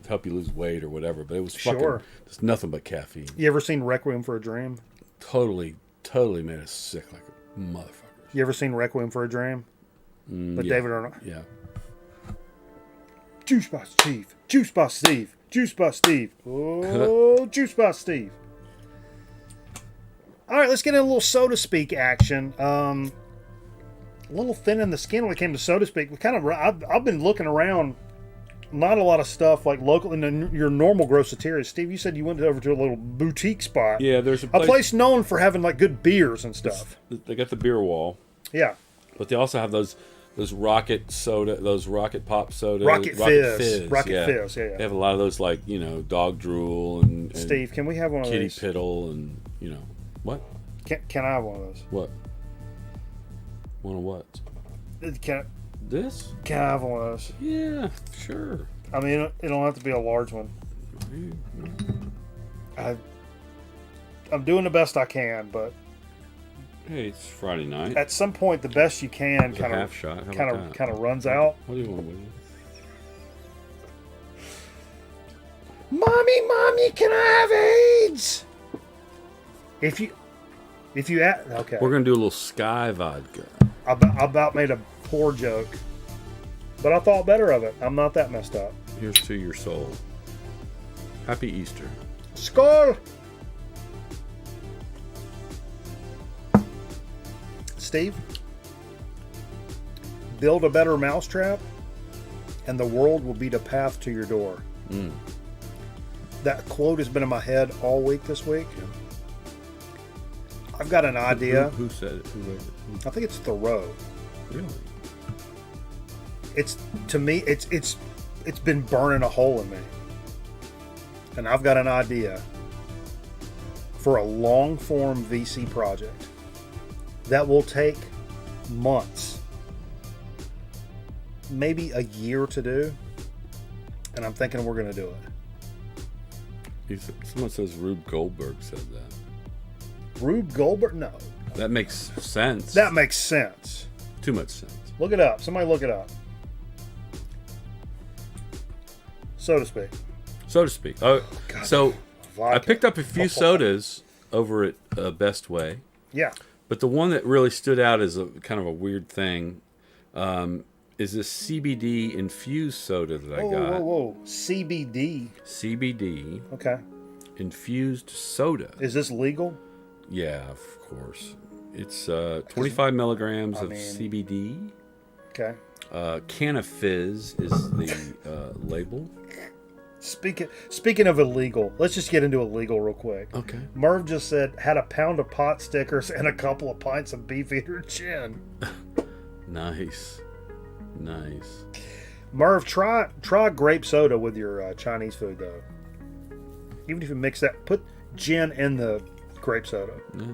S3: help you lose weight or whatever, but it was fucking,
S5: Sure.
S3: It's nothing but caffeine.
S5: You ever seen Requiem for a Dream?
S3: Totally made us sick like a motherfucker.
S5: You ever seen Requiem for a Dream? With
S3: Yeah.
S5: David Arnold?
S3: Yeah.
S5: Juice by Steve. Juice by Steve. Juice by Steve. Oh, Juice by Steve. All right, let's get in a little So to Speak action. A little thin in the skin when it came to So to Speak. I've been looking around. Not a lot of stuff like local in your normal grosseteria. Steve, you said you went over to a little boutique spot.
S3: Yeah, there's
S5: a place known for having like good beers and stuff.
S3: They got the beer wall.
S5: Yeah.
S3: But they also have those rocket soda, those rocket pop soda,
S5: Rocket Fizz.
S3: yeah. They have a lot of those, like, you know, dog drool and
S5: Steve, can we have one of
S3: kitty
S5: these?
S3: piddle and, you know, what?
S5: Can I have one of those?
S3: What? One of what?
S5: Can
S3: This?
S5: I have one of those?
S3: Yeah, sure.
S5: I mean, it don't have to be a large one. I'm doing the best I can, but
S3: hey, it's Friday night.
S5: At some point, the best you can
S3: kind of half shot.
S5: kind of runs out.
S3: What do you want with it?
S5: Mommy, can I have AIDS? If you okay.
S3: We're gonna do a little Sky vodka.
S5: I about made a poor joke, but I thought better of it. I'm not that messed up.
S3: Here's to your soul. Happy Easter.
S5: Skål! Steve, build a better mousetrap, and the world will be the path to your door. That quote has been in my head all week this week. I've got an idea.
S3: Who said it? Who wrote it?
S5: I think it's Thoreau.
S3: Really?
S5: It's been burning a hole in me, and I've got an idea for a long form VC project that will take months, maybe a year to do, and I'm thinking we're going to do it.
S3: Someone says Rube Goldberg said that.
S5: Rube Goldberg? No.
S3: That makes sense.
S5: That makes sense.
S3: Too much sense.
S5: Look it up. Somebody look it up. So to speak.
S3: So to speak. Oh,
S5: God,
S3: so
S5: vodka.
S3: I picked up a few sodas over at Best Way.
S5: Yeah.
S3: But the one that really stood out as a kind of a weird thing is this CBD infused soda that I got.
S5: Whoa. CBD.
S3: CBD.
S5: Okay.
S3: Infused soda.
S5: Is this legal?
S3: Yeah, of course. It's 25 milligrams of CBD.
S5: Okay.
S3: Canna Fizz is the label.
S5: Speaking of illegal, let's just get into illegal real quick.
S3: Okay.
S5: Merv just said had a pound of pot stickers and a couple of pints of Beefeater gin.
S3: Nice.
S5: Merv, try grape soda with your Chinese food though. Even if you mix that, put gin in the grape soda.
S3: No.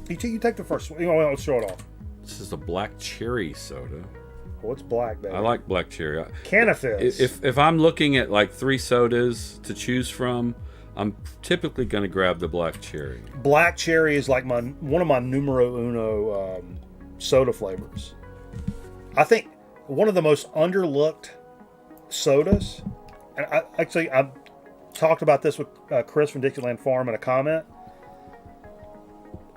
S5: You take the first one. Let's show it off.
S3: This is a black cherry soda.
S5: Oh, it's black, baby.
S3: I like black cherry.
S5: Canna Fizz.
S3: If I'm looking at like 3 sodas to choose from, I'm typically going to grab the black cherry.
S5: Black cherry is like one of my numero uno soda flavors. I think one of the most underlooked sodas. And I talked about this with Chris from Dixieland Farm in a comment.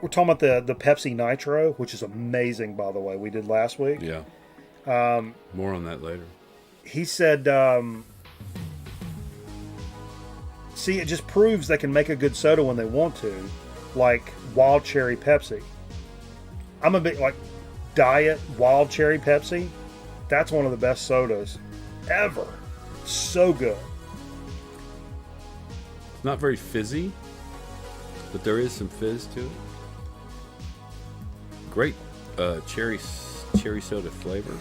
S5: We're talking about the Pepsi Nitro, which is amazing, by the way. We did last week.
S3: Yeah. More on that later.
S5: He said, see, it just proves they can make a good soda when they want to, like wild cherry Pepsi. I'm a bit like diet wild cherry Pepsi. That's one of the best sodas ever. So good.
S3: Not very fizzy, but there is some fizz to it. Great cherry soda flavor.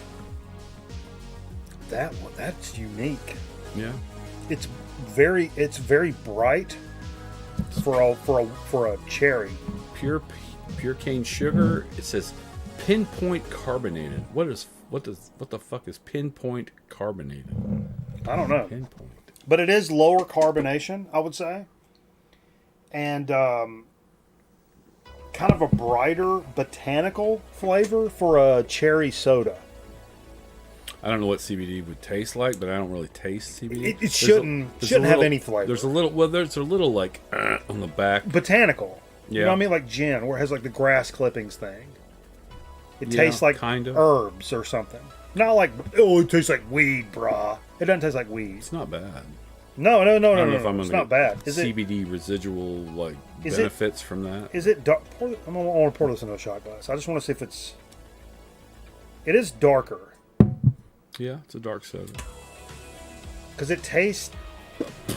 S5: That's unique.
S3: Yeah.
S5: It's very bright for a cherry.
S3: Pure cane sugar. It says pinpoint carbonated. What the fuck is pinpoint carbonated?
S5: I don't know.
S3: Pinpoint.
S5: But it is lower carbonation, I would say. And kind of a brighter botanical flavor for a cherry soda.
S3: I don't know what CBD would taste like, but I don't really taste CBD.
S5: It shouldn't have any flavor.
S3: There's a little like on the back.
S5: Botanical.
S3: Yeah.
S5: You know what I mean? Like gin, where it has like the grass clippings thing. It tastes like
S3: kind of
S5: herbs or something. Not like, oh, it tastes like weed, brah. It doesn't taste like weed.
S3: It's not bad.
S5: No.
S3: I don't know if I'm
S5: it's
S3: gonna
S5: not bad.
S3: Is CBD residual like benefits from that?
S5: Is it dark? I want to pour this in a shot glass. I just want to see if it's. It is darker.
S3: Yeah, it's a dark soda.
S5: Because it tastes.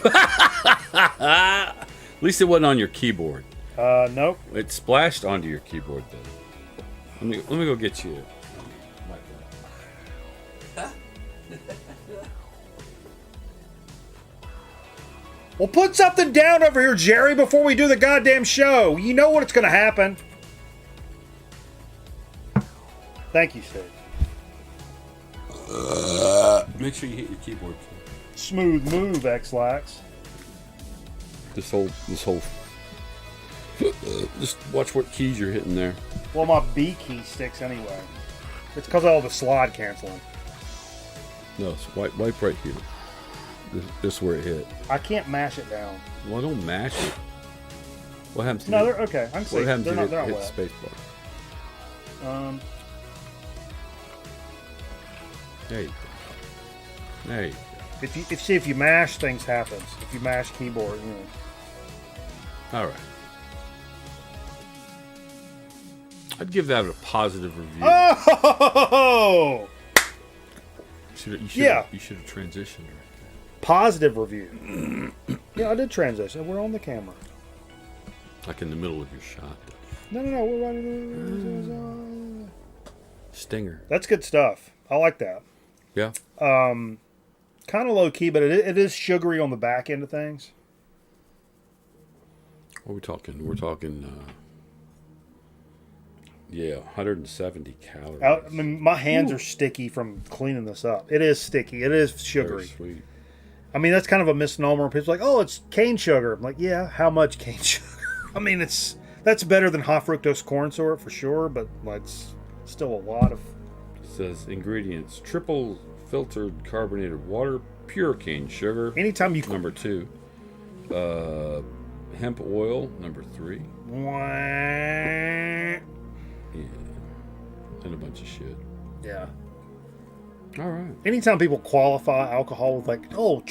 S3: At least it wasn't on your keyboard.
S5: Nope.
S3: It splashed onto your keyboard though. Let me go get you.
S5: Well, put something down over here, Jerry, before we do the goddamn show. You know what's going to happen. Thank you, Steve.
S3: Make sure you hit your keyboard.
S5: Smooth move, X-Lax.
S3: This whole. Just watch what keys you're hitting there.
S5: Well, my B key sticks anyway. It's because of all the slide canceling.
S3: No, it's wipe right here. This is where it hit.
S5: I can't mash it down.
S3: Well, don't mash it. What happens?
S5: No, they're okay. I can see.
S3: What happens
S5: they're
S3: if
S5: not
S3: you hit
S5: wet.
S3: space bar? There you go. There you go.
S5: If you mash, things happens. If you mash keyboard, you know.
S3: All right. I'd give that a positive review.
S5: Oh!
S3: You should have transitioned right there.
S5: Positive review. Yeah, I did transition. We're on the camera.
S3: Like in the middle of your shot.
S5: No. We're running.
S3: Stinger.
S5: That's good stuff. I like that.
S3: Yeah.
S5: Kind of low key, but it is sugary on the back end of things.
S3: What are we talking? We're talking. 170 calories.
S5: I mean, my hands are sticky from cleaning this up. It is sticky. It is sugary.
S3: Very sweet.
S5: I mean, that's kind of a misnomer. People are like, oh, it's cane sugar. I'm like, yeah, how much cane sugar? I mean, it's That's better than high fructose corn syrup for sure, but it's still a lot of.
S3: It says ingredients: triple filtered carbonated water, pure cane sugar.
S5: Anytime you
S3: number 2, hemp oil number 3. Yeah, and a bunch of shit.
S5: Yeah.
S3: All right.
S5: Anytime people qualify alcohol with like, oh,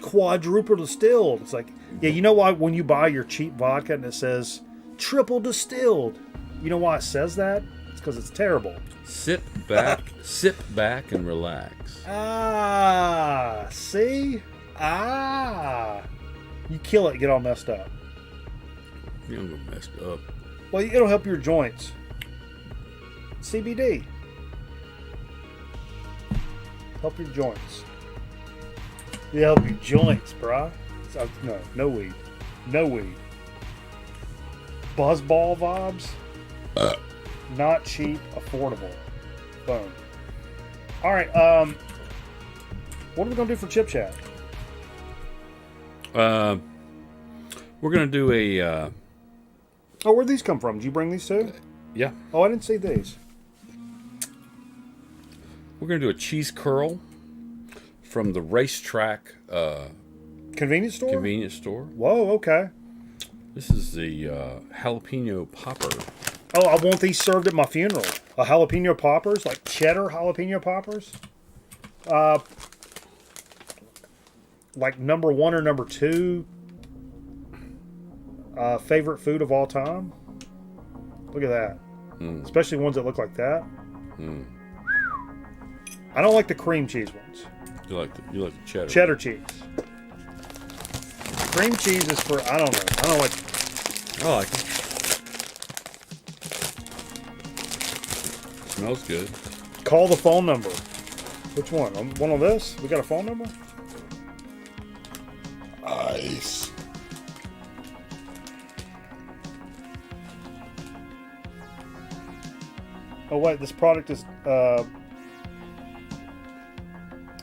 S5: quadruple distilled, it's like, yeah, you know why when you buy your cheap vodka and it says triple distilled, you know why it says that? It's because it's terrible.
S3: Sip back, sip back, and relax.
S5: See? You kill it, get all messed up.
S3: You don't get messed up.
S5: Well, it'll help your joints. CBD. Help your joints. You help your joints, bruh. No weed. No weed. Buzzball vibes. Not cheap, affordable. Boom. All right. What are we gonna do for Chip Chat?
S3: We're gonna do a.
S5: Oh, where'd these come from? Did you bring these too?
S3: Yeah.
S5: Oh, I didn't see these.
S3: We're gonna do a cheese curl from the Racetrack
S5: convenience store.
S3: Convenience store.
S5: Whoa. Okay.
S3: This is the jalapeno popper.
S5: Oh, I want these served at my funeral. Jalapeno poppers, like cheddar jalapeno poppers. Like number 1 or number 2 favorite food of all time. Look at that. Especially ones that look like that. I don't like the cream cheese ones.
S3: You like the cheddar.
S5: Cheddar cheese. Cream cheese is for, I don't know. I don't like.
S3: I like it. Smells good.
S5: Call the phone number. Which one? One on this? We got a phone number? Nice. Oh wait, this product is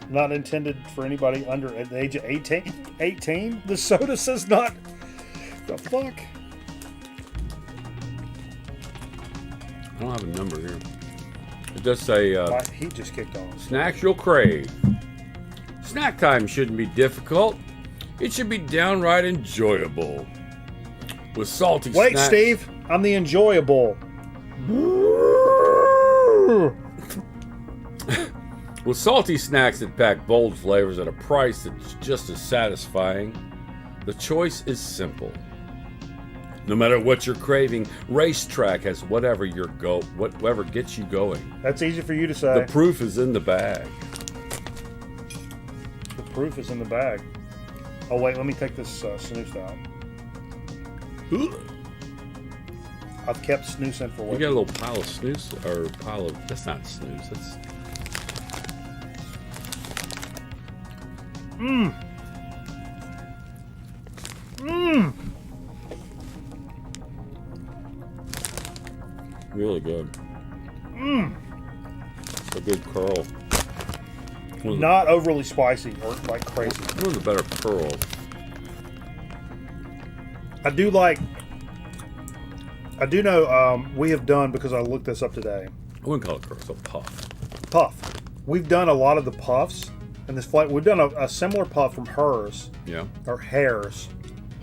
S5: not intended for anybody under the age of 18. 18? The soda says not. The fuck?
S3: I don't have a number here. It does say
S5: he just kicked on.
S3: Snacks you'll crave. Snack time shouldn't be difficult. It should be downright enjoyable. With salty
S5: Wait,
S3: snacks.
S5: Steve, I'm the enjoyable.
S3: With salty snacks that pack bold flavors at a price that's just as satisfying, the choice is simple. No matter what you're craving, Racetrack has whatever gets you going.
S5: That's easy for you to say.
S3: The proof is in the bag.
S5: The proof is in the bag. Oh wait, let me take this snooze out. I've kept snooze in for
S3: You
S5: what?
S3: got a little pile of snooze, or pile of, that's not snooze, that's... Really good. A good curl.
S5: Not overly spicy or like crazy.
S3: One of the better curls.
S5: I do know we have done, because I looked this up today.
S3: I wouldn't call it curl, it's a puff.
S5: Puff. We've done a lot of the puffs in this flight. We've done a similar puff from hers.
S3: Yeah.
S5: Or Hares.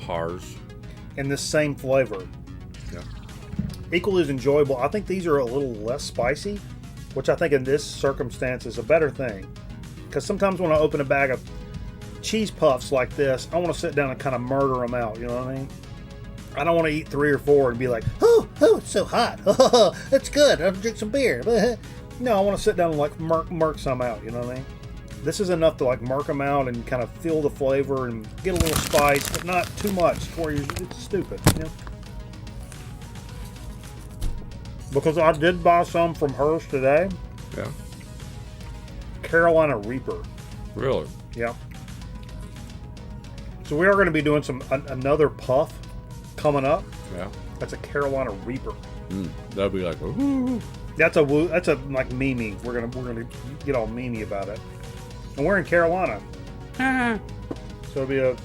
S3: Hars.
S5: In this same flavor.
S3: Yeah.
S5: Equally as enjoyable. I think these are a little less spicy, which I think in this circumstance is a better thing. Because sometimes when I open a bag of cheese puffs like this, I want to sit down and kind of murder them out, you know what I mean? I don't want to eat 3 or 4 and be like, oh, it's so hot. Oh, it's good. I'll drink some beer. No, I want to sit down and like murk some out, you know what I mean? This is enough to like murk them out and kind of feel the flavor and get a little spice, but not too much where it's stupid, you know? Because I did buy some from hers today.
S3: Yeah.
S5: Carolina Reaper.
S3: Really?
S5: Yeah. So we are going to be doing another puff coming up.
S3: Yeah.
S5: That's a Carolina Reaper.
S3: That'd be like, ooh.
S5: That's a like meme. We're gonna get all meme about it. And we're in Carolina. So it'll be a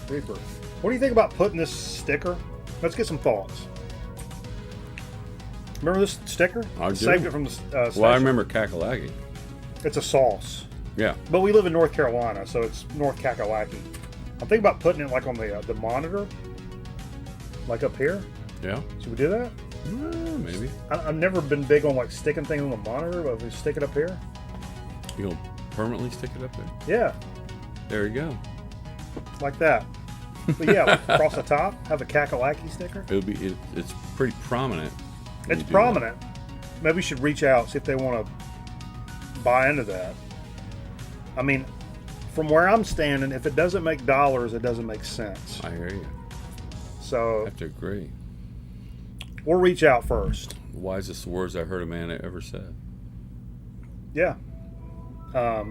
S5: Reaper. What do you think about putting this sticker Let's get some thoughts. Remember this sticker?
S3: I do.
S5: Saved it from the station.
S3: Well, I remember Kakalaki.
S5: It's a sauce.
S3: Yeah.
S5: But we live in North Carolina, so it's North Kakalaki. I'm thinking about putting it like on the monitor, like up here.
S3: Yeah.
S5: Should we do that?
S3: Maybe.
S5: I've never been big on like sticking things on the monitor, but if we stick it up here.
S3: You gonna permanently stick it up there?
S5: Yeah.
S3: There you go.
S5: Like that. But yeah, like across the top, have a Kakalaki sticker.
S3: It would be. It's pretty prominent. when
S5: It's
S3: you do
S5: prominent. Maybe we should reach out, see if they want to buy into that. I mean, from where I'm standing, if it doesn't make dollars, it doesn't make sense.
S3: that. I hear you.
S5: So
S3: I have to agree.
S5: we'll reach out first.
S3: Wisest words I heard a man ever said.
S5: Yeah. Of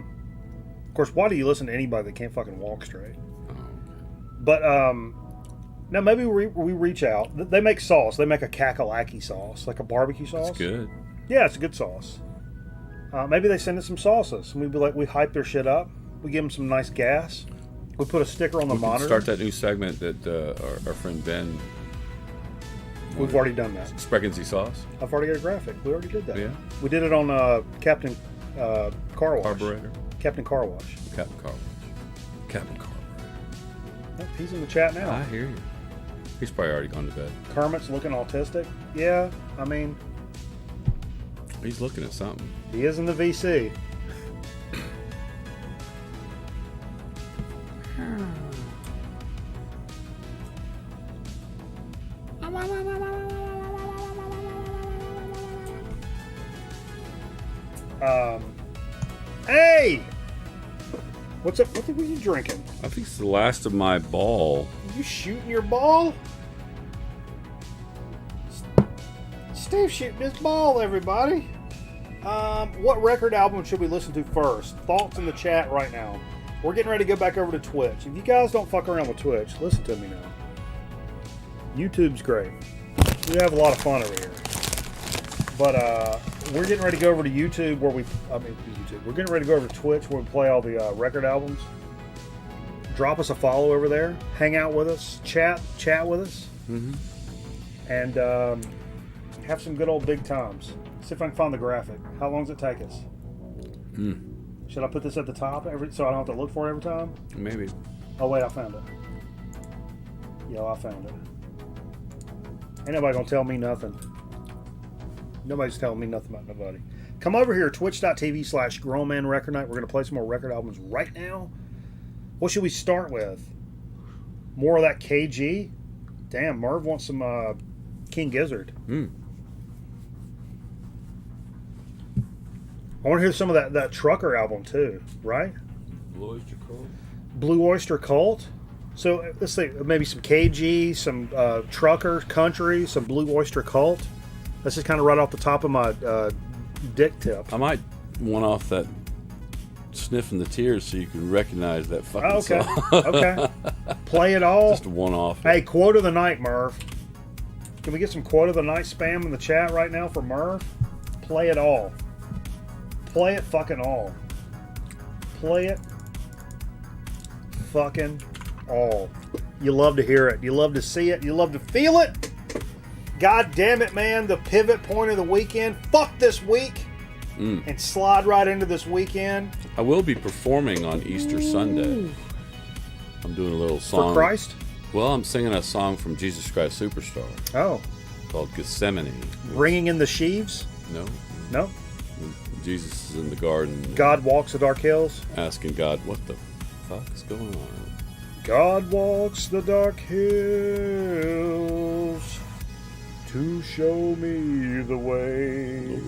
S5: course, why do you listen to anybody that can't fucking walk straight?
S3: Oh,
S5: But now maybe we reach out. They make sauce. They make a Kakalaki sauce, like a barbecue sauce.
S3: it's good.
S5: Yeah, it's a good sauce. Maybe they send us some sauces, and we'd be like, we hype their shit up. We give them some nice gas. We put a sticker on the
S3: We can
S5: monitor.
S3: start that new segment that our friend Ben.
S5: We've already done that.
S3: Spreckenzy sauce.
S5: I've already got a graphic. We already did that.
S3: Yeah.
S5: We did it on Captain Car Wash.
S3: Carburetor.
S5: Captain Car Wash.
S3: Captain Car Wash. Captain Carburetor.
S5: Oh, he's in the chat now.
S3: I hear you. He's probably already gone to bed.
S5: Kermit's looking autistic. Yeah, I mean,
S3: He's looking at something.
S5: he is in the VC. Hey! What's up? What were you drinking?
S3: I think it's the last of my ball.
S5: You shooting your ball? Steve's shooting his ball, everybody. What record album should we listen to first? Thoughts in the chat right now. We're getting ready to go back over to Twitch. If you guys don't fuck around with Twitch, listen to me now. YouTube's great. We have a lot of fun over here. But we're getting ready to go over to YouTube where we're getting ready to go over to Twitch where we play all the record albums. Drop us a follow over there. Hang out with us. Chat with us.
S3: Mm-hmm.
S5: And have some good old big times. See if I can find the graphic. How long does it take us? Should I put this at the top so I don't have to look for it every time?
S3: Maybe.
S5: Oh wait, I found it. Yo, I found it. Ain't nobody gonna tell me nothing. Nobody's telling me nothing about nobody. Come over here, twitch.tv/grownmanrecordnight. We're going to play some more record albums right now. What should we start with? More of that KG? Damn, Merv wants some King Gizzard. I want to hear some of that Trucker album too, right?
S3: Blue Oyster Cult.
S5: Blue Oyster Cult. So let's see, maybe some KG, some Trucker Country, some Blue Oyster Cult. That's just kind of right off the top of my dick tip.
S3: I might one off that Sniffing the Tears so you can recognize that fucking song.
S5: Okay. Play it all.
S3: Just one off.
S5: Hey, quote of the night, Merv. Can we get some quote of the night spam in the chat right now for Merv? Play it all. Play it fucking all. Play it fucking all. You love to hear it. You love to see it. You love to feel it. God damn it, man. The pivot point of the weekend. Fuck this week. And slide right into this weekend.
S3: I will be performing on Easter Sunday. I'm doing a little song.
S5: For Christ?
S3: Well, I'm singing a song from Jesus Christ Superstar.
S5: Oh.
S3: Called Gethsemane.
S5: Bringing in the sheaves?
S3: No.
S5: No?
S3: Jesus is in the garden.
S5: God walks the dark hills?
S3: Asking God, what the fuck is going on?
S5: God walks the dark hills to show me the way.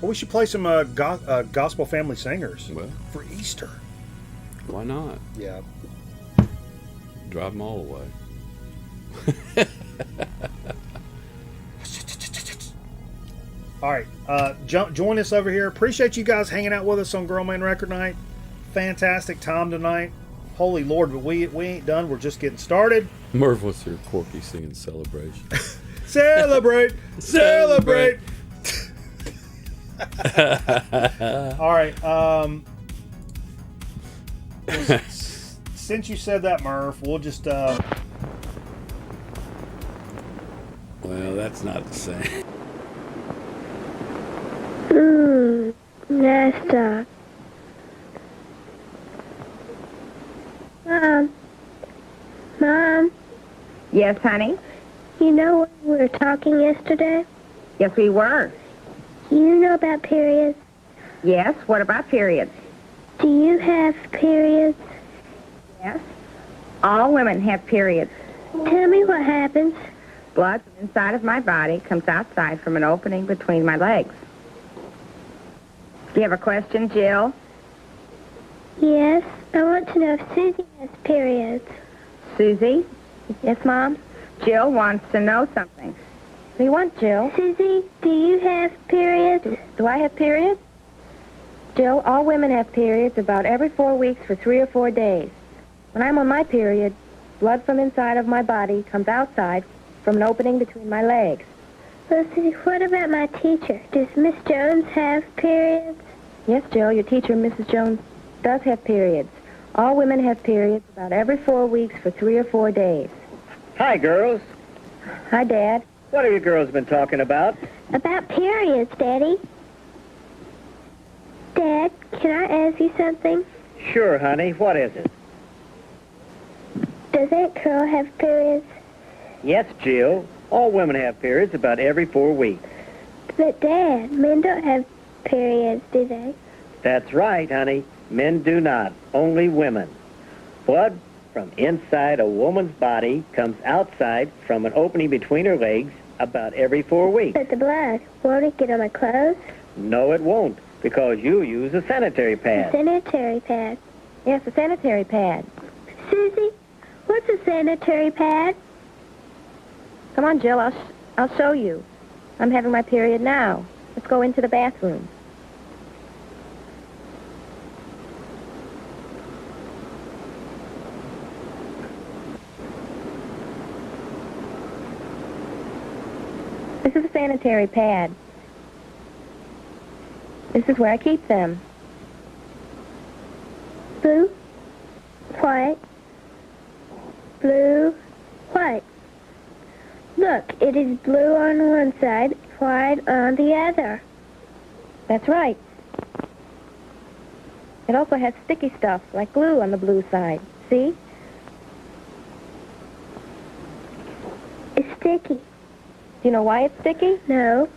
S5: Well, we should play some gospel family singers for Easter.
S3: Why not?
S5: Yeah.
S3: Drive them all away.
S5: All right. Join us over here. Appreciate you guys hanging out with us on Girl Man Record Night. Fantastic time tonight. Holy Lord, but we ain't done. We're just getting started.
S3: Merv, what's your Corky singing celebration?
S5: Celebrate! Celebrate! All right. Since you said that, Murph, we'll just
S3: Well, that's not the same.
S13: Nice talk. Mom.
S7: Yes, honey?
S13: You know when we were talking yesterday?
S7: Yes, we were.
S13: You know about periods?
S7: Yes, what about periods?
S13: Do you have periods?
S7: Yes. All women have periods.
S13: Tell me what happens.
S7: Blood from inside of my body comes outside from an opening between my legs. Do you have a question, Jill?
S13: Yes, I want to know if Susie has periods.
S7: Susie? Yes, Mom? Jill wants to know something. What do you want, Jill?
S13: Susie, do you have periods?
S7: Do I have periods? Jill, all women have periods about every 4 weeks for 3 or 4 days. When I'm on my period, blood from inside of my body comes outside from an opening between my legs.
S13: Well, Susie, what about my teacher? Does Miss Jones have periods?
S7: Yes, Jill, your teacher, Mrs. Jones, does have periods. All women have periods about every 4 weeks for 3 or 4 days.
S14: Hi, girls.
S7: Hi, Dad.
S14: What have you girls been talking about?
S13: About periods, Daddy. Dad, can I ask you something?
S14: Sure, honey. What is it?
S13: Does Aunt Carol have periods?
S14: Yes, Jill. All women have periods about every 4 weeks.
S13: But, Dad, men don't have periods, do they?
S14: That's right, honey. Men do not. Only women. Blood from inside a woman's body comes outside from an opening between her legs about every 4 weeks.
S13: But the blood, won't it get on my clothes?
S14: No, it won't, because you use a sanitary
S13: A
S14: pad.
S13: sanitary pad.
S7: Yes, a sanitary pad.
S13: Susie, what's a sanitary pad?
S7: Come on, Jill. I'll show you. I'm having my period now. Let's go into the bathroom. This is a sanitary pad. This is where I keep them.
S13: Blue, white, blue, white. Look, it is blue on one side, white on the other.
S7: That's right. It also has sticky stuff, like glue on the blue side. See?
S13: It's sticky.
S7: Do you know why it's sticky?
S13: No.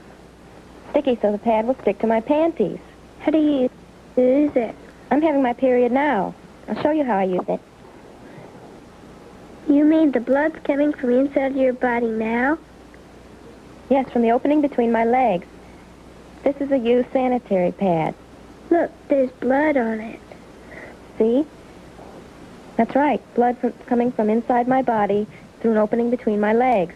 S7: Sticky so the pad will stick to my panties.
S13: How do you use it?
S7: I'm having my period now. I'll show you how I use it.
S13: You mean the blood's coming from inside your body now?
S7: Yes, from the opening between my legs. This is a used sanitary pad.
S13: Look, there's blood on it.
S7: See? That's right. Blood coming from inside my body through an opening between my legs.